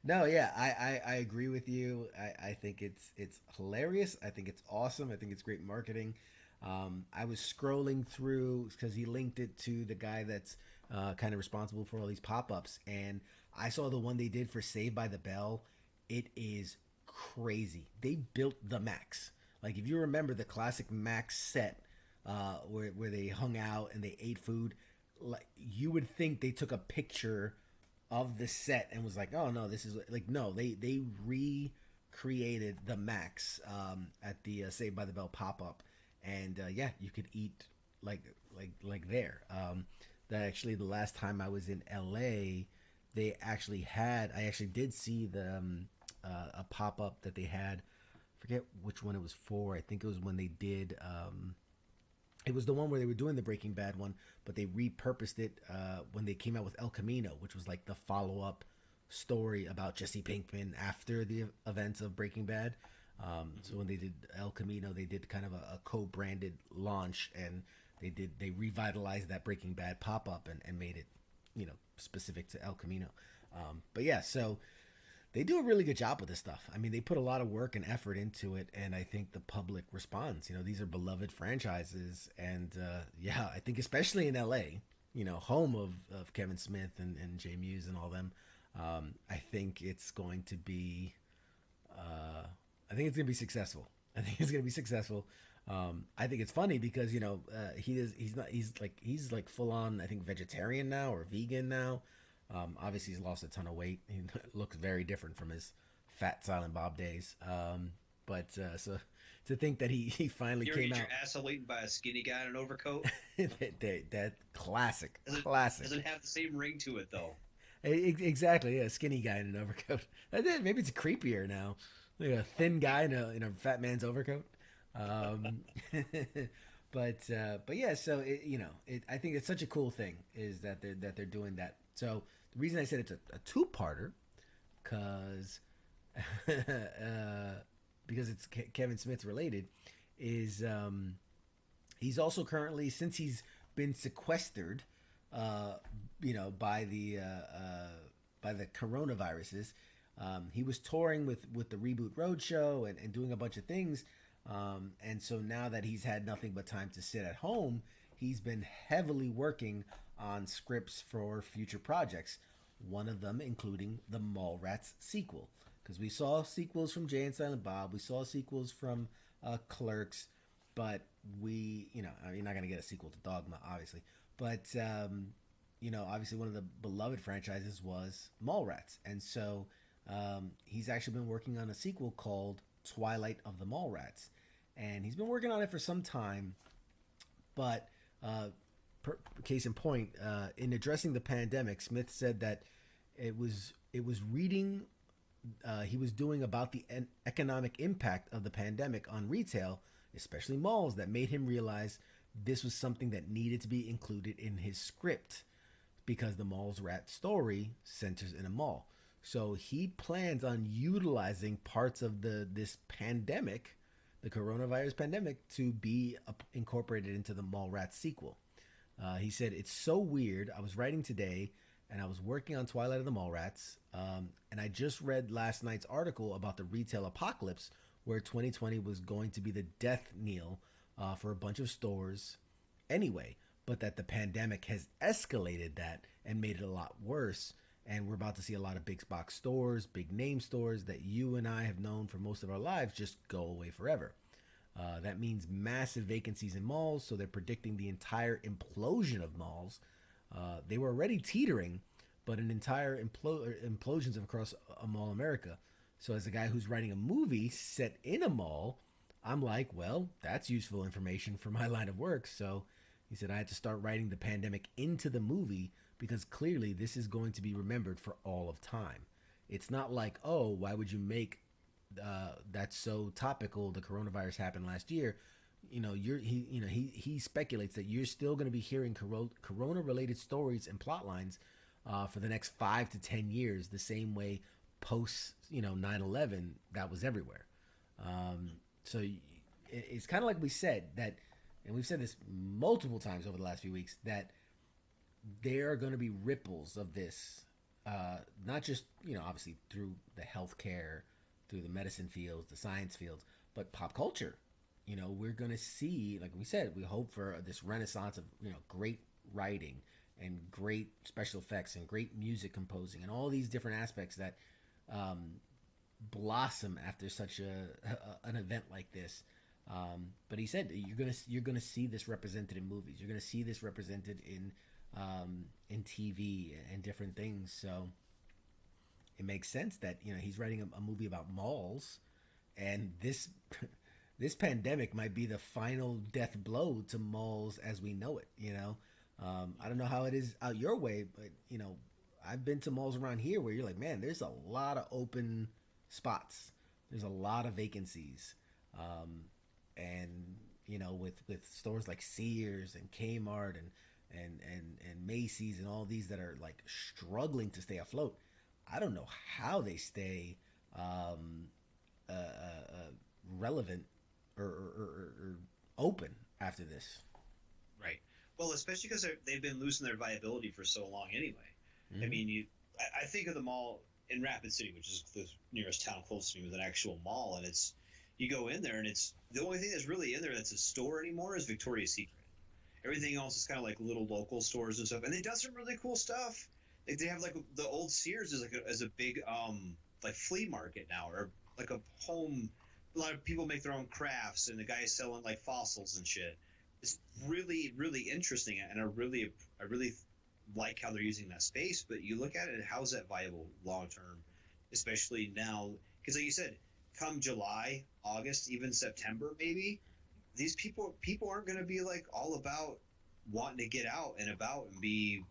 No, yeah, I agree with you. I think it's hilarious. I think it's awesome. I think it's great marketing. I was scrolling through because he linked it to the guy that's kind of responsible for all these pop-ups, and I saw the one they did for Saved by the Bell. It is crazy. They built the Max. Like, if you remember the classic Max set, where they hung out and they ate food, like, you would think they took a picture of the set and was like, oh no, this is like, no, they recreated the Max at the Saved by the Bell pop-up, and yeah, you could eat like there. That actually, the last time I was in LA, I actually did see the a pop-up that they had. Forget which one it was for. I think it was when they did it was the one where they were doing the Breaking Bad one, but they repurposed it when they came out with El Camino, which was like the follow-up story about Jesse Pinkman after the events of Breaking Bad. So when they did El Camino, they did kind of a co-branded launch, and they revitalized that Breaking Bad pop-up and made it, specific to El Camino. But yeah, so they do a really good job with this stuff. I mean, they put a lot of work and effort into it, and I think the public responds. You know, these are beloved franchises, and yeah, I think especially in LA, you know, home of Kevin Smith and Jay Muse and all them, I think it's going to be, successful. I think it's going to be successful. I think it's funny because, you know, he's like full on, I think, vegetarian now or vegan now. Obviously he's lost a ton of weight. He looks very different from his fat Silent Bob days. But so to think that he finally came out. Your asshole eaten by a skinny guy in an overcoat. that classic. Doesn't have the same ring to it though. Exactly. Yeah, skinny guy in an overcoat. Maybe it's creepier now. Like a thin guy in a fat man's overcoat. But yeah, so I think it's such a cool thing is that they're doing that. So the reason I said it's a two-parter, because it's Kevin Smith related, is he's also currently, since he's been sequestered, by the coronaviruses, he was touring with the Reboot Roadshow and doing a bunch of things. And so now that he's had nothing but time to sit at home, he's been heavily working on scripts for future projects. One of them including the Mallrats sequel, because we saw sequels from Jay and Silent Bob, we saw sequels from Clerks, but you're not gonna get a sequel to Dogma, obviously. But obviously one of the beloved franchises was Mallrats, and so he's actually been working on a sequel called Twilight of the Mallrats, and he's been working on it for some time. But case in point, in addressing the pandemic, Smith said that it was reading he was doing about the economic impact of the pandemic on retail, especially malls, that made him realize this was something that needed to be included in his script, because the Mall's rat story centers in a mall. So he plans on utilizing parts of this pandemic, the coronavirus pandemic, to be incorporated into the Mallrats sequel. He said, "It's so weird. I was writing today, and I was working on Twilight of the Mallrats, and I just read last night's article about the retail apocalypse, where 2020 was going to be the death knell for a bunch of stores anyway, but that the pandemic has escalated that and made it a lot worse. And we're about to see a lot of big box stores, big name stores that you and I have known for most of our lives just go away forever. That means massive vacancies in malls, so they're predicting the entire implosion of malls. They were already teetering, but an entire implosions across a mall America. So as a guy who's writing a movie set in a mall, I'm like, well, that's useful information for my line of work. So he said I had to start writing the pandemic into the movie, because clearly this is going to be remembered for all of time. It's not like, oh, why would you make that so topical? The coronavirus happened last year. He speculates that you're still going to be hearing corona-related stories and plot lines for the next 5 to 10 years, the same way post 9/11 that was everywhere. So it's kind of like we said that, and we've said this multiple times over the last few weeks, that there are going to be ripples of this, not just, obviously through the healthcare, through the medicine fields, the science fields, but pop culture. We're going to see, like we said, we hope for this renaissance of, great writing and great special effects and great music composing and all these different aspects that blossom after such an event like this. But he said you're gonna see this represented in movies. You're gonna see this represented in TV and different things. So it makes sense that he's writing a movie about malls, and this pandemic might be the final death blow to malls as we know it. I don't know how it is out your way, but I've been to malls around here where you're like, man, there's a lot of open spots. There's a lot of vacancies. And with stores like Sears and Kmart and Macy's and all these that are like struggling to stay afloat, I don't know how they stay relevant or open after this. Right. Well, especially because they've been losing their viability for so long anyway. Mm-hmm. I mean, I think of the mall in Rapid City, which is the nearest town close to me with an actual mall, and you go in there and it's the only thing that's really in there that's a store anymore is Victoria's Secret. Everything else is kind of like little local stores and stuff, and they done some really cool stuff. Like they have like the old Sears is as a big like flea market now, or like a home. A lot of people make their own crafts, and the guy's selling like fossils and shit. It's really really interesting, and I really like how they're using that space. But you look at it, how's that viable long term, especially now? Because like you said, come July, August, even September, maybe these people aren't going to be like all about wanting to get out and about and be,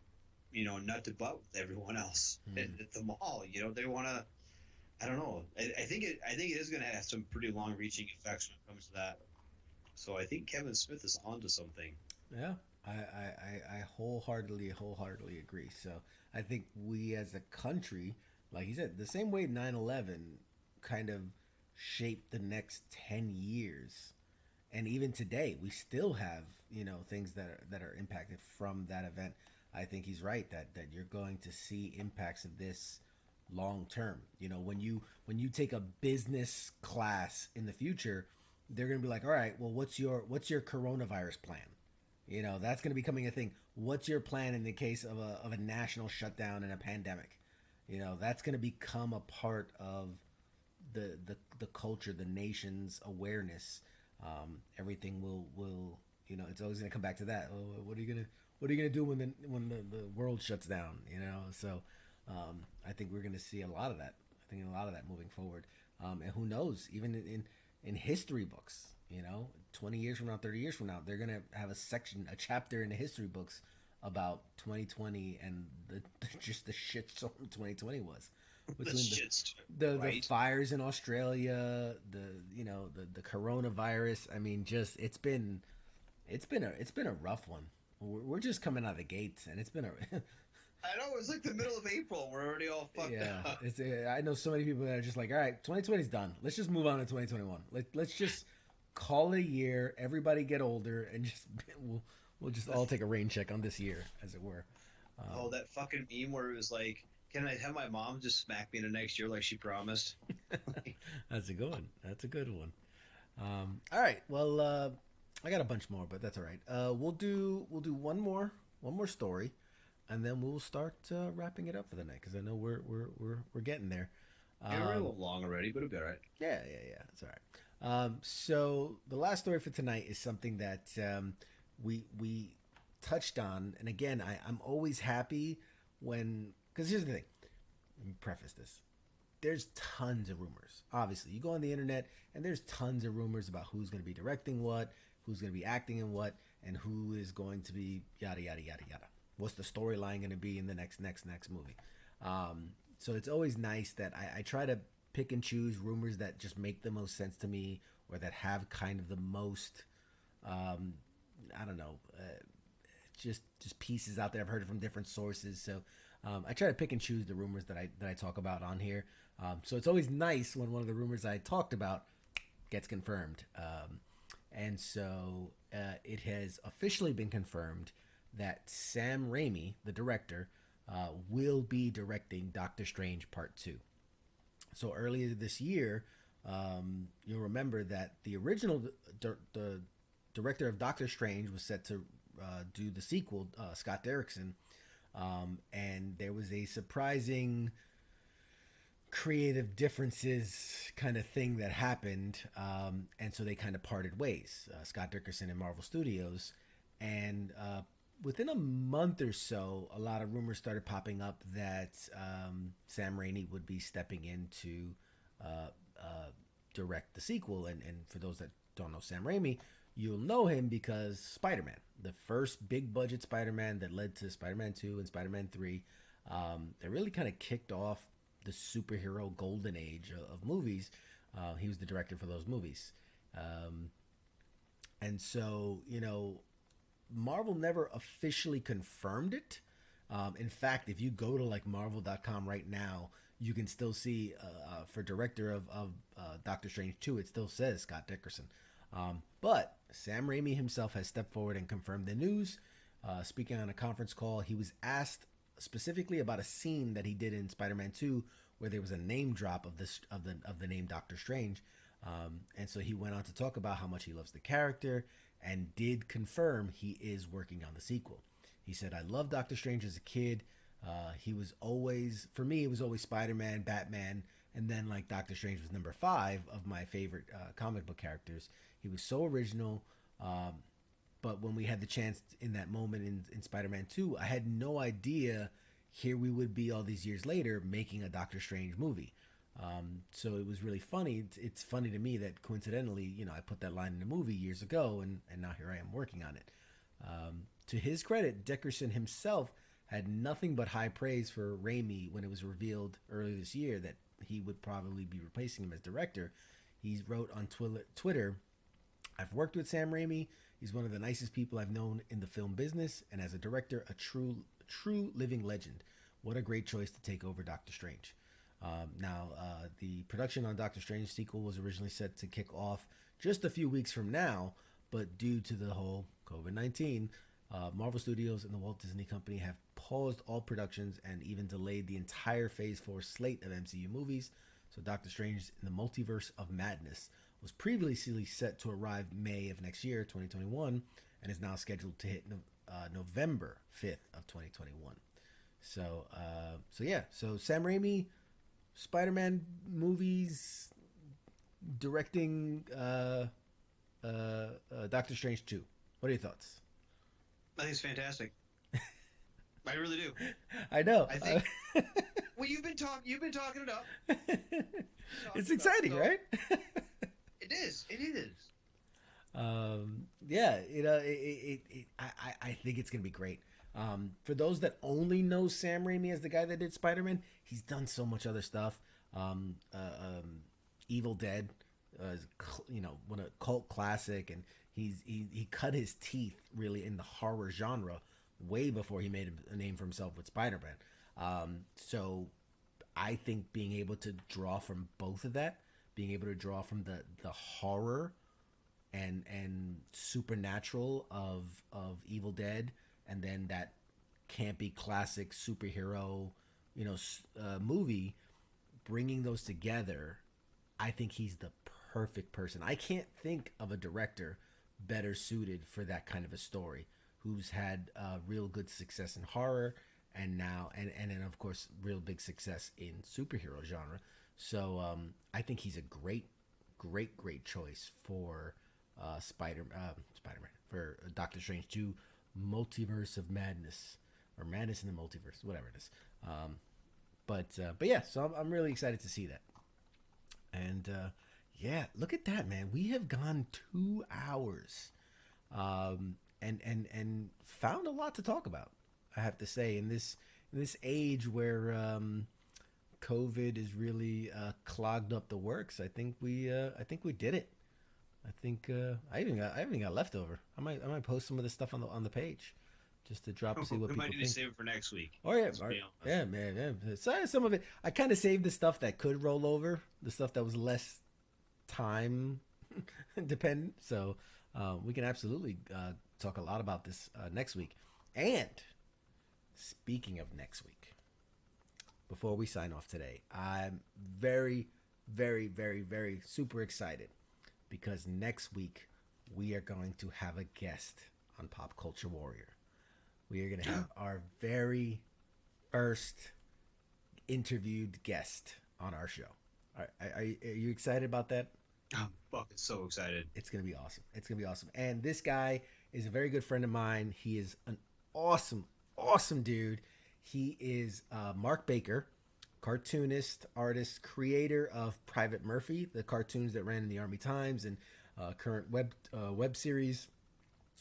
nut to butt with everyone else at the mall. They want to. I don't know. I think it is going to have some pretty long-reaching effects when it comes to that. So I think Kevin Smith is onto something. Yeah, I wholeheartedly agree. So I think we as a country, like you said, the same way 9/11 kind of shaped the next 10 years, and even today we still have things that are impacted from that event. I think he's right that you're going to see impacts of this long term. When you take a business class in the future, they're going to be like, all right, well, what's your coronavirus plan? That's going to be becoming a thing. What's your plan in the case of a national shutdown and a pandemic? That's going to become a part of the culture, the nation's awareness. Everything will it's always going to come back to that. What are you gonna do when the world shuts down? So I think we're going to see a lot of that. I think a lot of that moving forward. And who knows, even in history books, 20 years from now, 30 years from now, they're going to have a chapter in the history books about 2020 and just the shitstorm 2020 was. Between the fires in Australia, the coronavirus. I mean, just it's been a rough one. We're just coming out of the gates, and it's been a I know, it's like the middle of April. We're already all fucked up. I know so many people that are just like, all right, 2020's done. Let's just move on to 2021. Let's just call it a year. Everybody get older, and just we'll just all take a rain check on this year, as it were. That fucking meme where it was like, can I have my mom just smack me in the next year like she promised? That's a good one. That's a good one. All right. Well, I got a bunch more, but that's all right. We'll do one more story. And then we'll start wrapping it up for the night, because I know we're getting there. We're a little long already, but it'll be all right. Yeah. It's all right. So the last story for tonight is something that we touched on, and again, I'm always happy because here's the thing. Let me preface this. There's tons of rumors. Obviously, you go on the internet, and there's tons of rumors about who's going to be directing what, who's going to be acting in what, and who is going to be yada yada yada yada. What's the storyline going to be in the next movie? So it's always nice that I try to pick and choose rumors that just make the most sense to me, or that have kind of the most, just pieces out there. I've heard it from different sources. So I try to pick and choose the rumors that I talk about on here. So it's always nice when one of the rumors I talked about gets confirmed. And so it has officially been confirmed that Sam Raimi, the director, will be directing Doctor Strange Part 2. So earlier this year, you'll remember that the original the director of Doctor Strange was set to do the sequel, Scott Derrickson, and there was a surprising creative differences kind of thing that happened, and so they kind of parted ways, Scott Derrickson and Marvel Studios, and within a month or so, a lot of rumors started popping up that Sam Raimi would be stepping in to direct the sequel. And for those that don't know Sam Raimi, you'll know him because Spider-Man, the first big budget Spider-Man that led to Spider-Man 2 and Spider-Man 3, that really kind of kicked off the superhero golden age of movies. He was the director for those movies. And so, Marvel never officially confirmed it. In fact, if you go to like Marvel.com right now, you can still see for director of Doctor Strange 2, it still says Scott Derrickson. But Sam Raimi himself has stepped forward and confirmed the news. Speaking on a conference call, he was asked specifically about a scene that he did in Spider-Man 2 where there was a name drop of this of the name Doctor Strange, and so he went on to talk about how much he loves the character and did confirm he is working on the sequel. He said, "I loved Doctor Strange as a kid. He was always, for me, it was always Spider-Man, Batman, and then like Doctor Strange was number 5 of my favorite comic book characters. He was so original." But when we had the chance in that moment in Spider-Man 2, I had no idea here we would be all these years later making a Doctor Strange movie. So it was really funny. It's funny to me that coincidentally, you know, I put that line in the movie years ago, and now here I am working on it. To his credit, Dickerson himself had nothing but high praise for Raimi when it was revealed earlier this year that he would probably be replacing him as director. He wrote on Twitter, "I've worked with Sam Raimi. He's one of the nicest people I've known in the film business, and as a director, a true living legend. What a great choice to take over Doctor Strange." The production on Doctor Strange sequel was originally set to kick off just a few weeks from now, but due to the whole COVID-19, Marvel Studios and the Walt Disney Company have paused all productions and even delayed the entire Phase 4 slate of MCU movies. So Doctor Strange in the Multiverse of Madness was previously set to arrive May of next year, 2021, and is now scheduled to hit November 5th of 2021. So Sam Raimi, Spider-Man movies, directing Doctor Strange 2. What are your thoughts? I think it's fantastic. I really do. I know. I think. Well, you've been talking it up. It's exciting, so, right? It is. It is. Yeah, you know, I think it's gonna be great. For those that only know Sam Raimi as the guy that did Spider-Man, he's done so much other stuff. Evil Dead, you know, one a cult classic, and he cut his teeth really in the horror genre way before he made a name for himself with Spider-Man. So I think being able to draw from both of that, being able to draw from the horror and supernatural of Evil Dead, and then that campy classic superhero, you know, movie, bringing those together, I think he's the perfect person. I can't think of a director better suited for that kind of a story, who's had real good success in horror and now and then of course real big success in superhero genre. So I think he's a great choice for Spider-Man, for Doctor Strange 2 Multiverse of Madness, or Madness in the Multiverse, whatever it is. But yeah, so I'm really excited to see that. And yeah, look at that, man. We have gone 2 hours, and found a lot to talk about. I have to say, in this age where COVID is really clogged up the works, I think we did it. I think I even got leftover. I might post some of this stuff on the page, just to drop and see what we people might need think. to save it for next week. Oh yeah, man. So some of it, I kind of saved the stuff that could roll over, the stuff that was less time dependent. So we can absolutely talk a lot about this next week. And speaking of next week, before we sign off today, I'm very, very, very, very super excited, because next week we are going to have a guest on Pop Culture Warrior. We are going to have our very first interviewed guest on our show. Are you excited about that? I'm fucking so excited. It's going to be awesome. It's going to be awesome. And this guy is a very good friend of mine. He is an awesome, awesome dude. He is Mark Baker, cartoonist, artist, creator of Private Murphy, the cartoons that ran in the Army Times and current web series.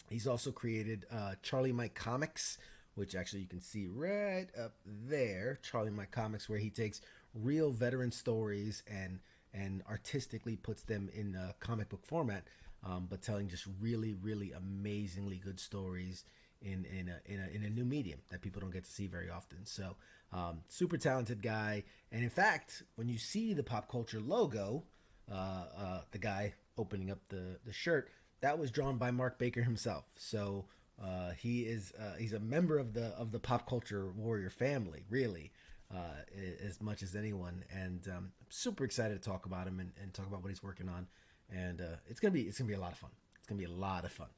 He's also created Charlie Mike Comics, which actually you can see right up there. Charlie Mike Comics, where he takes real veteran stories and artistically puts them in a comic book format, but telling just really, really amazingly good stories in a new medium that people don't get to see very often. So super talented guy. And in fact, when you see the Pop Culture logo, the guy opening up the shirt, that was drawn by Mark Baker himself. So he's a member of the Pop Culture Warrior family, really. as much as anyone, and I'm super excited to talk about him and talk about what he's working on. And it's gonna be a lot of fun. It's gonna be a lot of fun.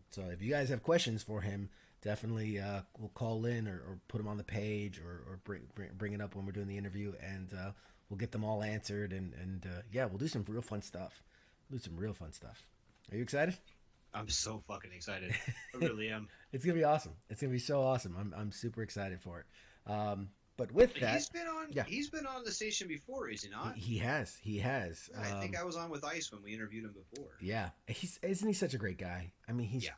So if you guys have questions for him, definitely we'll call in or put them on the page or bring it up when we're doing the interview, and we'll get them all answered. And yeah, we'll do some real fun stuff. Are you excited? I'm so fucking excited. I really am. It's gonna be awesome. It's gonna be so awesome. I'm super excited for it. But with that, he's been on the station before, is he not? He has. I think I was on with Ice when we interviewed him before. Yeah, isn't he such a great guy? I mean, he's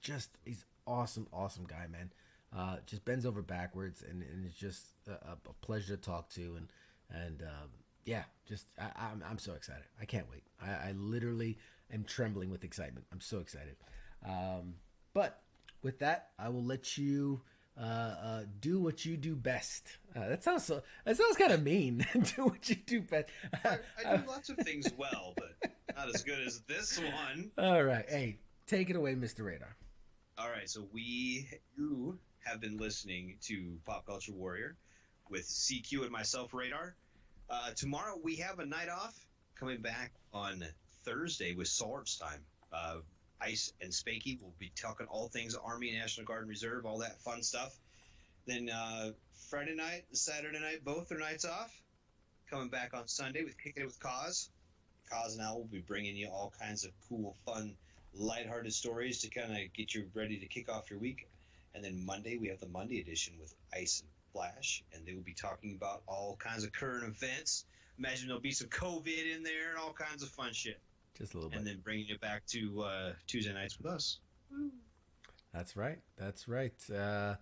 awesome guy, man. Just bends over backwards, and it's just a pleasure to talk to, and yeah, just I'm so excited. I can't wait. I literally am trembling with excitement. I'm so excited. But with that, I will let you do what you do best. That sounds kind of mean. Do what you do best. I do lots of things well, but not as good as this one. All right, hey, take it away, Mr. Radar. All right, so you have been listening to Pop Culture Warrior with CQ and myself, Radar. Tomorrow we have a night off, coming back on Thursday with Swords Time. Ice and Spanky will be talking all things Army, National Guard, and Reserve, all that fun stuff. Then Friday night and Saturday night, both are nights off. Coming back on Sunday with Kicking It with Cause. Cause and I will be bringing you all kinds of cool, fun, lighthearted stories to kind of get you ready to kick off your week. And then Monday, we have the Monday edition with Ice and Flash, and they will be talking about all kinds of current events. Imagine there'll be some COVID in there and all kinds of fun shit. Just a little bit. And then bringing you back to Tuesday nights with us. That's right. You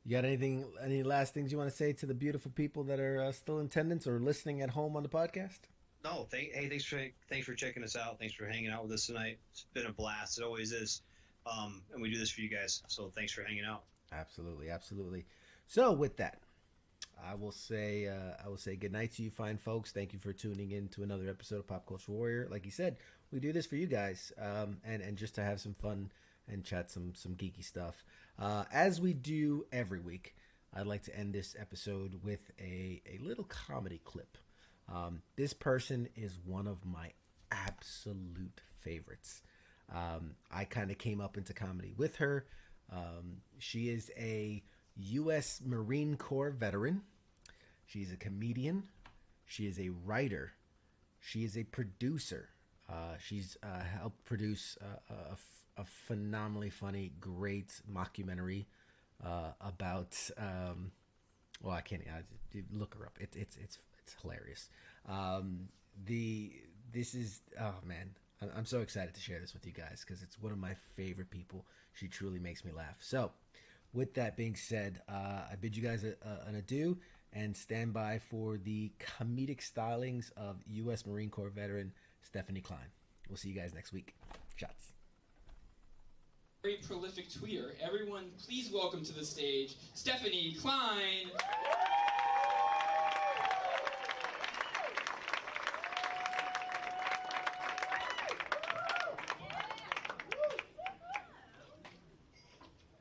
got any last things you want to say to the beautiful people that are still in attendance or listening at home on the podcast? No, thanks for checking us out. Thanks for hanging out with us tonight. It's been a blast. It always is. And we do this for you guys. So thanks for hanging out. Absolutely. So with that, I will say good night to you fine folks. Thank you for tuning in to another episode of Pop Culture Warrior. Like you said, we do this for you guys, and just to have some fun and chat some geeky stuff. As we do every week, I'd like to end this episode with a little comedy clip. This person is one of my absolute favorites. I kind of came up into comedy with her. She is a U.S. Marine Corps veteran. She's a comedian. She is a writer. She is a producer. She's helped produce a phenomenally funny, great mockumentary about. Well, I can't. Look her up. It's hilarious. This is, oh man, I'm so excited to share this with you guys because it's one of my favorite people. She truly makes me laugh. So, with that being said, I bid you guys an adieu and stand by for the comedic stylings of U.S. Marine Corps veteran Stephanie Kline. We'll see you guys next week. Shots. Very prolific tweeter. Everyone, please welcome to the stage Stephanie Kline.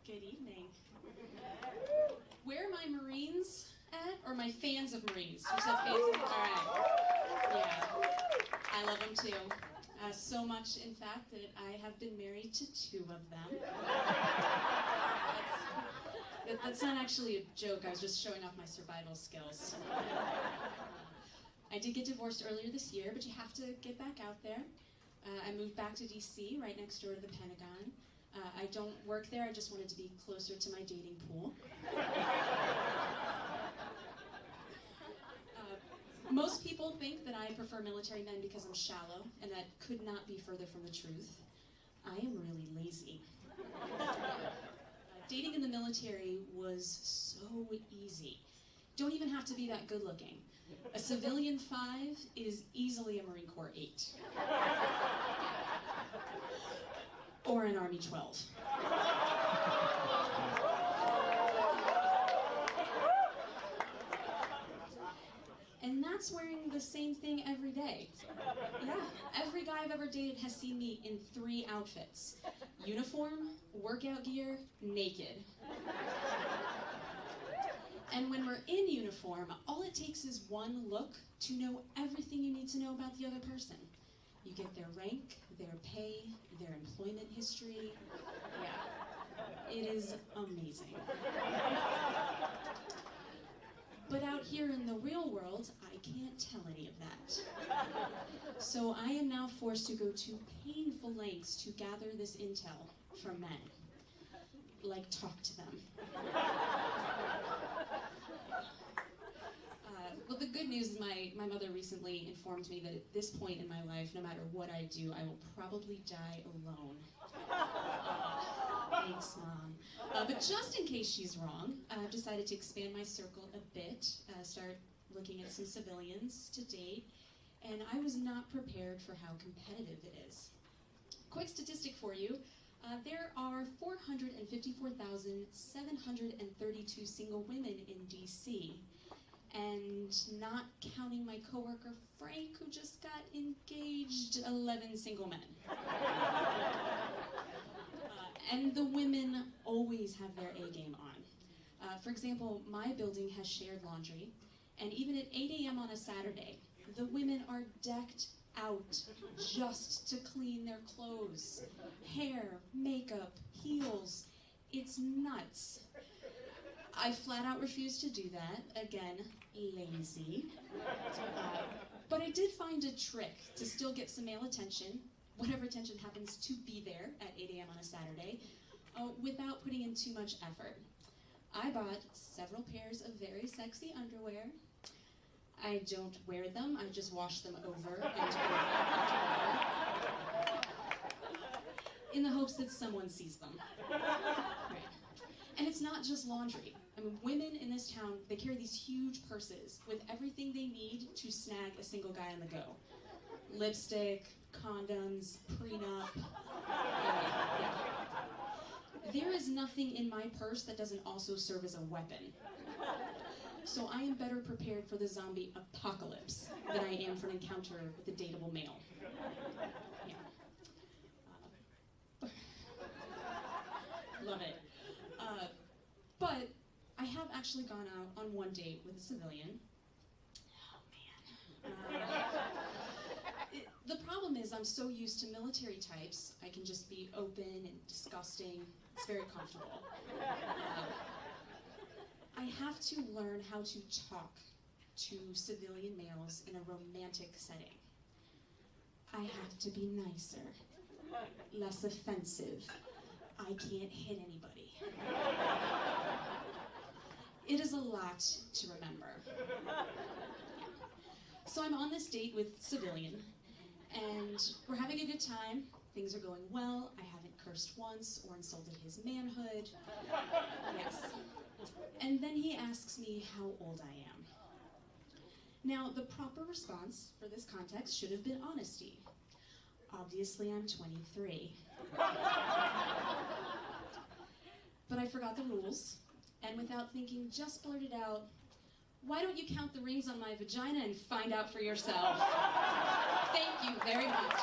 Good evening. Where are my Marines at? Or my fans of Marines? You said fans of All right. Yeah. I love them too. So much, in fact, that I have been married to 2 of them. That's not actually a joke. I was just showing off my survival skills. I did get divorced earlier this year, but you have to get back out there. I moved back to D.C., right next door to the Pentagon. I don't work there. I just wanted to be closer to my dating pool. Most people think that I prefer military men because I'm shallow, and that could not be further from the truth. I am really lazy. Dating in the military was so easy. Don't even have to be that good looking. A civilian 5 is easily a Marine Corps 8. Or an Army 12. And that's wearing the same thing every day. Yeah, every guy I've ever dated has seen me in 3 outfits. Uniform, workout gear, naked. And when we're in uniform, all it takes is one look to know everything you need to know about the other person. You get their rank, their pay, their employment history. Yeah, it is amazing. But out here in the real world, I can't tell any of that. So I am now forced to go to painful lengths to gather this intel from men. Like, talk to them. Well, the good news is my mother recently informed me that at this point in my life, no matter what I do, I will probably die alone. Thanks, Mom. But just in case she's wrong, I've decided to expand my circle a bit, start looking at some civilians to date, and I was not prepared for how competitive it is. Quick statistic for you. There are 454,732 single women in DC, and not counting my coworker Frank, who just got engaged, 11 single men. And the women always have their A game on. For example, my building has shared laundry, and even at 8 a.m. on a Saturday, the women are decked out just to clean their clothes. Hair, makeup, heels. It's nuts. I flat out refuse to do that. Again, lazy. But I did find a trick to still get some male attention, whatever attention happens to be there at 8 a.m. on a Saturday, without putting in too much effort. I bought several pairs of very sexy underwear. I don't wear them, I just wash them over and over and over, in the hopes that someone sees them. Right. And it's not just laundry. I mean, women in this town, they carry these huge purses with everything they need to snag a single guy on the go. Lipstick, condoms, prenup. Yeah. There is nothing in my purse that doesn't also serve as a weapon. So I am better prepared for the zombie apocalypse than I am for an encounter with a dateable male. Yeah. Love it. But I have actually gone out on one date with a civilian. Oh, man. The problem is I'm so used to military types, I can just be open and disgusting. It's very comfortable. I have to learn how to talk to civilian males in a romantic setting. I have to be nicer, less offensive. I can't hit anybody. It is a lot to remember. So I'm on this date with civilian, and we're having a good time. Things are going well. I haven't cursed once or insulted his manhood. Yes. And then he asks me how old I am. Now, the proper response for this context should have been honesty. Obviously, I'm 23. But I forgot the rules, and without thinking, just blurted out, "Why don't you count the rings on my vagina and find out for yourself?" Thank you very much.